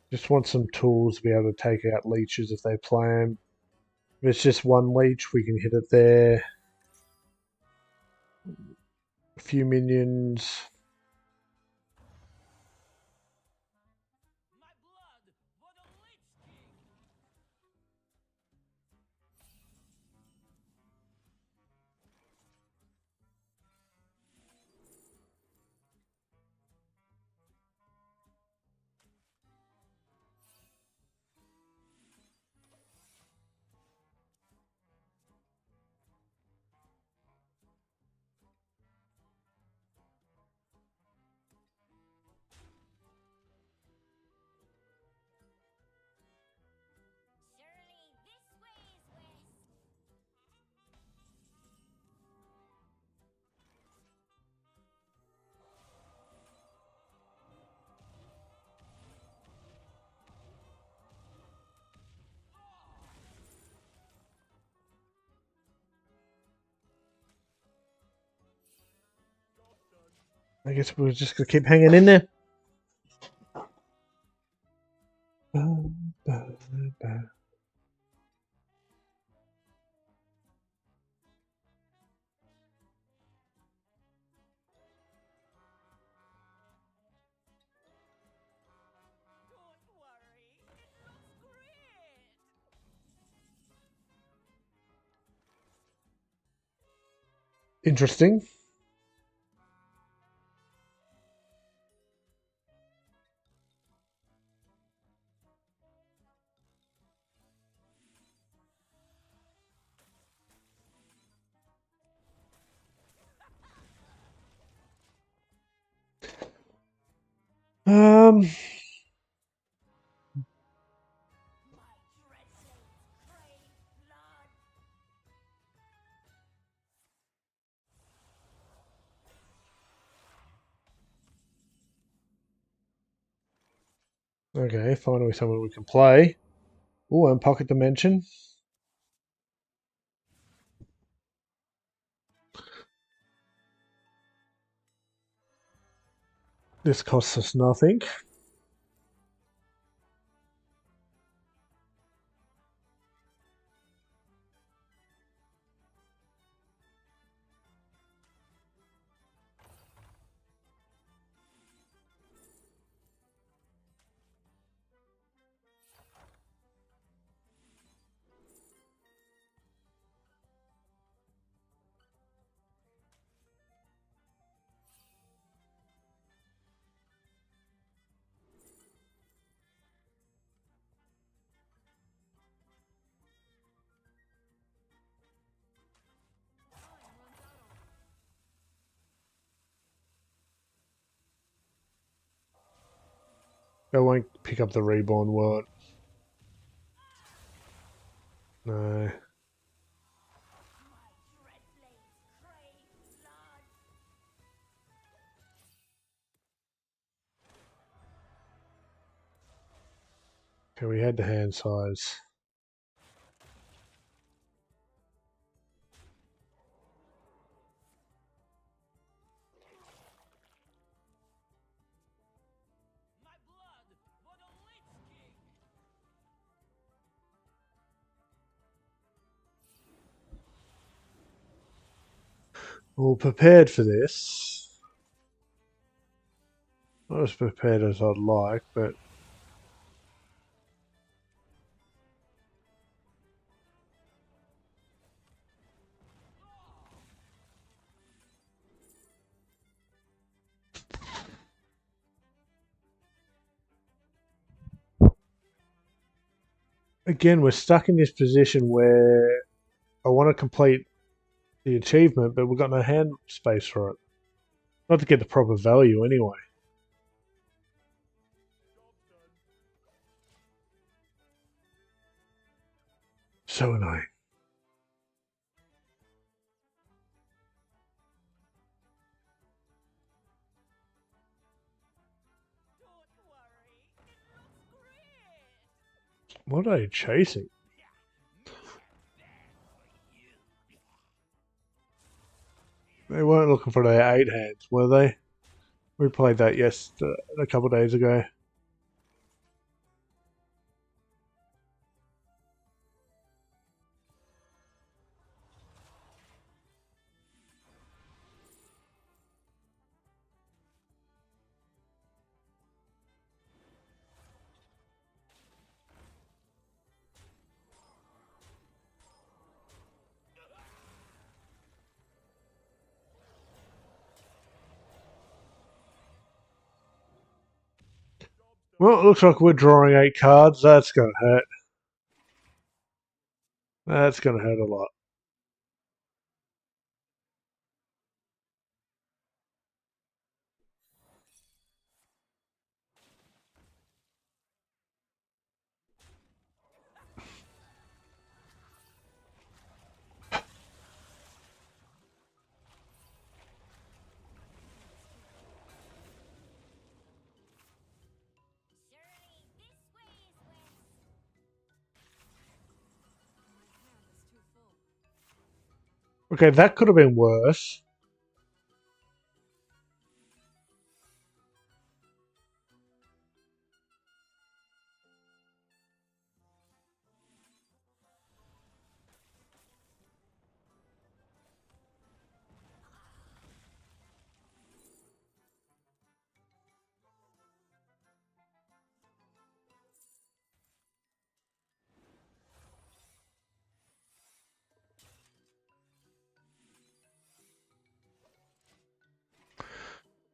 just want some tools to be able to take out leeches if they play 'em. If it's just one leech, we can hit it there. A few minions. My blood for the Lich King. I guess we're just gonna keep hanging in there. Don't worry, it looks great. Interesting. Um. My dread blades crave blood. Okay, finally someone we can play. Oh, and Pocket Dimension. This costs us nothing. They won't pick up the reborn word. No. My dread blades crave blood. Okay, we had the hand size. My blood for the Lich King! All prepared for this. Not as prepared as I'd like, but again, we're stuck in this position where I want to complete the achievement, but we've got no hand space for it. Not to get the proper value anyway. So annoying. Don't worry, it looks great. What are they chasing? They weren't looking for their 8 hands, were they? We played that a couple of days ago. Well, it looks like we're drawing 8 cards. That's going to hurt. That's going to hurt a lot. Surely this way is west. Okay, that could have been worse.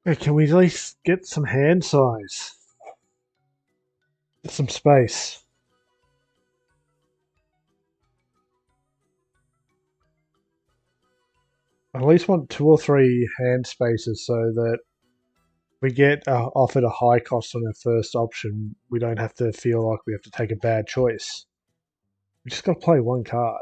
Okay, can we at least get some hand size? Get some space. I at least want 2 or 3 hand spaces so that we get offered a high cost on our first option. We don't have to feel like we have to take a bad choice. We just got to play one card.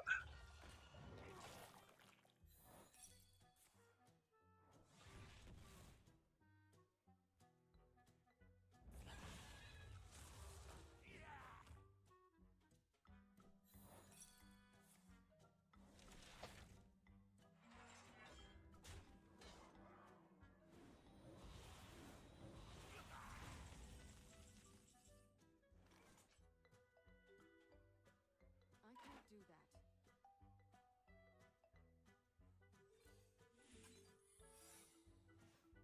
I can't do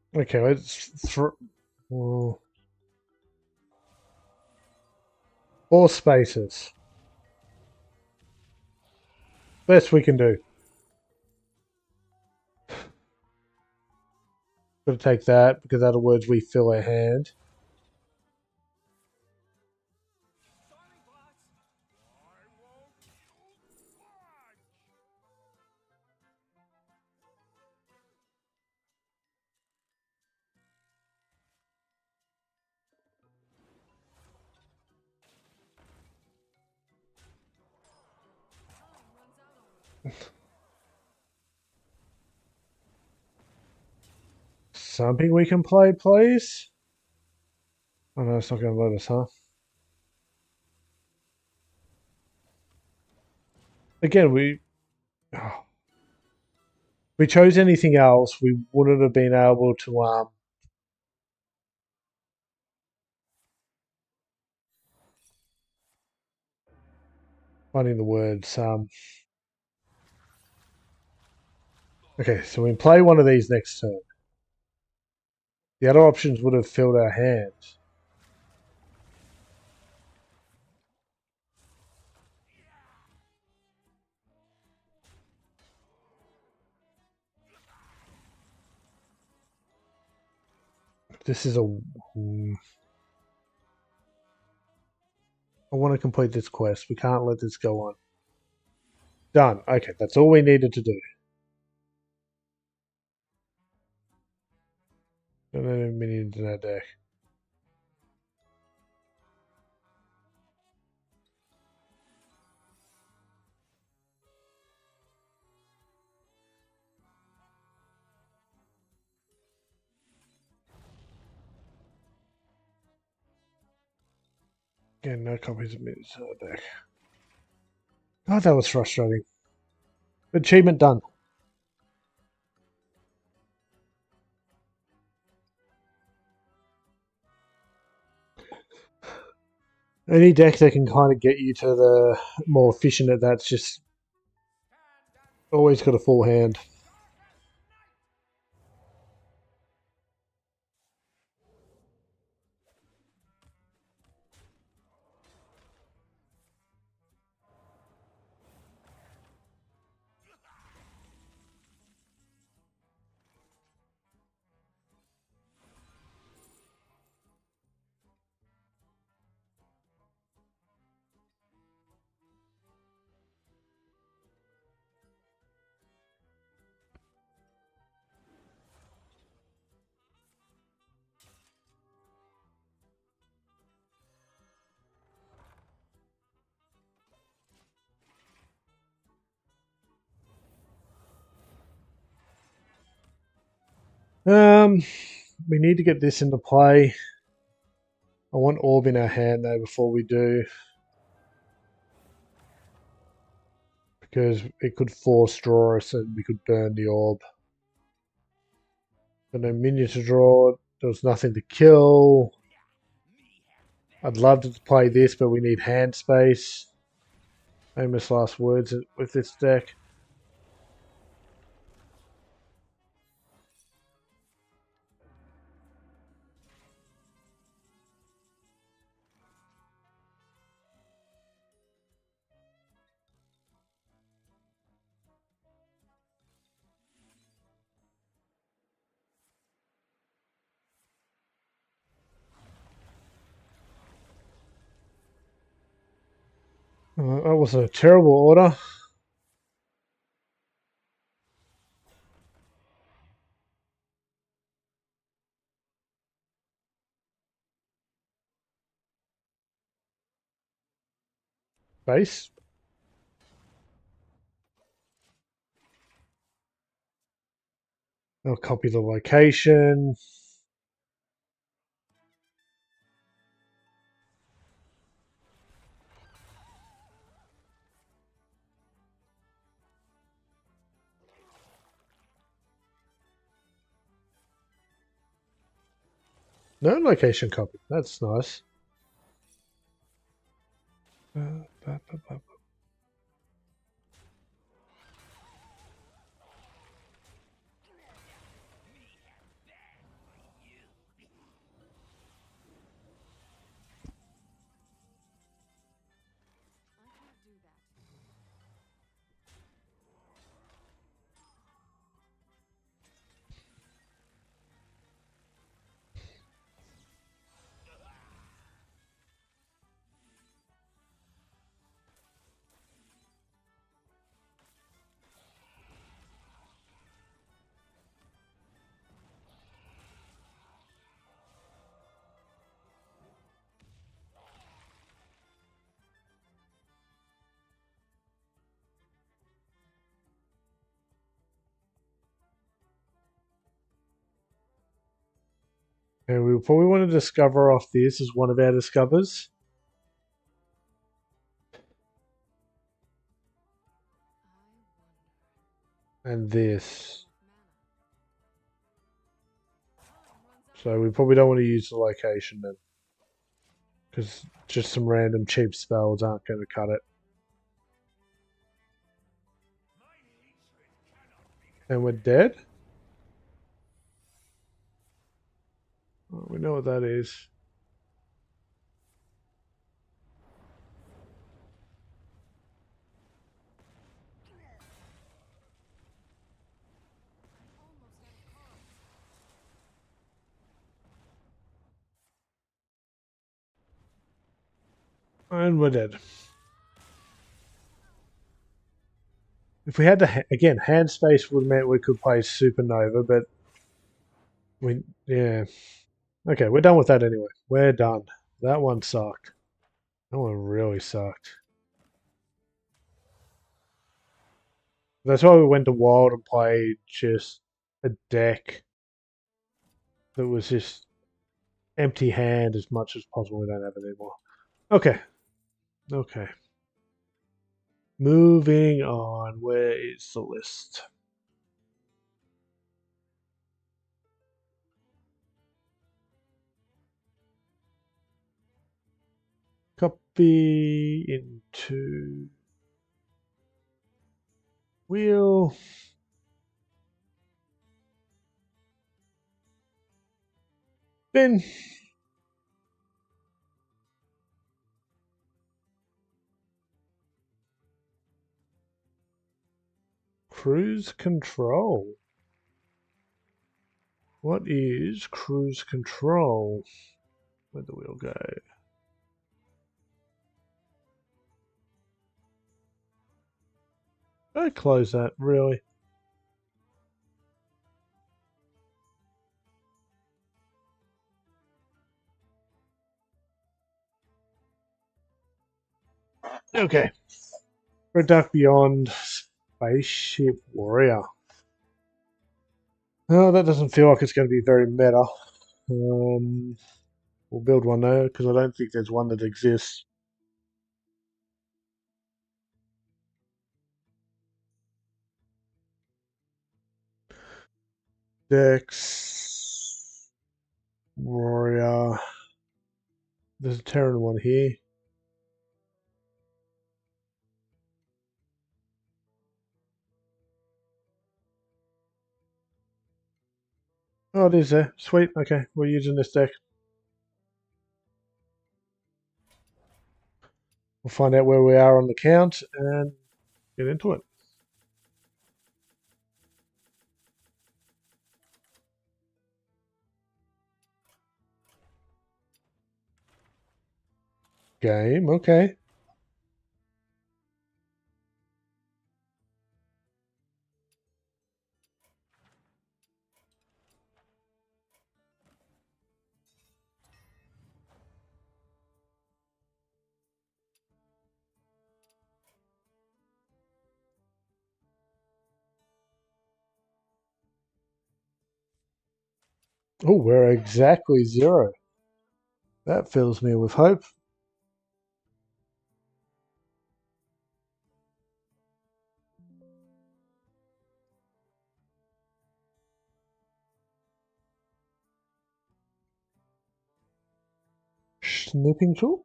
that. Okay, let's throw 4 spaces. Best we can do. Got to take that because other words we fill our hand. Sorry, boss. Why won't you budge? Time runs out on me. Something we can play, please? Oh no, it's not going to let us, huh? Again, we chose anything else, we wouldn't have been able to finding the words. Okay, so we play one of these next turn. The other options would have filled our hand. This is a. I want to complete this quest. We can't let this go on. Done. Okay, that's all we needed to do. Don't have any minions in our deck. Again, no copies of minions in our deck. Oh, that was frustrating. Achievement done. Any deck that can kind of get you to the more efficient at that's just always got a full hand. We need to get this into play. I want orb in our hand though before we do, because it could force draw us and we could burn the orb. Got no minion to draw. There was nothing to kill. I'd love to play this, but we need hand space. Famous last words with this deck. That was a terrible order. Base. I'll copy the location. No location copy. That's nice. I can't do that. And we probably want to discover off this as one of our discovers. I wonder. And this. Mana. Time runs out. So we probably don't want to use the location then. Because just some random cheap spells aren't going to cut it. And we're dead? Oh, we know what that is. Almost out of cards. And we're dead. If we had the, again, hand space would have meant we could play Supernova, but yeah. Okay, we're done with that anyway. We're done. That one sucked. That one really sucked. That's why we went to Wild and played just a deck that was just empty hand as much as possible. We don't have it anymore. Okay. Okay. Moving on. Where is the list? Copy into wheel. Bin. Cruise control. What is cruise control? Where'd the wheel go? I close that, really. Okay. Red Duck Beyond Spaceship Warrior. Oh, that doesn't feel like it's going to be very meta. We'll build one though, because I don't think there's one that exists. Dex Warrior. There's a Terran one here. Oh, it is there. Sweet. Okay, we're using this deck. We'll find out where we are on the count and get into it. Game, okay. Oh, we're exactly 0. That fills me with hope. Snipping tool.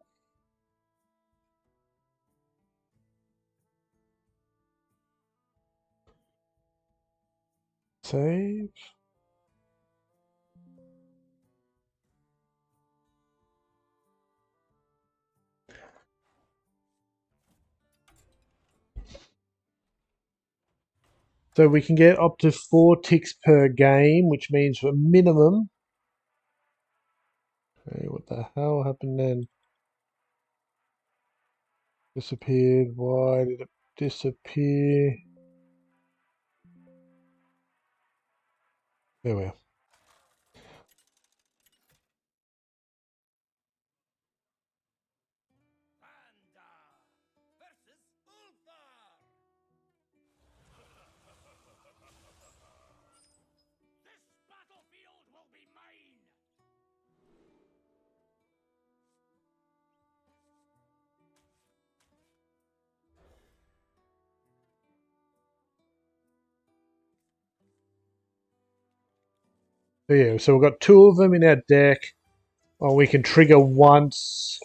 Save. So we can get up to 4 ticks per game, which means for minimum. Okay, what the hell happened then? Disappeared. Why did it disappear? There we are. Panda versus Ulthar. This battlefield will be mine. So yeah, so we've got 2 of them in our deck. Oh, we can trigger once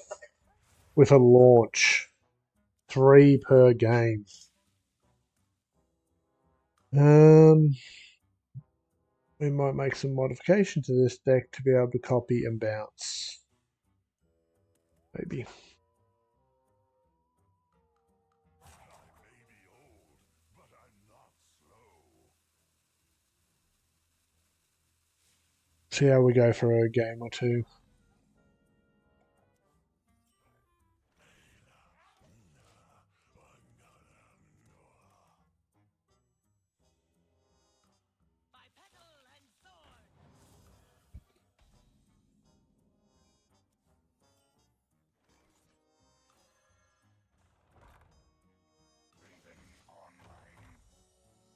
with a launch. 3 per game. We might make some modification to this deck to be able to copy and bounce. Maybe. See how we go for a game or 2. By petal and sword.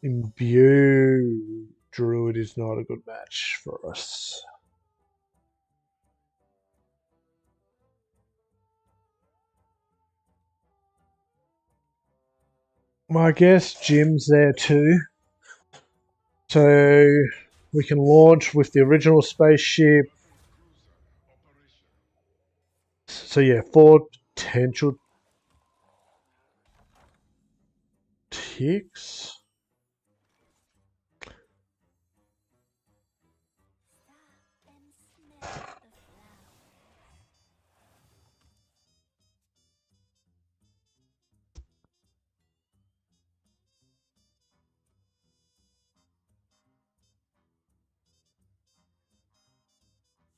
Imbue Druid is not a good match for us. Well, I guess Jim's there too. So we can launch with the original spaceship. So yeah, 4 potential ticks. Stop and smell the flower.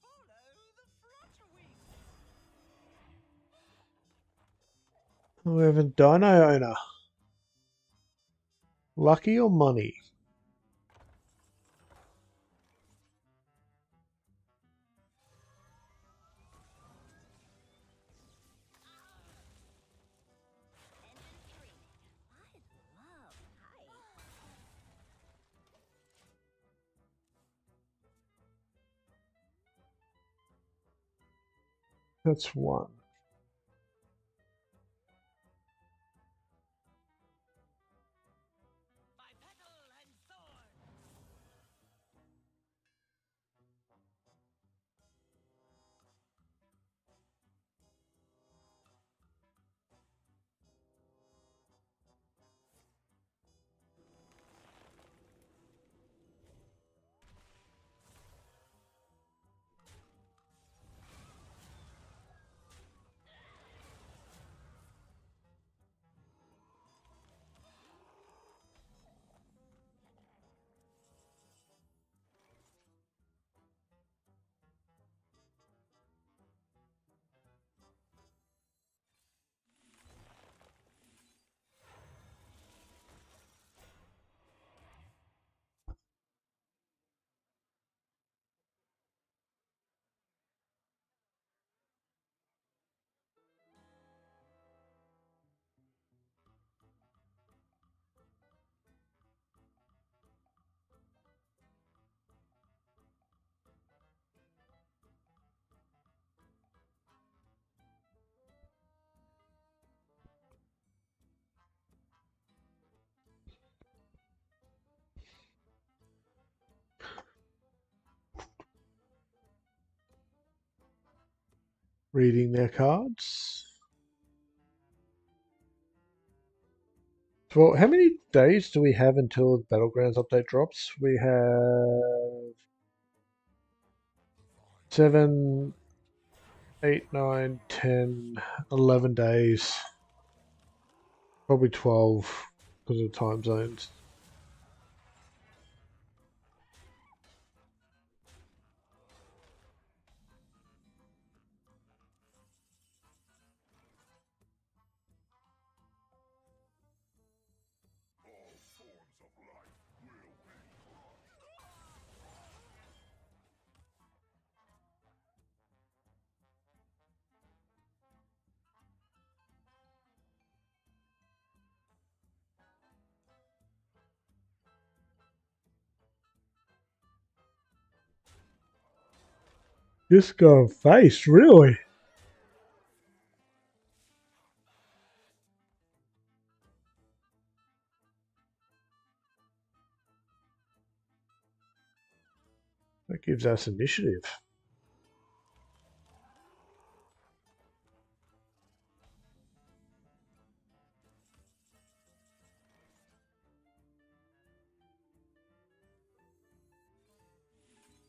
Follow the flutterwings. We have a dino owner. Lucky or money? Engine screaming. I love heights. That's 1. By petal and sword. reading their cards. Well, how many days do we have until the Battlegrounds update drops? We have 7, 8, 9, 10, 11 days. Probably 12 because of time zones. All forms of life will be crushed. Just go face, really. That gives us initiative.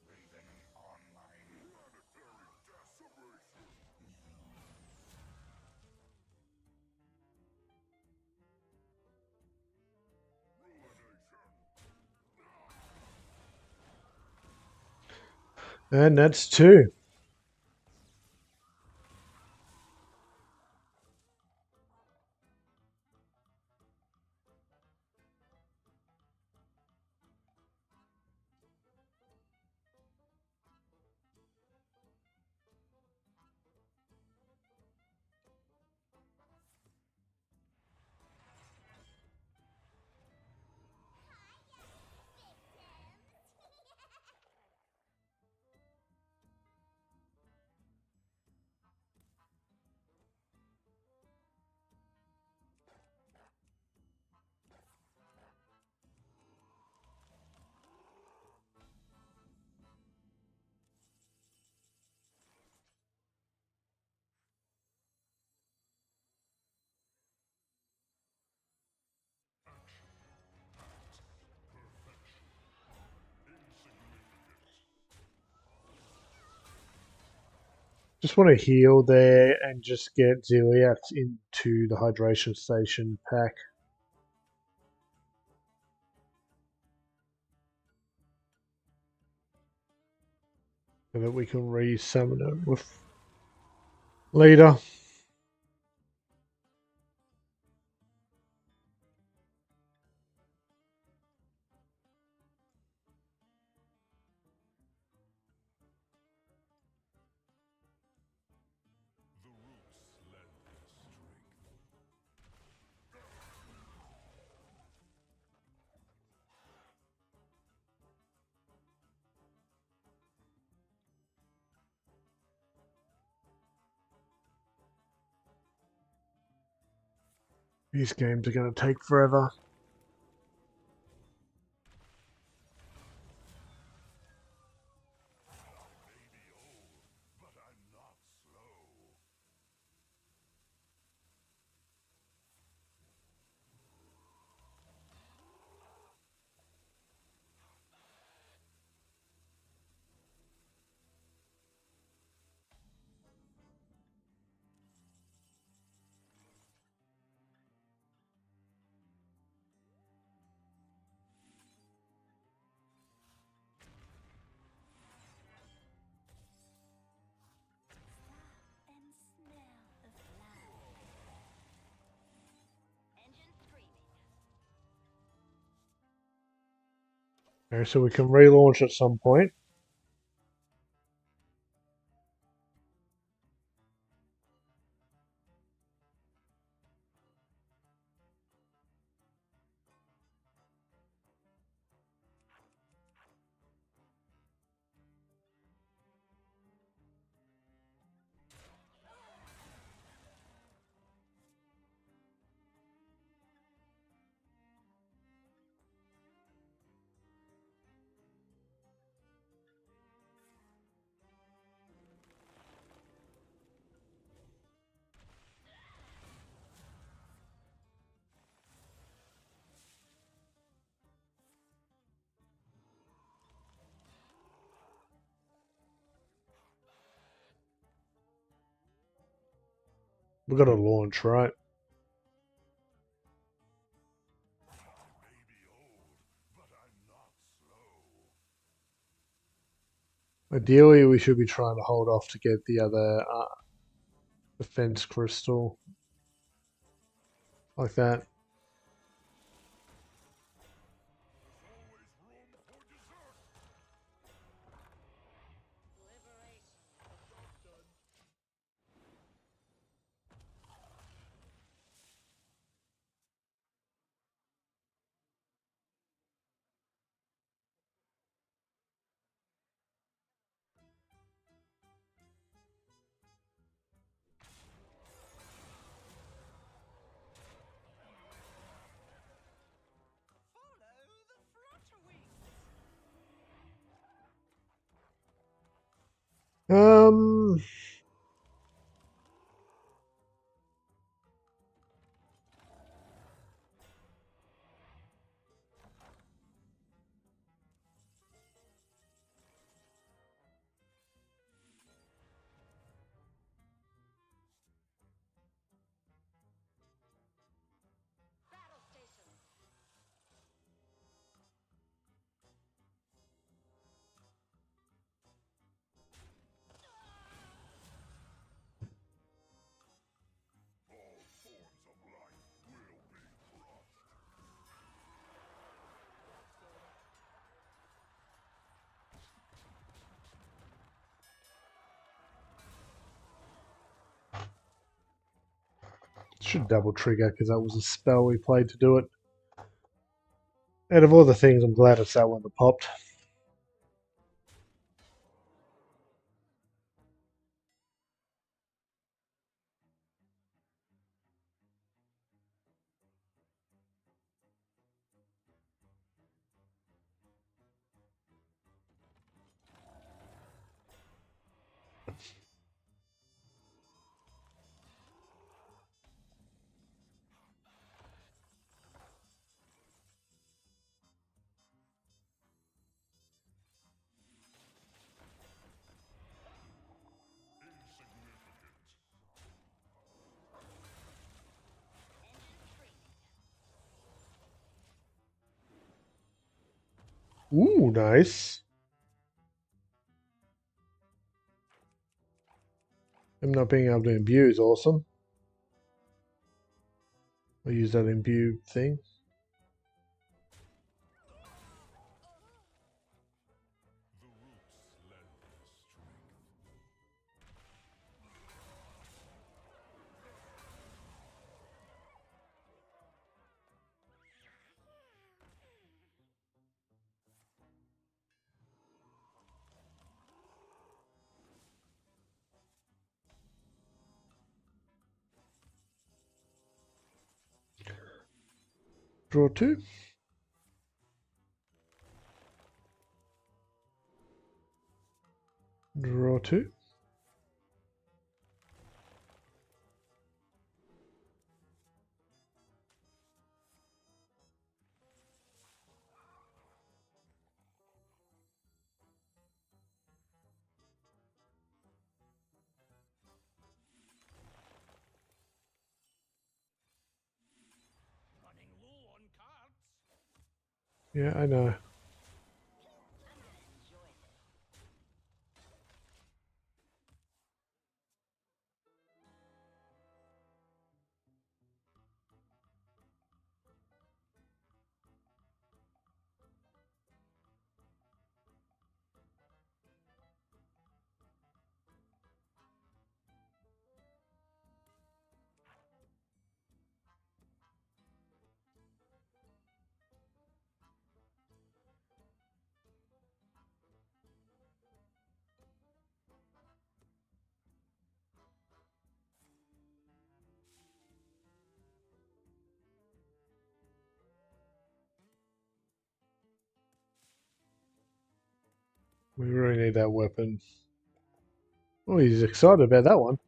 Breathing on my planetary decimation. And that's 2. Just want to heal there and just get Ziliax into the hydration station pack. So that we can re-summon it with Leader. The roots lend their strength. These games are going to take forever. Maybe old, but I'm not slow. Stop and smell the blood. Engine screaming. Okay, so we can relaunch at some point. We've got to launch, right? Ideally, we should be trying to hold off to get the other defense crystal. Like that. Um, Battle station. should double trigger because that was a spell we played to do it. Out of all the things, I'm glad it's that one that popped. Ooh, nice. Him not being able to imbue is awesome. I use that imbue thing. Draw two. Draw two. Running low on cards. Yeah, I know. We really need that weapon. Oh, he's excited about that one.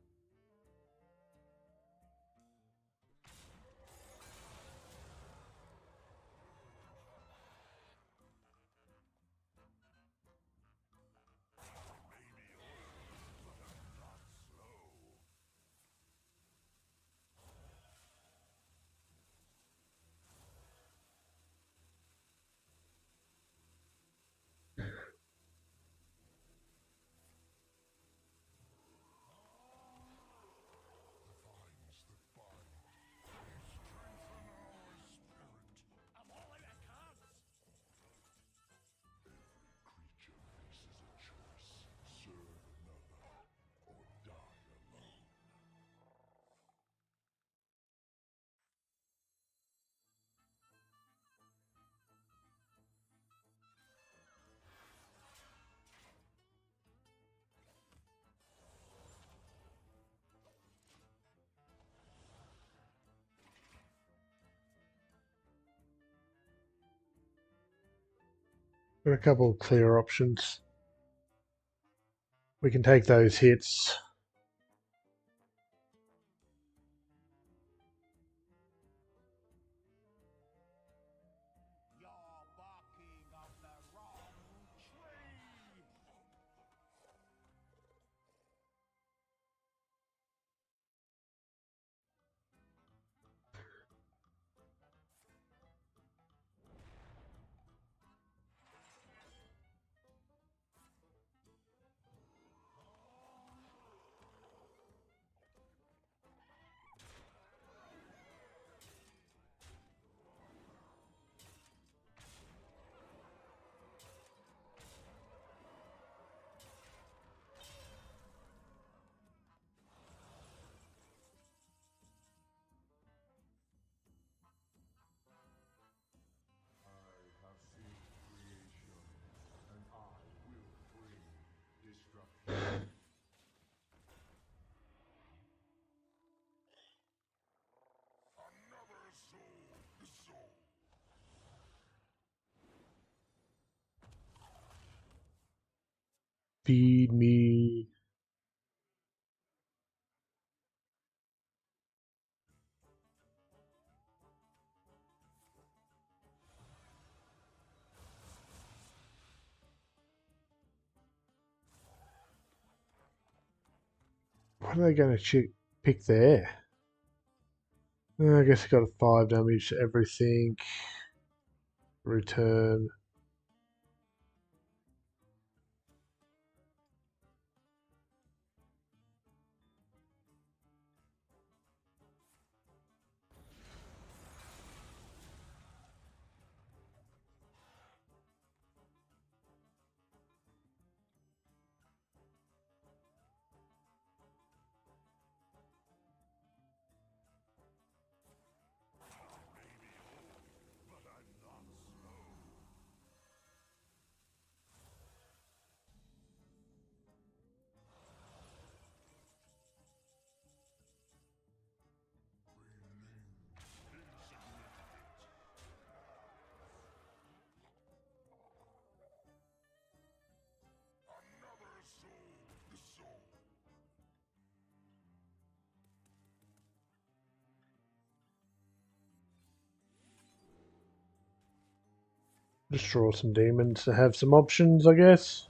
Got a couple of clear options. We can take those hits. You're barking up the wrong tree. I have seen creation, and I will bring destruction. Another soul. Feed me. What are they going to pick there? I guess I got a 5 damage to everything. Return. But I'm not slow. Another soul. Just draw some demons to have some options, I guess.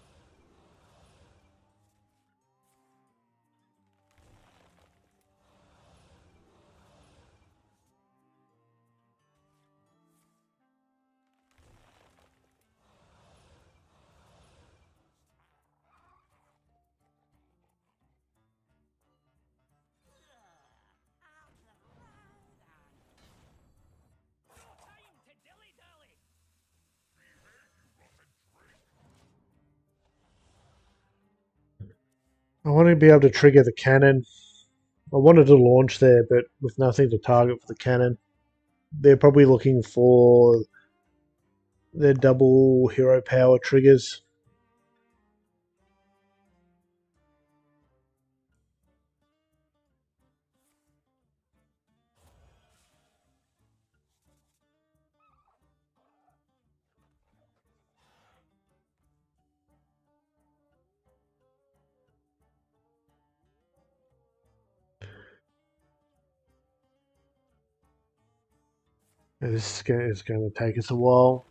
Time to dilly-dally! I want to be able to trigger the cannon. I wanted to launch there, but with nothing to target for the cannon. They're probably looking for their double hero power triggers. This is going to take us a while.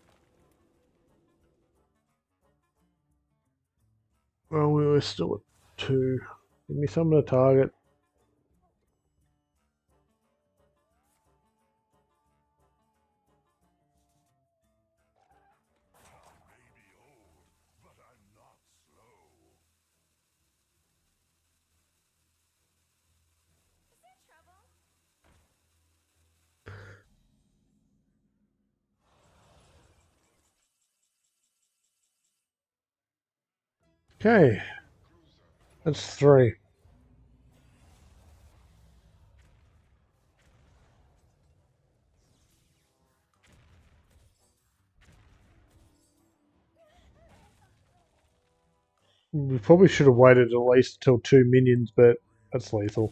Well, we were still at 2. Give me something to target. Maybe old, but I'm not slow. Is there trouble? Okay, that's 3. We probably should have waited at least until 2 minions, but that's lethal.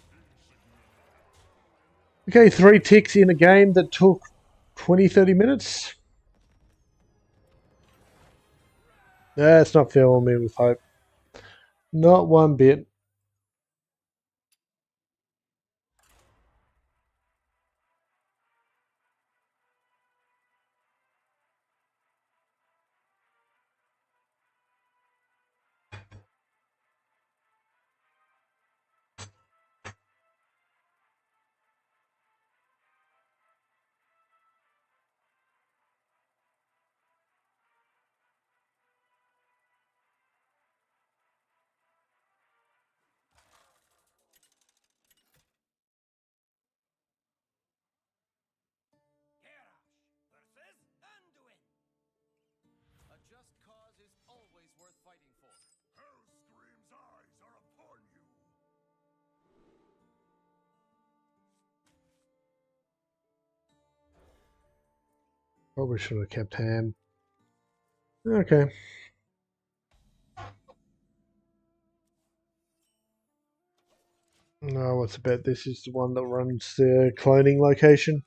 Okay, 3 ticks in a game that took 20-30 minutes. That's not filling me with hope. Not one bit. Garrosh versus Anduin. A just cause is always worth fighting for. Hellscream's eyes are upon you. Probably should have kept Ham. Okay. No, what's about this is the one that runs the cloning location.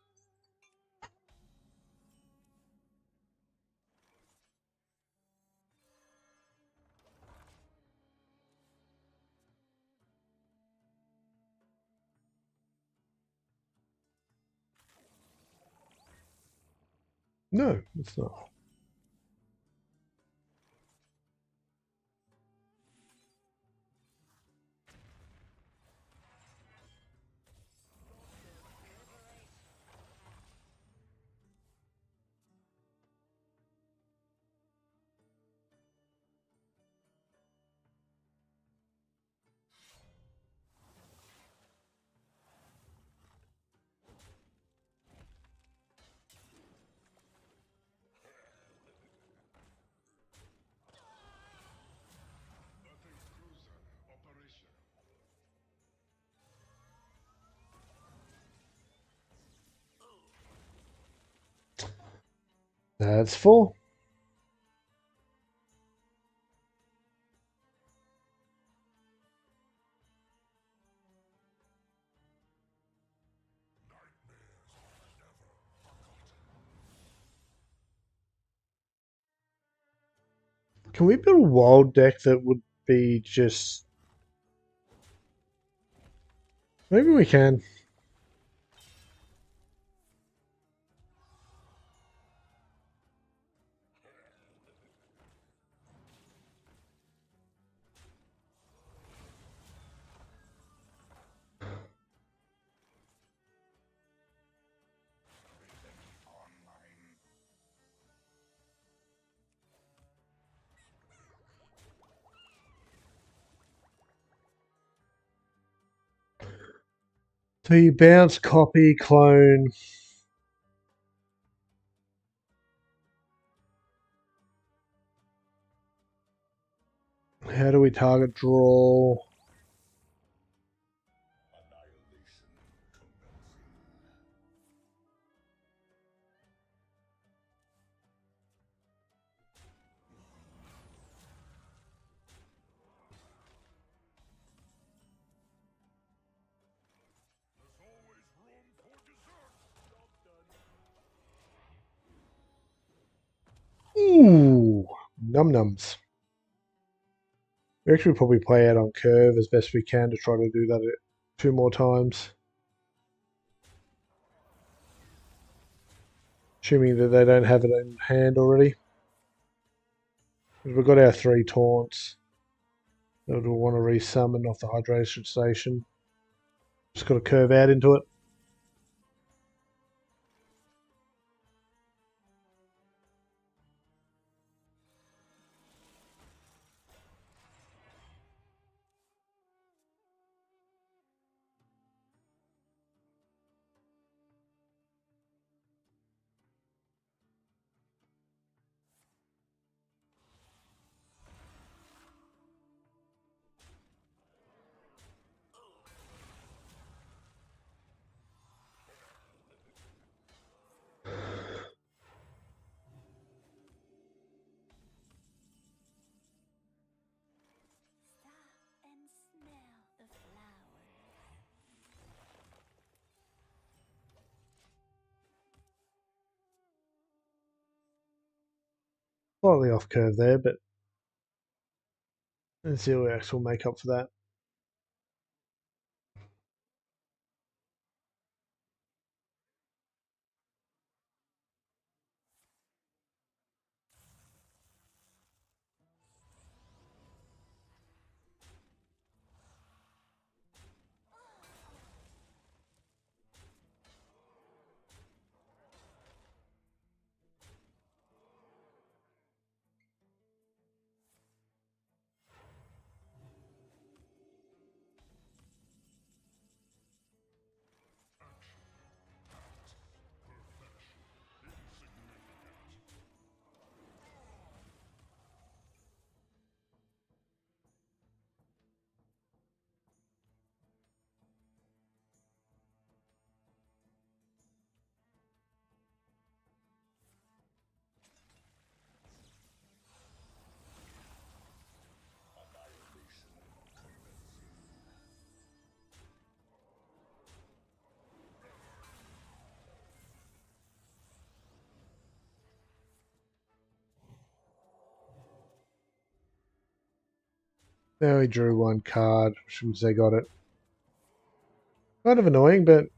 No, it's not. Nothing's cruiser operational. That's full. Can we build a wild deck that would be just... Maybe we can. Online. So you bounce, copy, clone. How do we target draw? Annihilation commencing. There's always room for dessert. Job done. Ooh, num nums. We actually probably play out on curve as best we can to try to do that 2 more times. Assuming that they don't have it in hand already. We've got our 3 taunts. That we'll want to resummon off the hydration station. Just got to curve out into it. Stop and smell the flowers. Slightly off curve there, but And Ziliax will make up for that. They only drew one card, which means they got it. Kind of annoying, but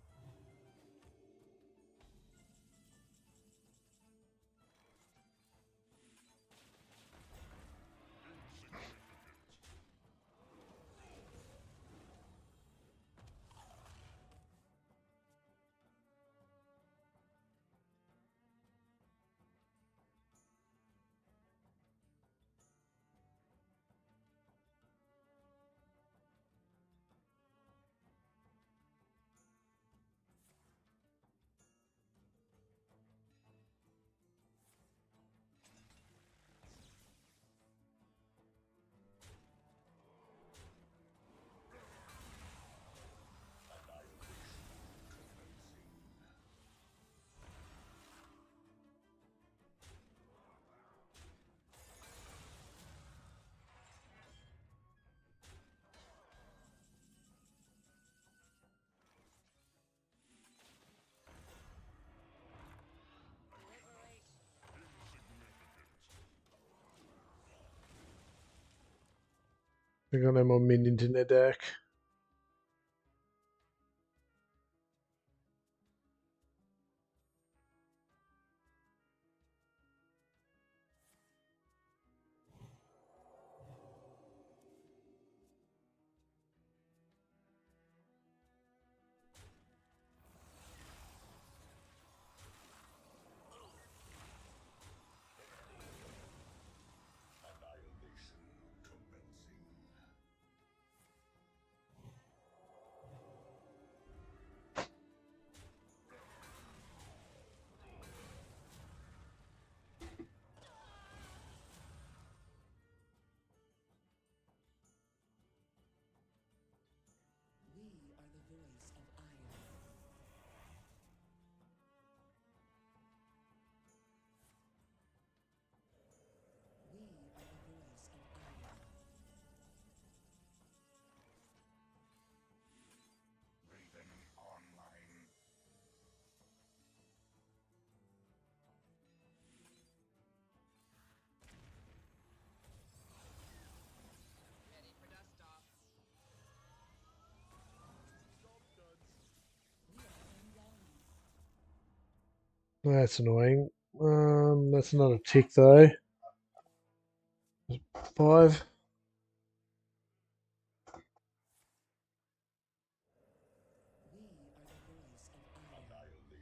they got no more minions in their deck. That's annoying. That's not a tick though. 5. Almost out of cards.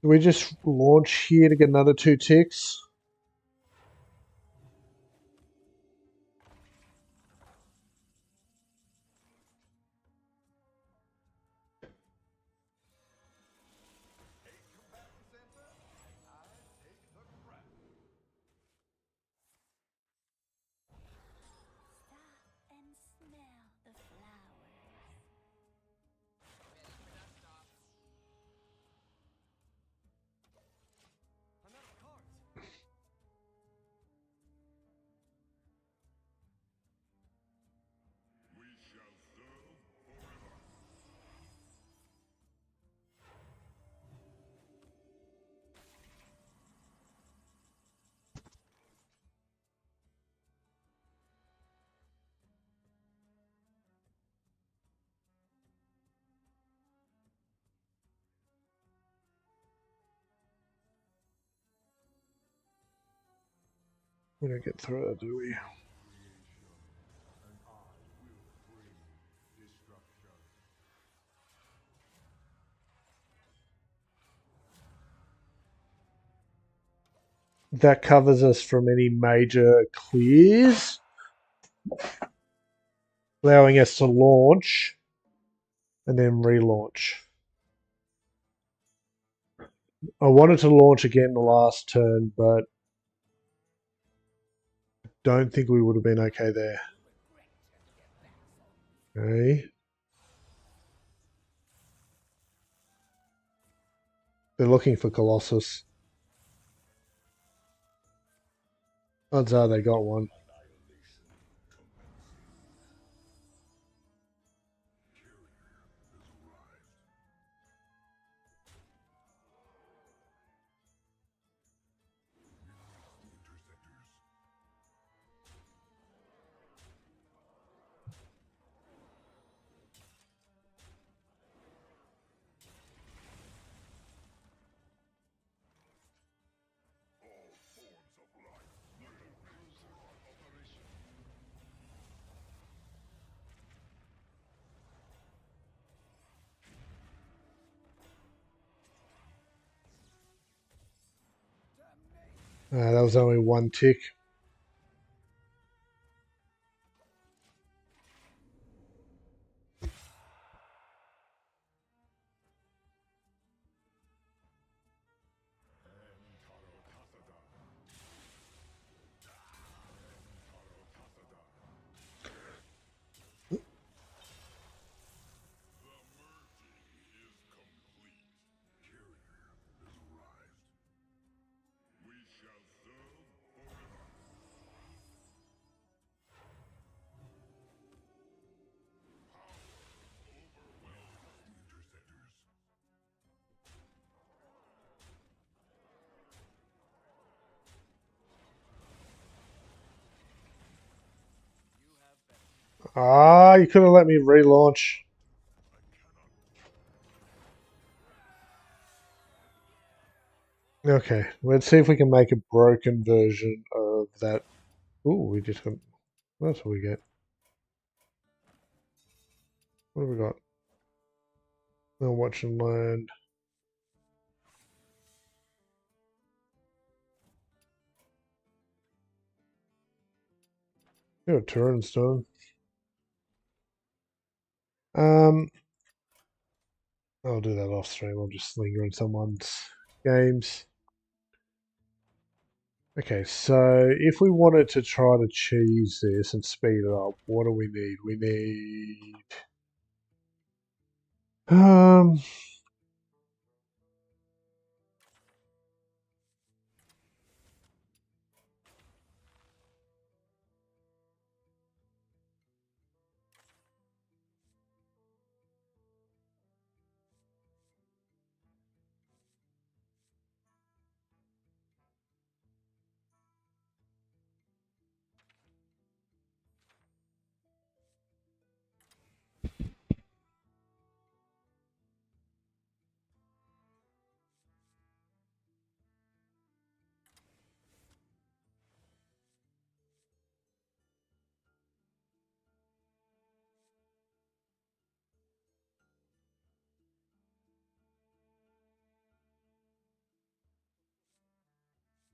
Do we just launch here to get another 2 ticks? Take combatant center. I take the crap. We don't get through it, do we? That covers us from any major clears, allowing us to launch and then relaunch. I wanted to launch again the last turn, but don't think we would have been okay there. Okay. They're looking for Colossus. Odds are they got one. That was only one tick. Ah, you could have let me relaunch. Okay, let's see if we can make a broken version of that. Ooh, we just got. That's what we get. What have we got? Now watch and learn. Yeah, Turnstone. Um, I'll do that off stream. I'll just linger in someone's games. Okay, so if we wanted to try to cheese this and speed it up, what do we need? We need um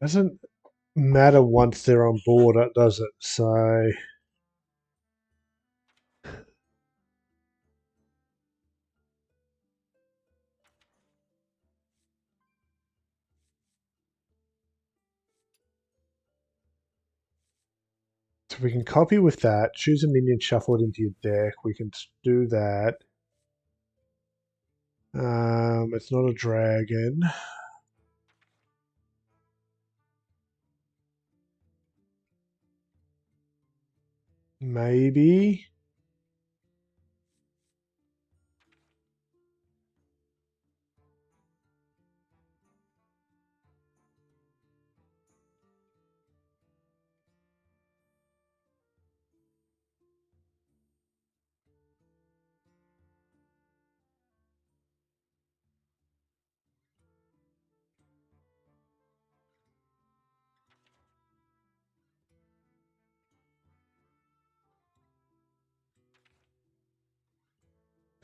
doesn't matter once they're on board, does it? So so we can copy with that, choose a minion, shuffle it into your deck. We can do that. It's not a dragon. Maybe.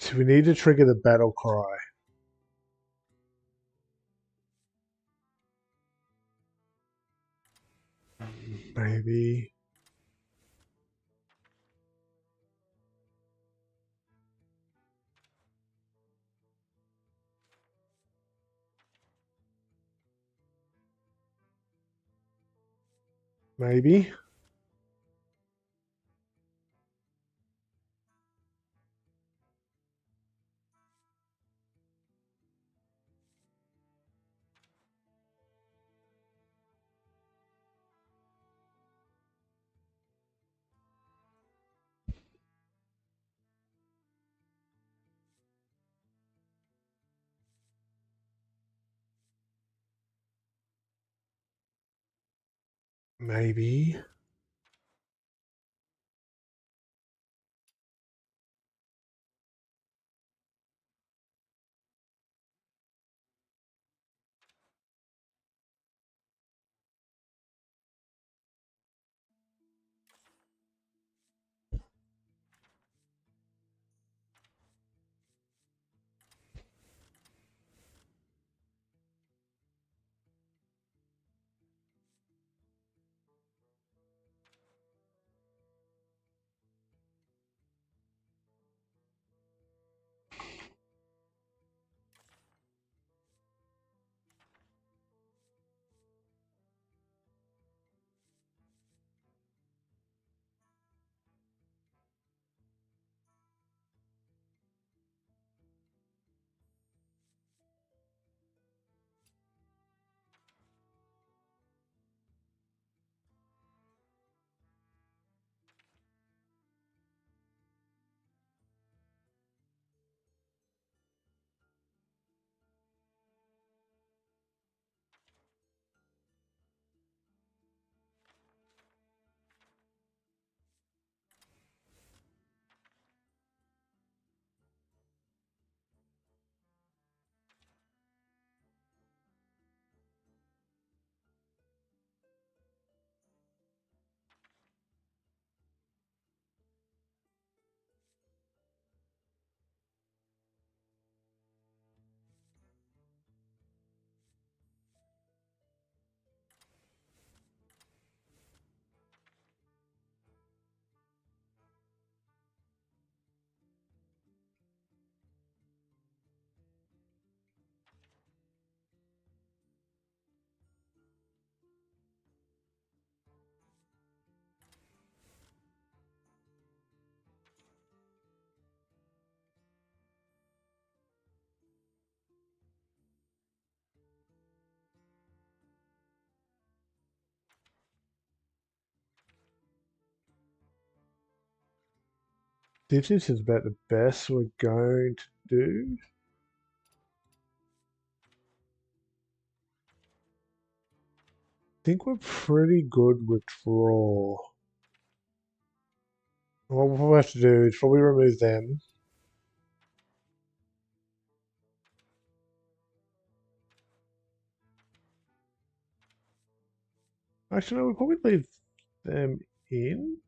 So we need to trigger the battle cry. Maybe. Maybe. Maybe. This is about the best we're going to do. I think we're pretty good with draw. What we'll have to do is probably remove them. Actually, no, we'll probably leave them in.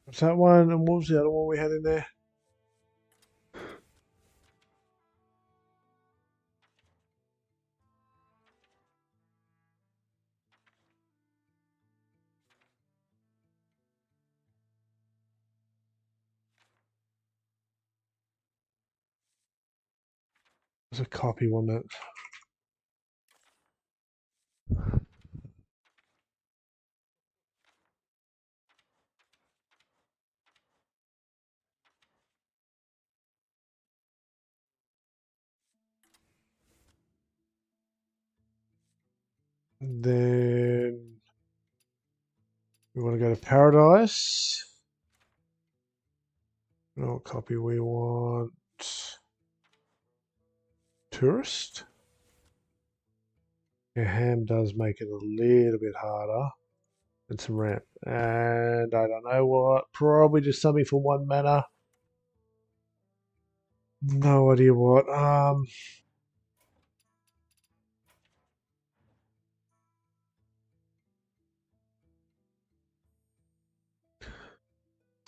What's that one? And what was the other one we had in there? There's a copy one that. Then we want to go to Paradise. No copy we want. Tourist. Yeah, ham does make it a little bit harder. And some ramp. And I don't know what. Probably just something for 1 mana. No idea what.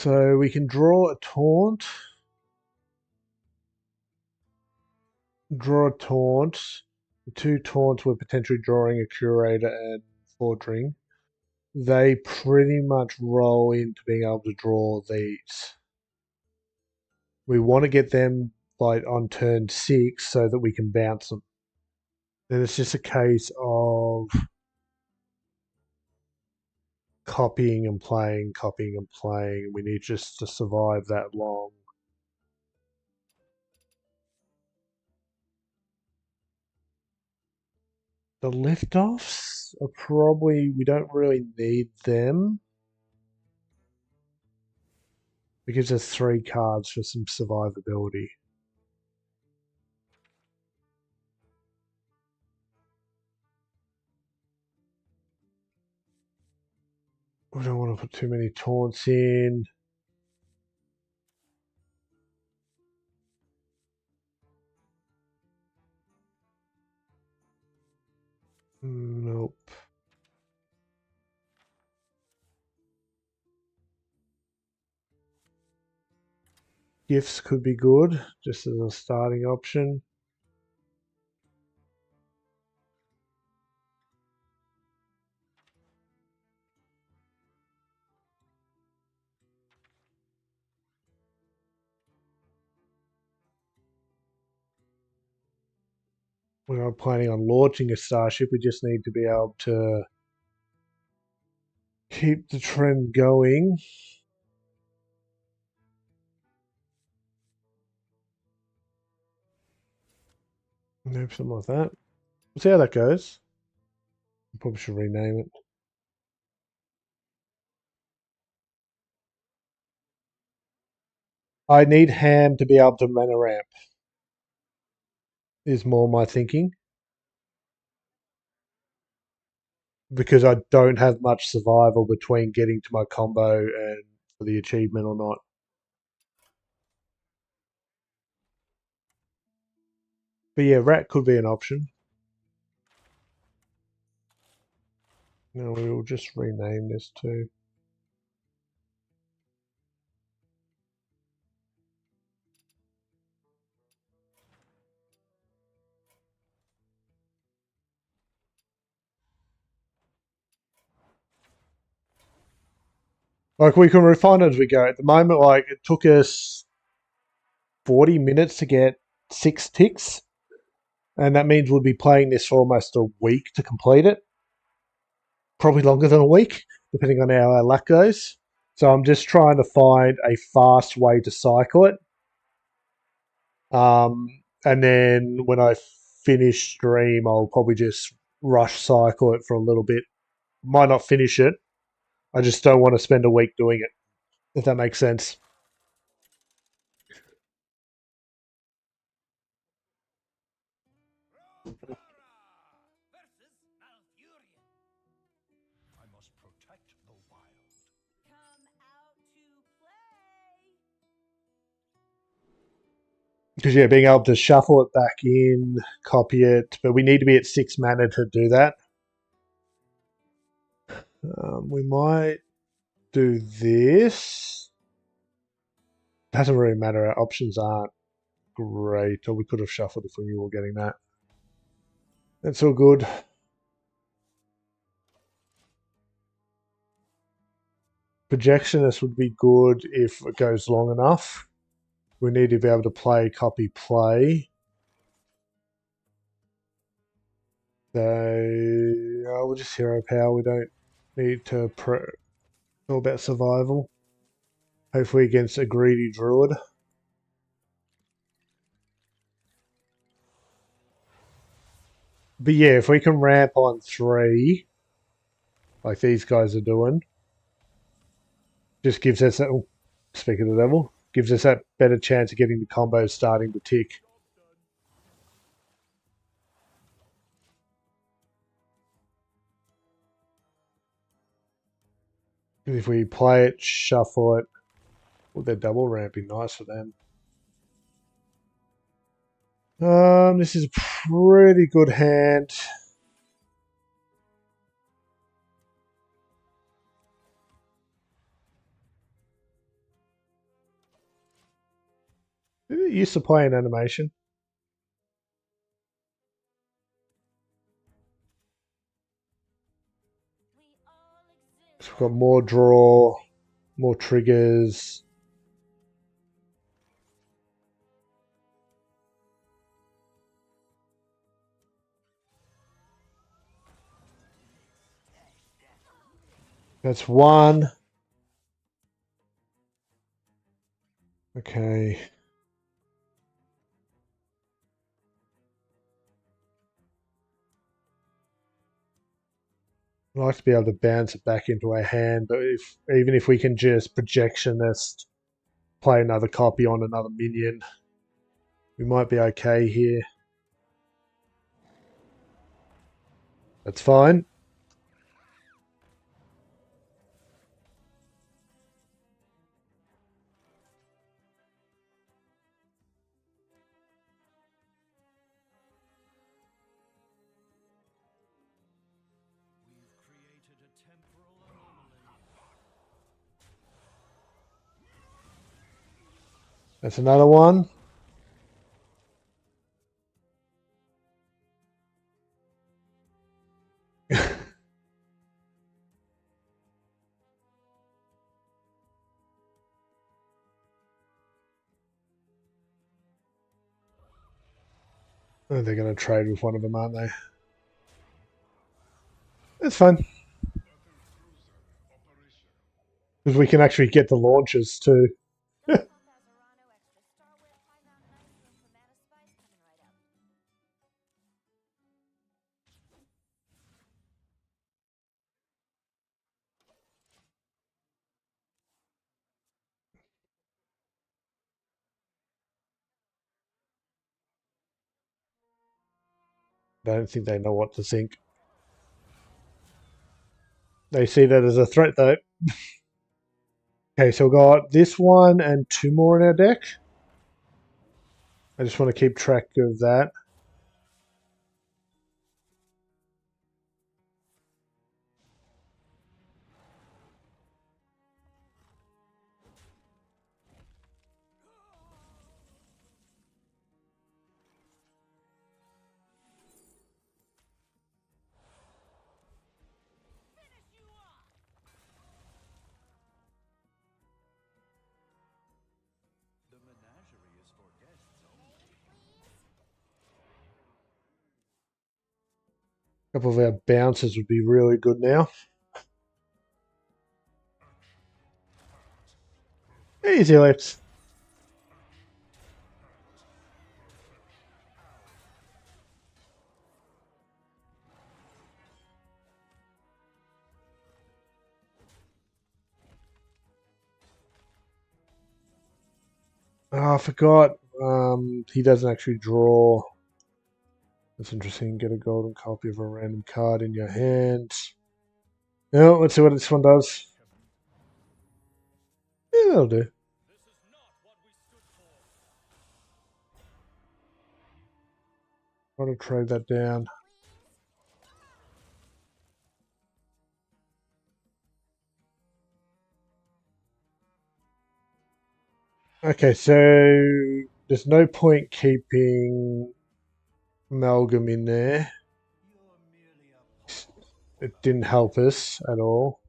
So we can draw a taunt. Draw a taunt. The two taunts we're potentially drawing a curator and forging. They pretty much roll into being able to draw these. We want to get them by on turn 6 so that we can bounce them. Then it's just a case of copying and playing, copying and playing. We need just to survive that long. The liftoffs are probably, we don't really need them. It gives us 3 cards for some survivability. We don't want to put too many taunts in. Nope. Gifts could be good, just as a starting option. We're not planning on launching a starship, we just need to be able to keep the trend going. Maybe something like that. We'll see how that goes. Probably should rename it. I need Ham to be able to mana ramp, is more my thinking. Because I don't have much survival between getting to my combo and for the achievement or not. But yeah, Rat could be an option. No, we will just rename this too. Like we can refine it as we go. At the moment, like it took us 40 minutes to get 6 ticks. And that means we'll be playing this for almost a week to complete it. Probably longer than a week, depending on how our luck goes. So I'm just trying to find a fast way to cycle it. And then when I finish stream, I'll probably just rush cycle it for a little bit. Might not finish it. I just don't want to spend a week doing it, if that makes sense. I must protect the wild. Come out to play. Because yeah, being able to shuffle it back in, copy it, but we need to be at 6 mana to do that. We might do this. Doesn't really matter. Our options aren't great, or we could have shuffled if we knew we were getting that. That's all good. Projectionist would be good if it goes long enough. We need to be able to play, copy, play. So we'll just hero power. We don't need to all about survival. Hopefully against a greedy druid. But yeah, if we can ramp on 3, like these guys are doing, just gives us that. Oh, speak of the devil, gives us that better chance of getting the combos starting to tick. If we play it, shuffle it, well, they're double ramping, nice for them. This is a pretty good hand. Used to play in animation. We all exist. So we've got more draw, more triggers. That's one. Okay. I'd like to be able to bounce it back into our hand, but even if we can just projectionist play another copy on another minion, we might be okay here. That's fine. We've created a temporal anomaly. That's another one. Oh, they're going to trade with one of them, aren't they? It's fine. Because we can actually get the launches too. Don't want that Verano extra Star Whip. I found a nice room for Mana Spice coming right up. I don't think they know what to think. They see that as a threat though. Okay, so we've got this one and two more in our deck. I just want to keep track of that. The menagerie is for guests only. A couple of our bouncers would be really good now. Easy, Lex. Oh, I forgot. He doesn't actually draw. That's interesting. Get a golden copy of a random card in your hand. No, let's see what this one does. Yeah, that'll do. This is not what we stood for. Try to trade that down. Okay, so there's no point keeping Amalgam in there. You're merely a It didn't help us at all.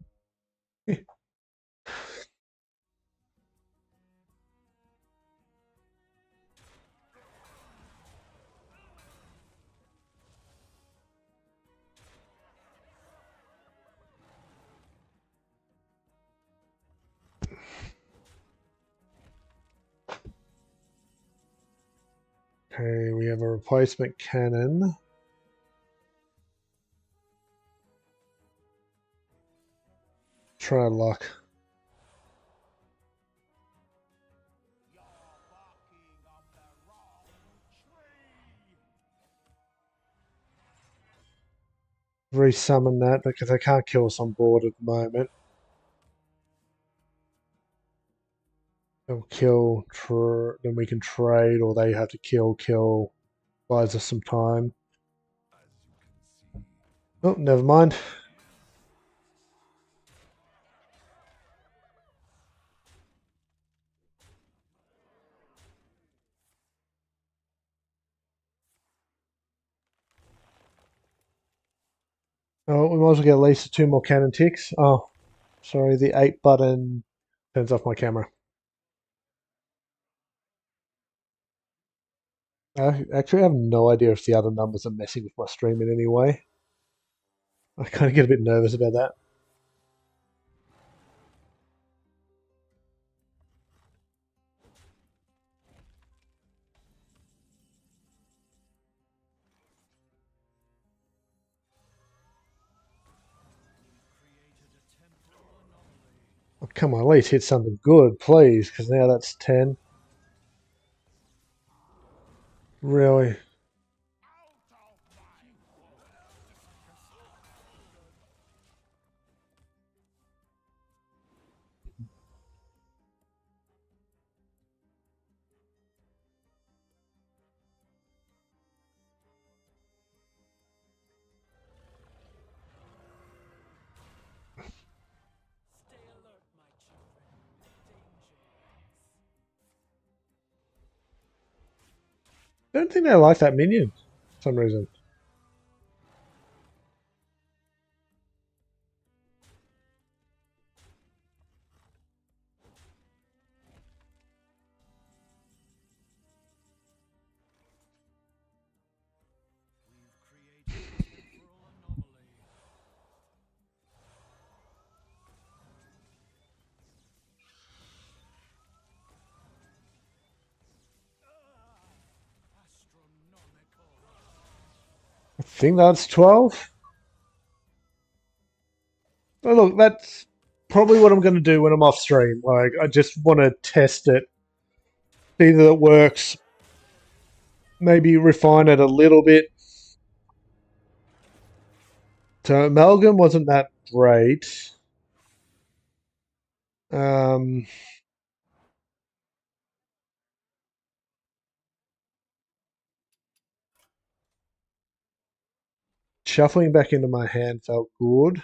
Okay, we have a replacement cannon. Try luck. You're barking up the wrong tree. Resummon that because I can't kill us on board at the moment. They'll kill, then we can trade, or they have to kill. Buys us some time. Oh, never mind. Oh, we might as well get at least 2 more cannon ticks. Oh, sorry, the 8 button turns off my camera. I actually have no idea if the other numbers are messing with my stream in any way. I kind of get a bit nervous about that. Oh, come on, at least hit something good, please, because now that's 10. Really? Stay alert, my children. Danger waits. I don't think they like that minion for some reason. We've created a temporal anomaly. Astronomical. I think that's 12. Well, look, that's probably what I'm going to do when I'm off stream. Like, I just want to test it, see that it works, maybe refine it a little bit. So amalgam wasn't that great. Um, Shuffling back into my hand felt good.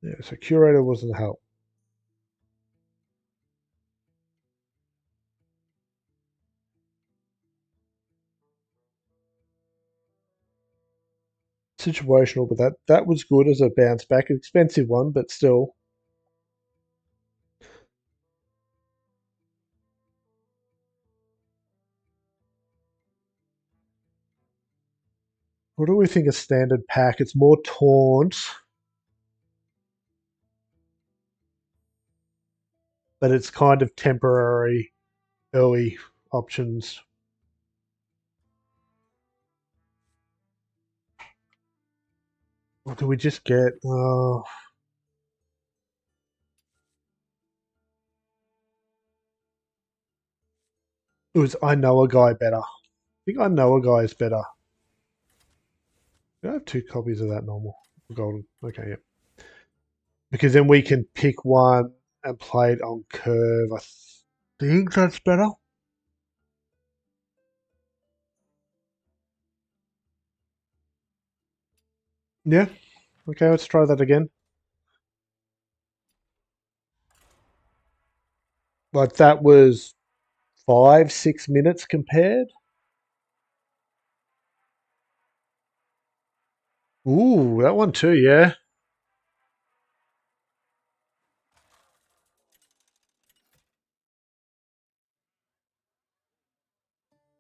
Yeah, so curator wasn't help. Situational, but that was good as a bounce back. Expensive one, but still. What do we think of standard pack? It's more taunt, but it's kind of temporary early options. What do we just get? It was I know a guy better. I think I know a guy is better. Do I have 2 copies of that normal? Golden. Okay, yeah. Because then we can pick one and play it on curve. I think that's better. Yeah. Okay, let's try that again. Like that was 5, 6 minutes compared. Ooh, that one too, yeah.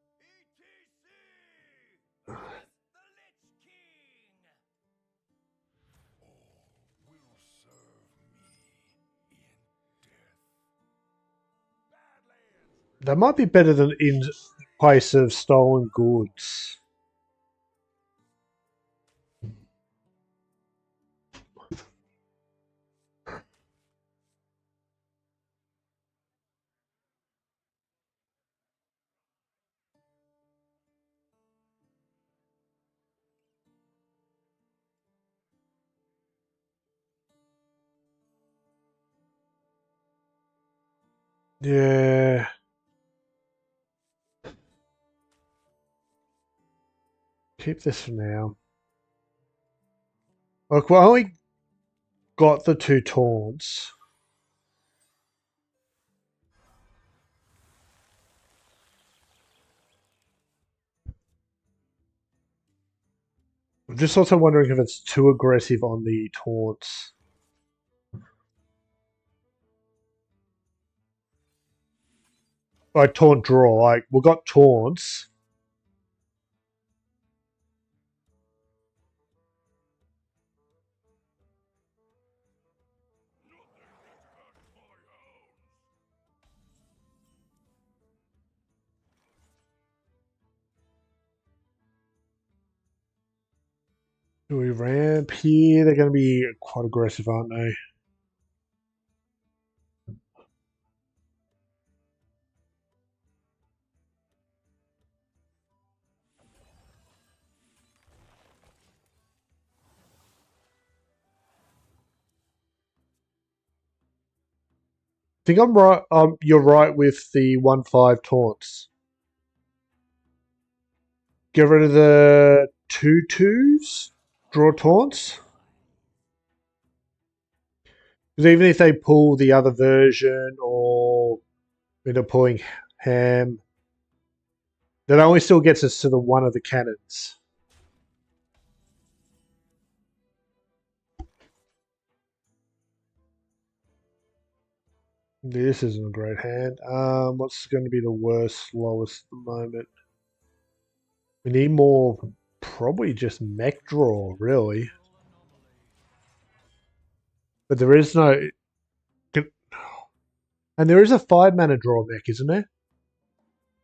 ETC! Who is the Lich King? Will serve me in death. Badlands! That might be better than in place of stolen goods. Yeah. Keep this for now. Look, we only got the 2 taunts. I'm just also wondering if it's too aggressive on the taunts. Like taunt draw, like we've got taunts. Do we ramp here? They're going to be quite aggressive, aren't they? I think I'm right. You're right with the 1/5 taunts. Get rid of the 2/2s. Draw taunts. Because even if they pull the other version or end up pulling ham, that only still gets us to the one of the cannons. This isn't a great hand. What's going to be the worst, lowest at the moment? We need more, probably just mech draw, really. But there is no, and there is a 5 mana draw mech, isn't there?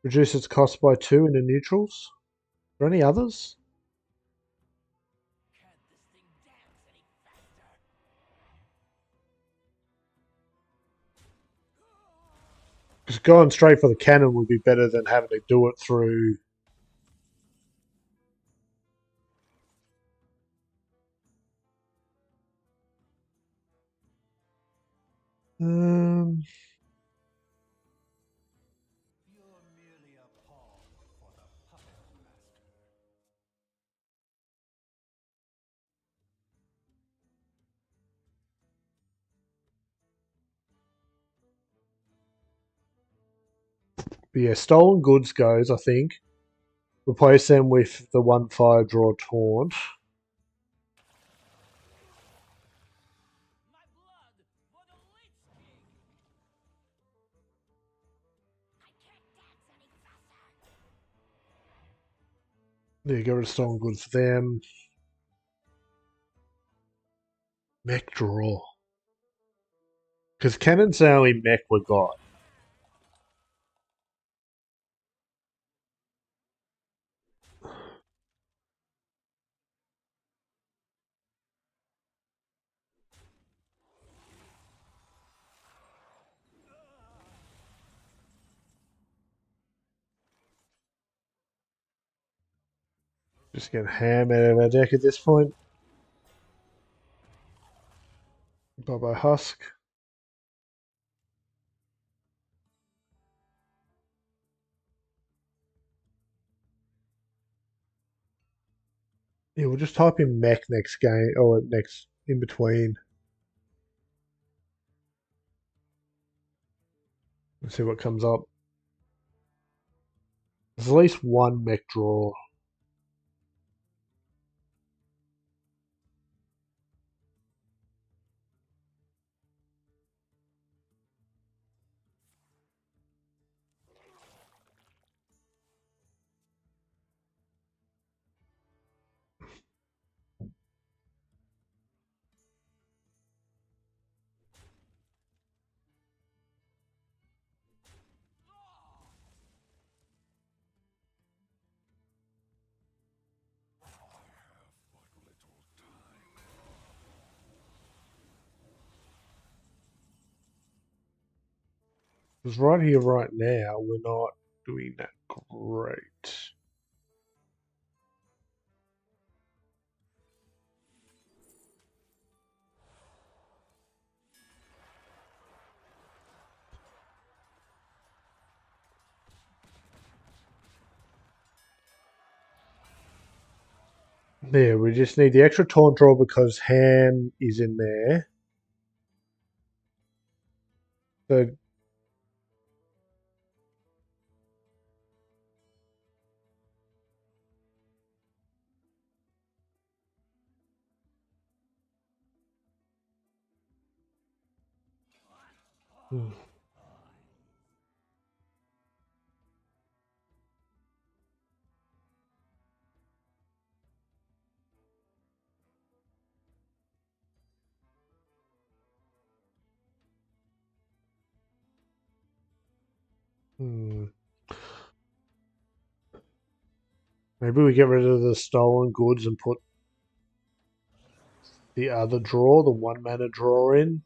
Reduce its cost by 2 in the neutrals. Are there any others? Can't this thing dance any faster? Because going straight for the cannon would be better than having to do it through. Um, You're merely a pawn for the puppet master. but yeah, stolen goods goes, I think. Replace them with the 1/5 draw taunt. My blood for the Lich King! I can't dance any faster. There you go, rid of stolen goods for them. Mech draw. Because cannon's the only mech we got. Just get ham out of our deck at this point. Bye bye Husk. Yeah, we'll just type in mech next game or next in between. Let's see what comes up. There's at least one mech draw. Because right here, right now, we're not doing that great. There, we just need the extra taunt draw because ham is in there. So Hmm. Hmm. Maybe we get rid of the stolen goods and put the other draw, the 1 mana draw in.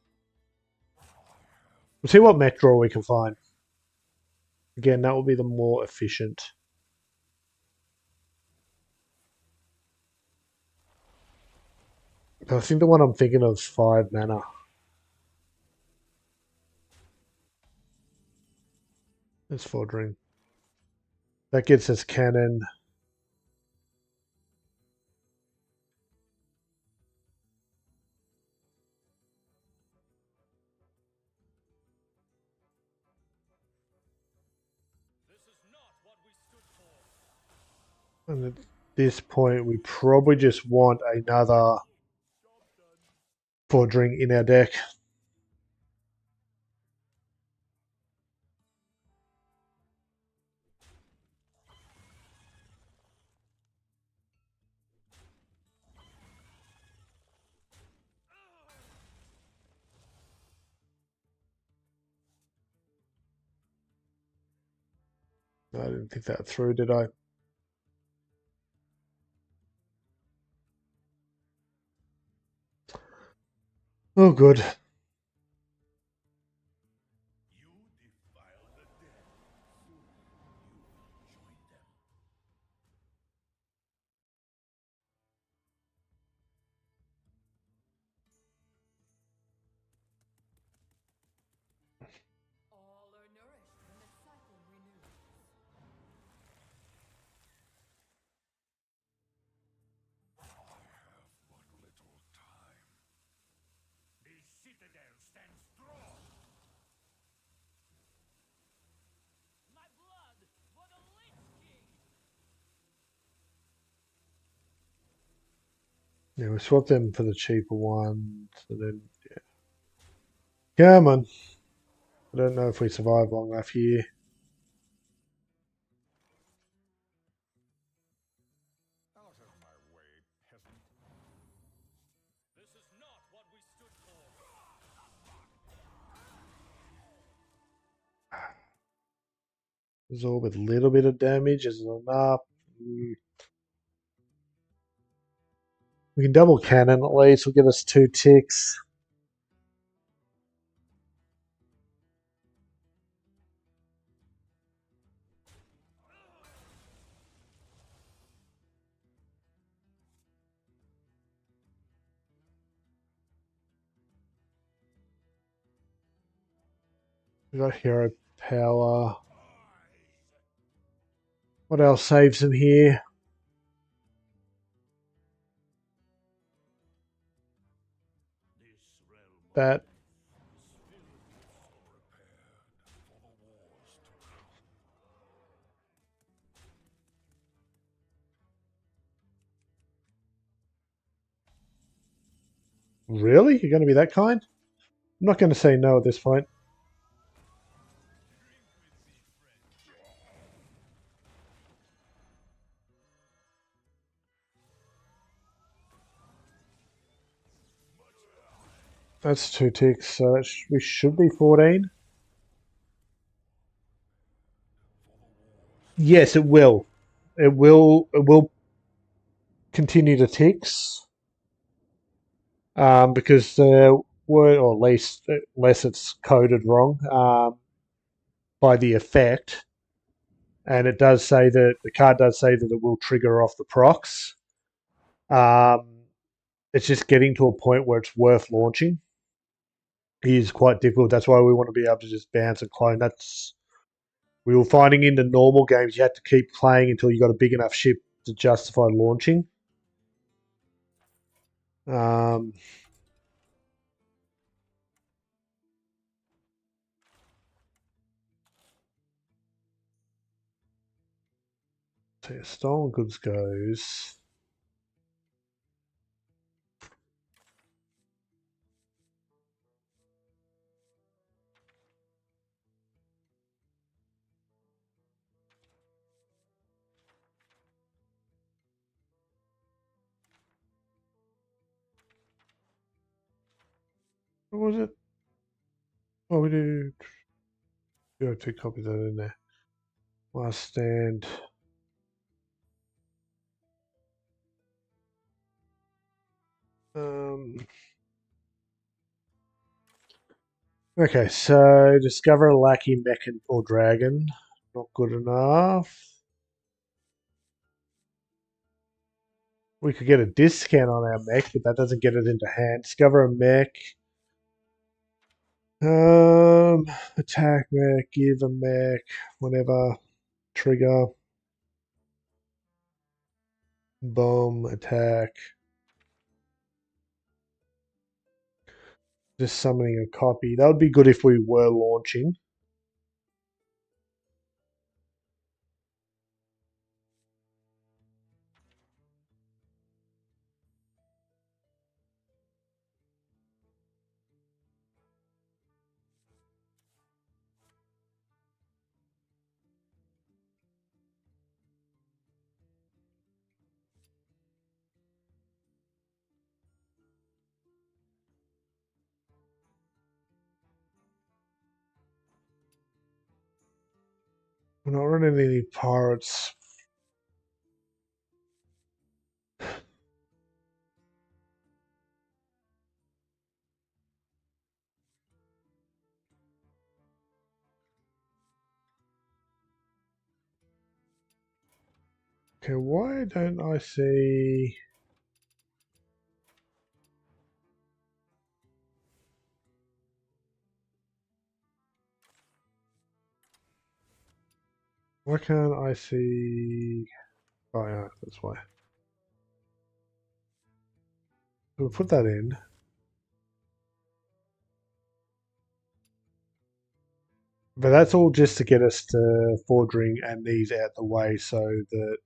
We'll see what mech draw we can find. Again, that will be the more efficient. But I think the one I'm thinking of is 5 mana. It's Fordring. That gets us cannon. This is not what we stood for. And at this point, we probably just want another Fordring in our deck. I didn't think that through, did I? Oh, good. You defile the dead. Soon you will join them. All are nourished when the cycle renews. I have but little time. The citadel stands strong. My blood for the Lich King. Yeah, we swapped them for the cheaper ones, and then yeah. Come on. I don't know if we survive long enough here. Out of my way, peasant. This is not what we stood for. Absorb a little bit of damage is enough. We can double cannon at least. Will get us 2 ticks. We got hero power. What else saves him here? This realm of That. is filled with prepared for the wars to come. Really? You're going to be that kind? I'm not going to say no at this point. Drink with me, friend. That's 2 ticks, so we should be 14. Yes, it will. It will. It will continue to ticks. Because the word, or at least unless it's coded wrong, by the effect, and it does say that the card does say that it will trigger off the procs. It's just getting to a point where it's worth launching is quite difficult. That's why we want to be able to just bounce and clone. That's we were finding in the normal games you had to keep playing until you got a big enough ship to justify launching. Um, so yeah, stolen goods goes. What was it? Oh, we do. You have 2 copies of that in there. Last stand. Okay, so discover a lackey mech or dragon. Not good enough. We could get a discount on our mech, but that doesn't get it into hand. Discover a mech. Attack mech, give a mech, whatever. Trigger. Boom, attack. Just summoning a copy. That would be good if we were launching. We're not running any pirates. Okay, why don't I see... Why can't I see... Oh yeah, that's why. We'll put that in. But that's all just to get us to Fordring and these out the way so that...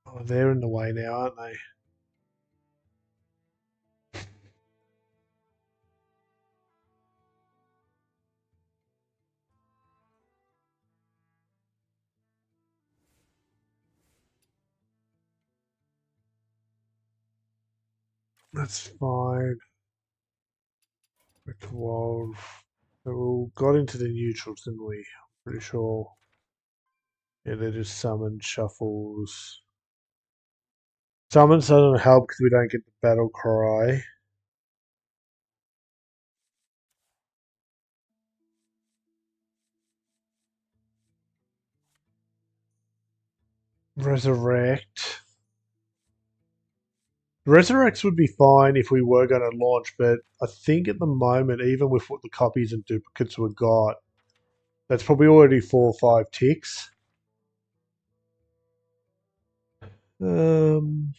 Oh, they're in the way now, aren't they? That's fine. We're 12. So we got into the neutrals, didn't we? Pretty sure. Yeah, they just summoned shuffles. Summons doesn't help because we don't get the battle cry. Resurrect. Resurrects would be fine if we were going to launch, but I think at the moment, even with what the copies and duplicates we got, that's probably already 4 or 5 ticks. Um,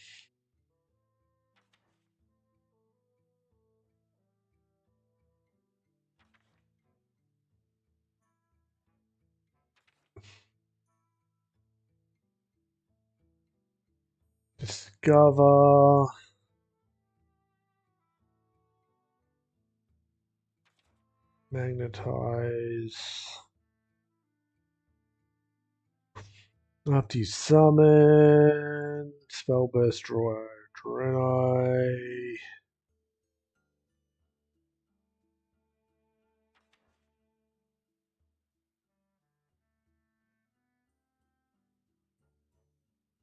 discover. Magnetize. After you summon. Spellburst draw. Draenei.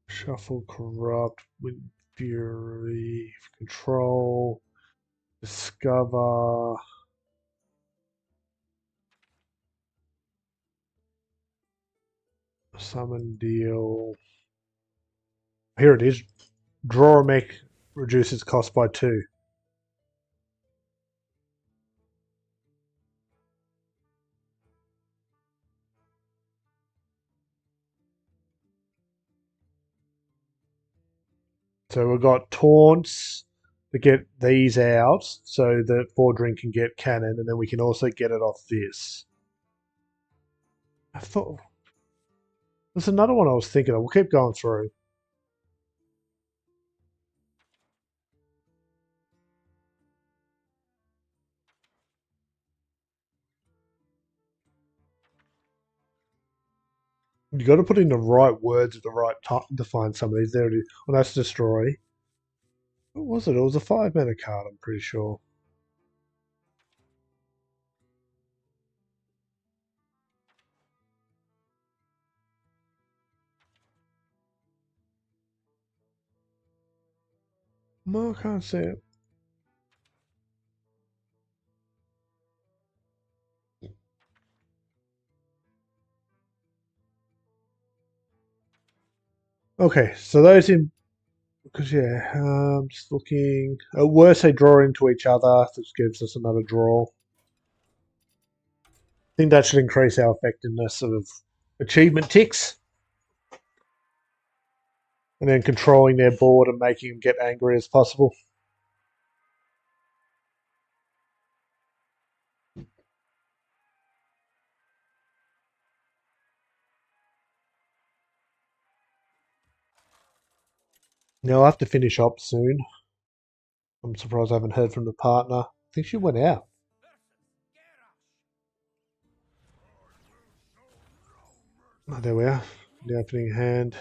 Shuffle, corrupt, wind fury, control, discover, summon, deal. Here it is. Draw a mech reduces cost by 2. So we've got taunts to get these out so that Fordring can get cannon, and then we can also get it off this. I thought there's another one I was thinking of. We'll keep going through. You got to put in the right words at the right time to find some of these. There it is. Well, that's destroy. What was it? It was a 5 mana card, I'm pretty sure. No, I can't see it. Okay, so those in because yeah, just looking. At worst, they draw into each other. This gives us another draw. I think that should increase our effectiveness of achievement ticks, and then controlling their board and making them get angry as possible. Now I'll have to finish up soon. I'm surprised I haven't heard from the partner. I think she went out. Oh, there we are. The opening hand.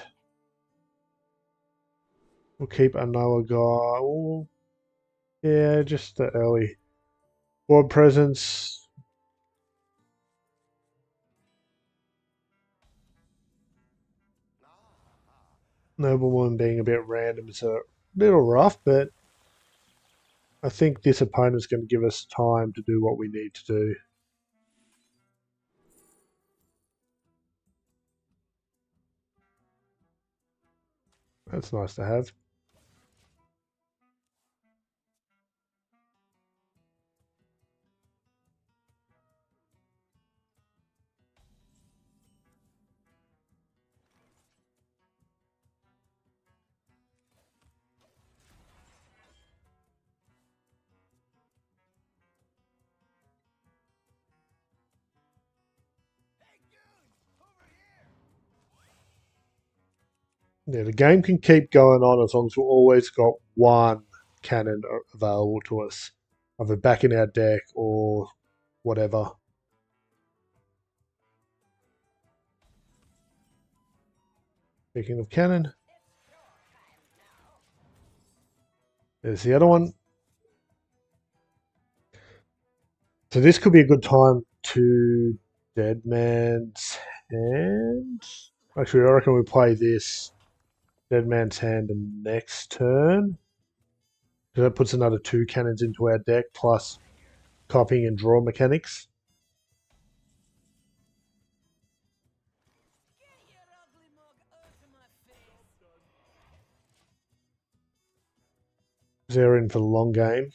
We'll keep another guy. Ooh, yeah, just the early board presence. Nobleman being a bit random is a little rough, but I think this opponent's going to give us time to do what we need to do. That's nice to have. Yeah, the game can keep going on as long as we've always got one cannon available to us, either back in our deck or whatever. Speaking of cannon, there's the other one. So this could be a good time to Dead Man's Hand. Actually, I reckon we play this Dead Man's Hand the next turn. Because that puts another 2 cannons into our deck, plus copying and draw mechanics. Get your ugly mug out of my face. They're in for the long game.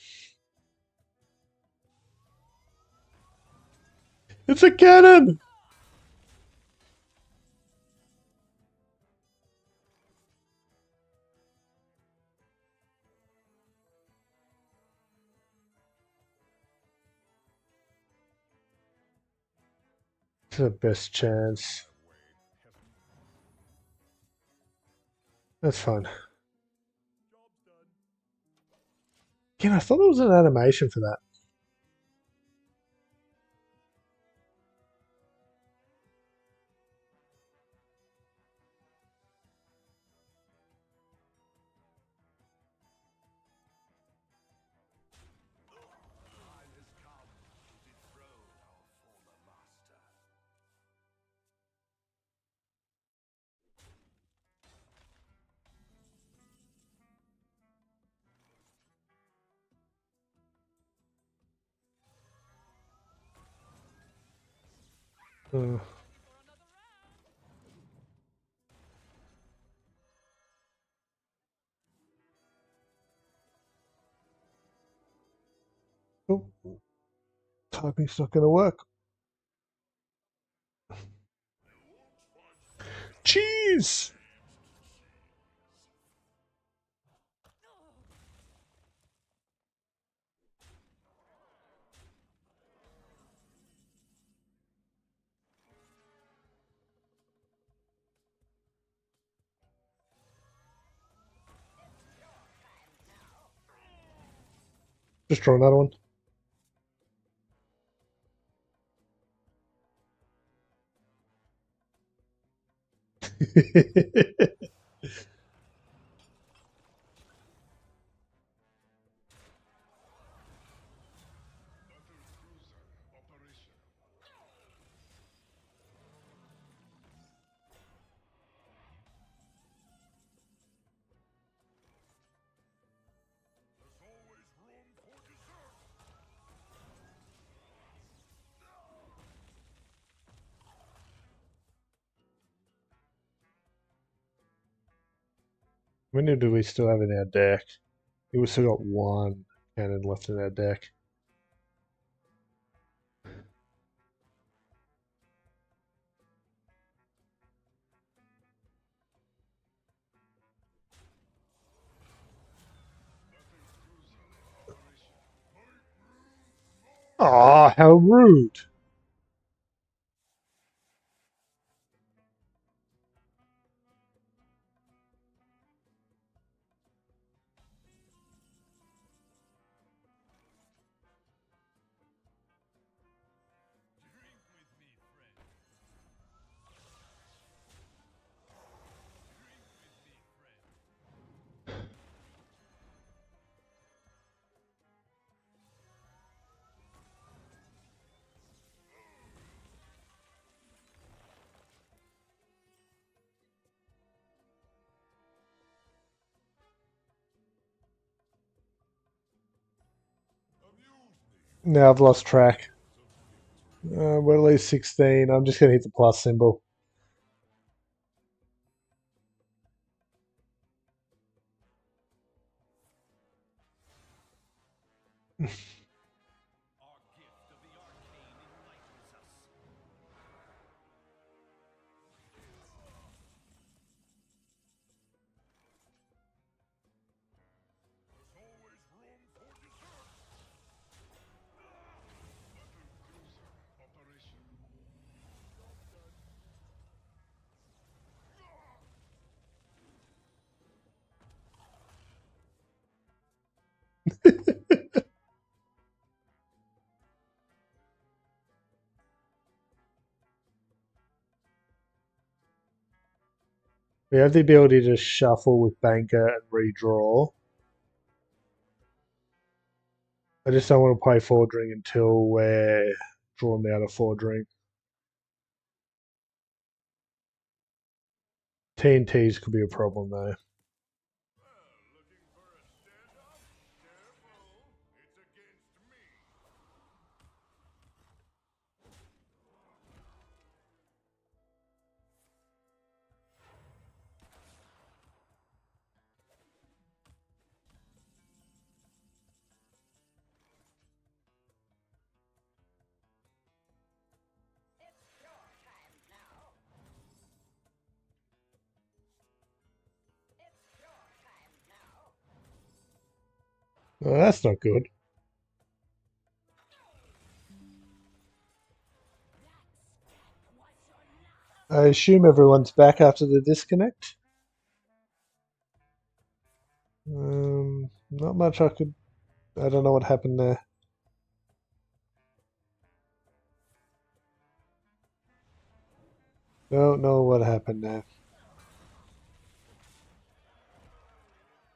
It's a cannon! It's the best chance. That's fine. Again, I thought there was an animation for that. Time has come to dethrone our former master. Uh, oh, typing's not going to work. Jeez! Just draw another one. How many do we still have in our deck? We still got one cannon left in our deck. Ah, how rude! Now I've lost track. We're at least 16. I'm just going to hit the plus symbol. Our gift of the arcane enlightens us. There's always room for dessert. Battle cruiser operational. We have the ability to shuffle with banker and redraw. I just don't want to play Fordring until we're drawn out of Fordring. TNTs could be a problem though. Well, looking for a standoff? Careful, it's against me. Oh, that's not good. I assume everyone's back after the disconnect. Not much I could. I don't know what happened there. Don't know what happened there.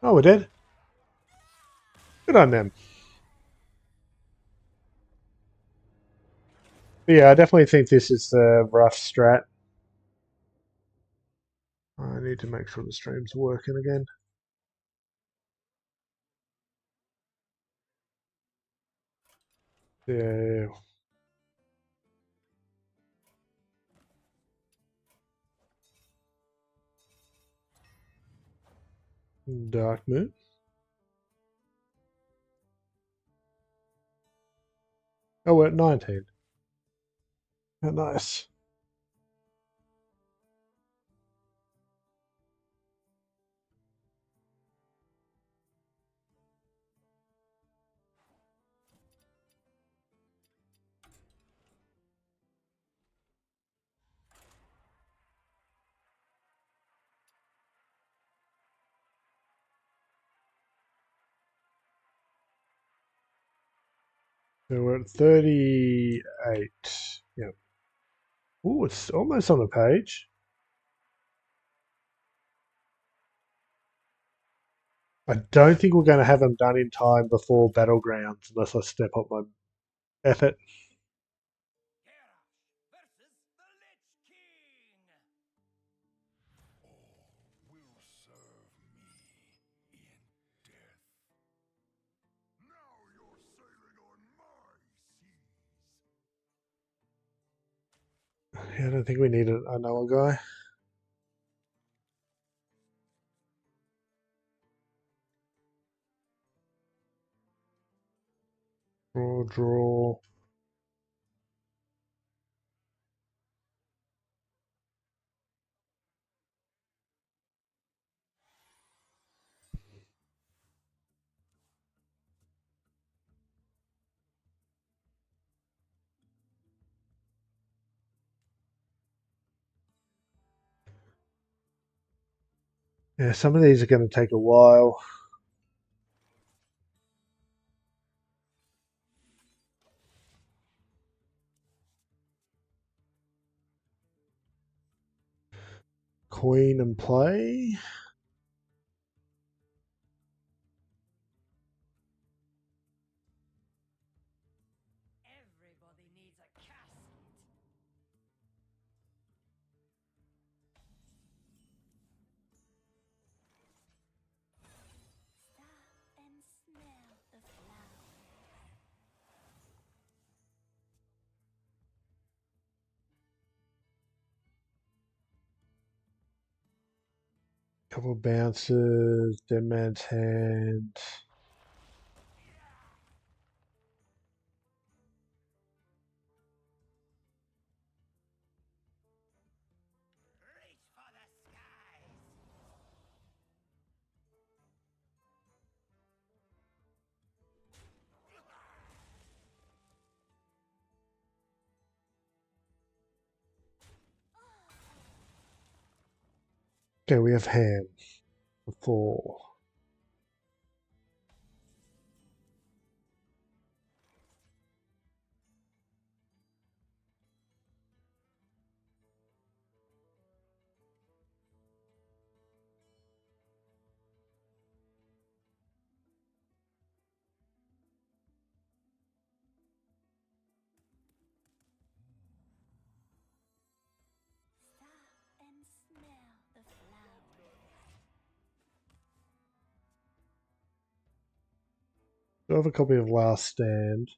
Oh, we did. Good on them. But yeah, I definitely think this is the rough strat. I need to make sure the stream's working again. Yeah. Dark Moon. Oh, we're at 19. Oh, nice. So we're at 38. Yep. Ooh, it's almost on the page. I don't think we're going to have them done in time before Battlegrounds unless I step up my effort. Garrosh versus the Lich King. All will serve me in death. Now you're sailing on my seas. Yeah, I don't think we need another guy. Draw. Yeah, some of these are going to take a while. Queen and play. Everybody needs a casket. Stop and smell the flowers. Couple of bounces. Dead man's hand. Reach for the skies. Okay, we have hand. The 4. Stop and smell the flowers. I have a copy of Last Stand.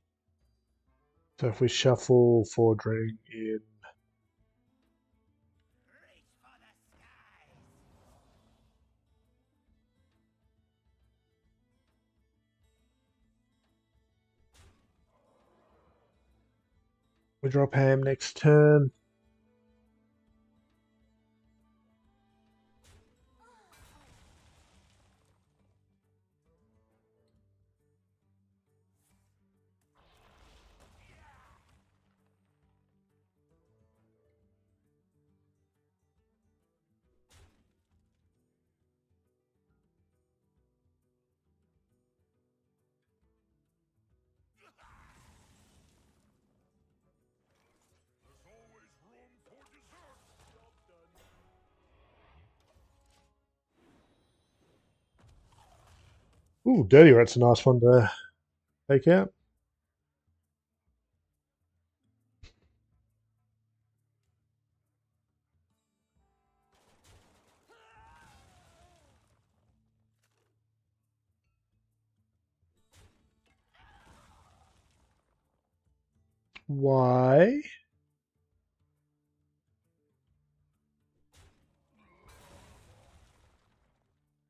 So if we shuffle Fordring in. Reach for the skies. We drop ham next turn. There's always room for dessert. Job done. Ooh, Dirty Rat's a nice one to take out. Why?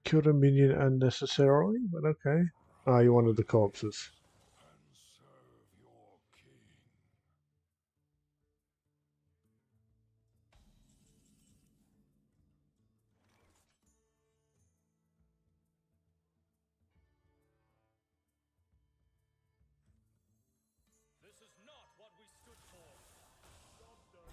Killed a minion unnecessarily, but okay. Oh, you wanted the corpses. And serve your king. This is not what we stood for. Job done.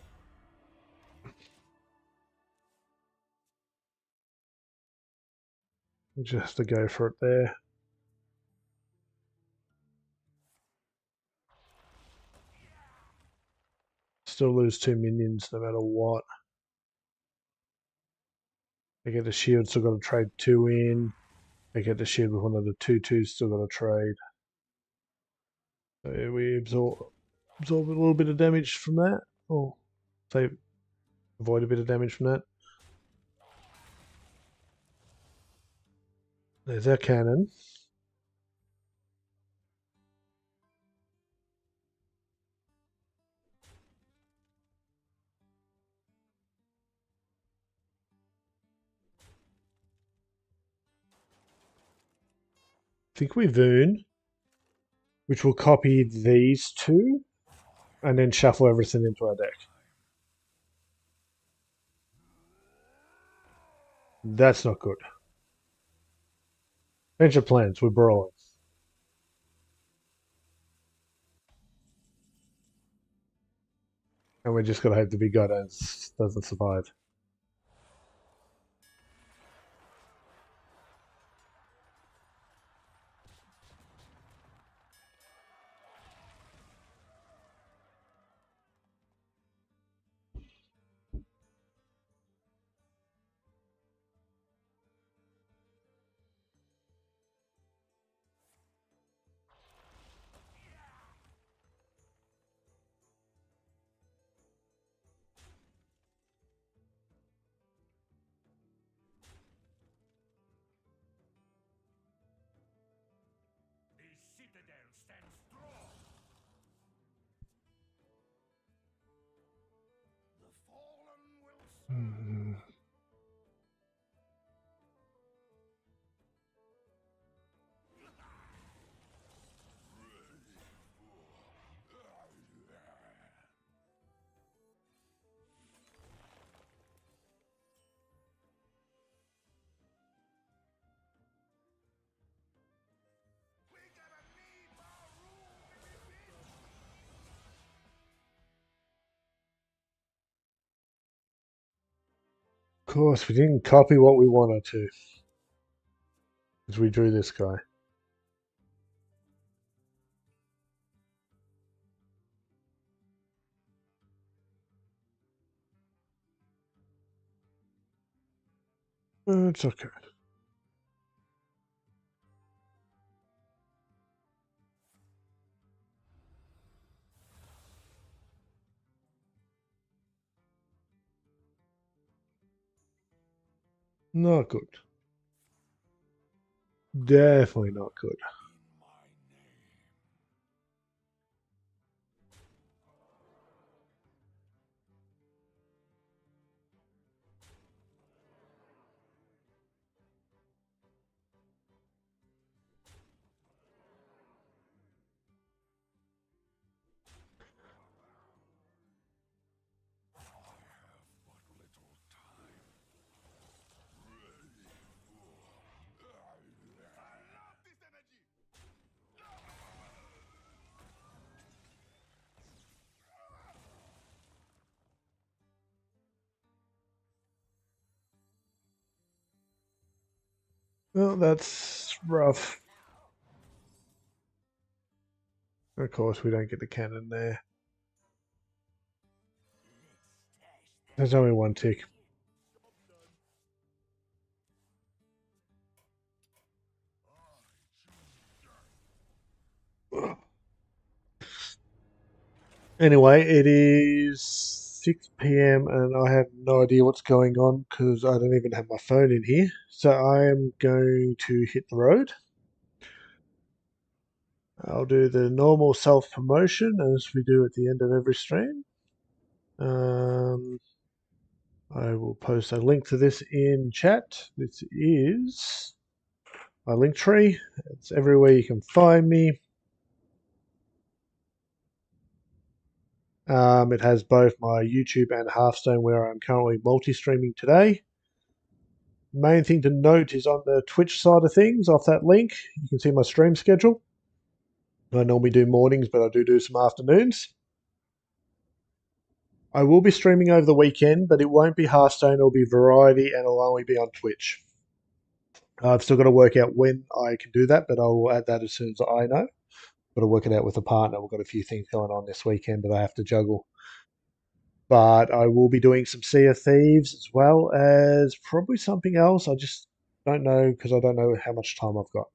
Just to go for it there. Still lose 2 minions no matter what. They get the shield, still got to trade 2 in. They get the shield with one of the 2/2s, still got to trade. So yeah, we absorb a little bit of damage from that. Or save, avoid a bit of damage from that. There's our cannon. I think we Voon. which will copy these two and then shuffle everything into our deck. That's not good. Change of plans. We're brawling. And we're just going to hope the big guy doesn't survive. The citadel stands strong. The fallen will soon. We're gonna need more room in the pit. Of course, we didn't copy what we wanted to. Because we drew this guy. It's okay. Not good. Definitely not good. In my name. I have but little time. I love this energy. Well, that's rough. Of course, we don't get the cannon there. There's only one tick. Anyway, it is 6 p.m. and I have no idea what's going on because I don't even have my phone in here. So I am going to hit the road. I'll do the normal self-promotion as we do at the end of every stream. I will post a link to this in chat. This is my link tree. It's everywhere you can find me. It has both my YouTube and Hearthstone where I'm currently multi-streaming today. Main thing to note is on the Twitch side of things, off that link, you can see my stream schedule. I normally do mornings, but I do some afternoons. I will be streaming over the weekend, but it won't be Hearthstone, it'll be Variety, and it'll only be on Twitch. I've still got to work out when I can do that, but I will add that as soon as I know. Got to work it out with a partner. We've got a few things going on this weekend that I have to juggle. But I will be doing some Sea of Thieves as well as probably something else. I just don't know because I don't know how much time I've got.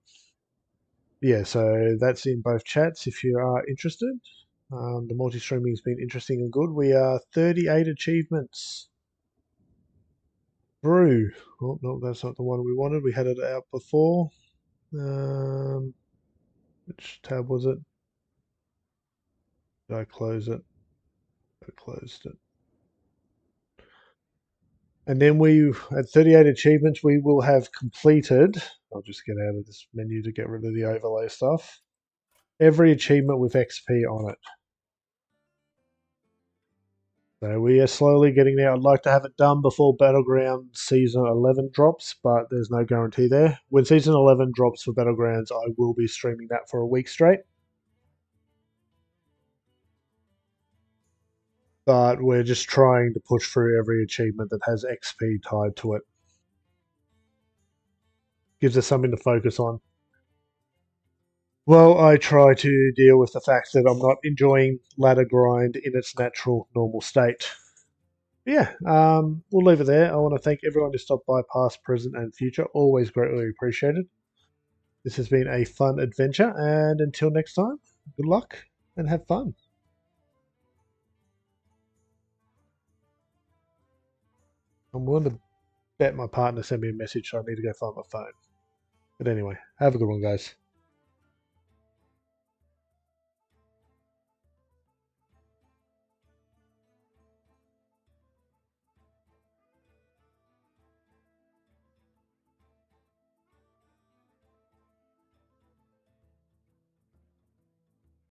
Yeah, so that's in both chats if you are interested. The multi-streaming has been interesting and good. We are 38 achievements through. Oh, no, that's not the one we wanted. We had it out before. Which tab was it? Did I close it? I closed it. And then we, at 38 achievements, we will have completed. I'll just get out of this menu to get rid of the overlay stuff. every achievement with XP on it. So we are slowly getting there. I'd like to have it done before Battleground Season 11 drops, but there's no guarantee there. When Season 11 drops for Battlegrounds, I will be streaming that for a week straight. But we're just trying to push through every achievement that has XP tied to it. Gives us something to focus on. Well, I try to deal with the fact that I'm not enjoying ladder grind in its natural, normal state. Yeah, we'll leave it there. I want to thank everyone who stopped by, past, present, and future. Always greatly appreciated. This has been a fun adventure, and until next time, good luck and have fun. I'm willing to bet my partner sent me a message, so I need to go find my phone. But anyway, have a good one, guys.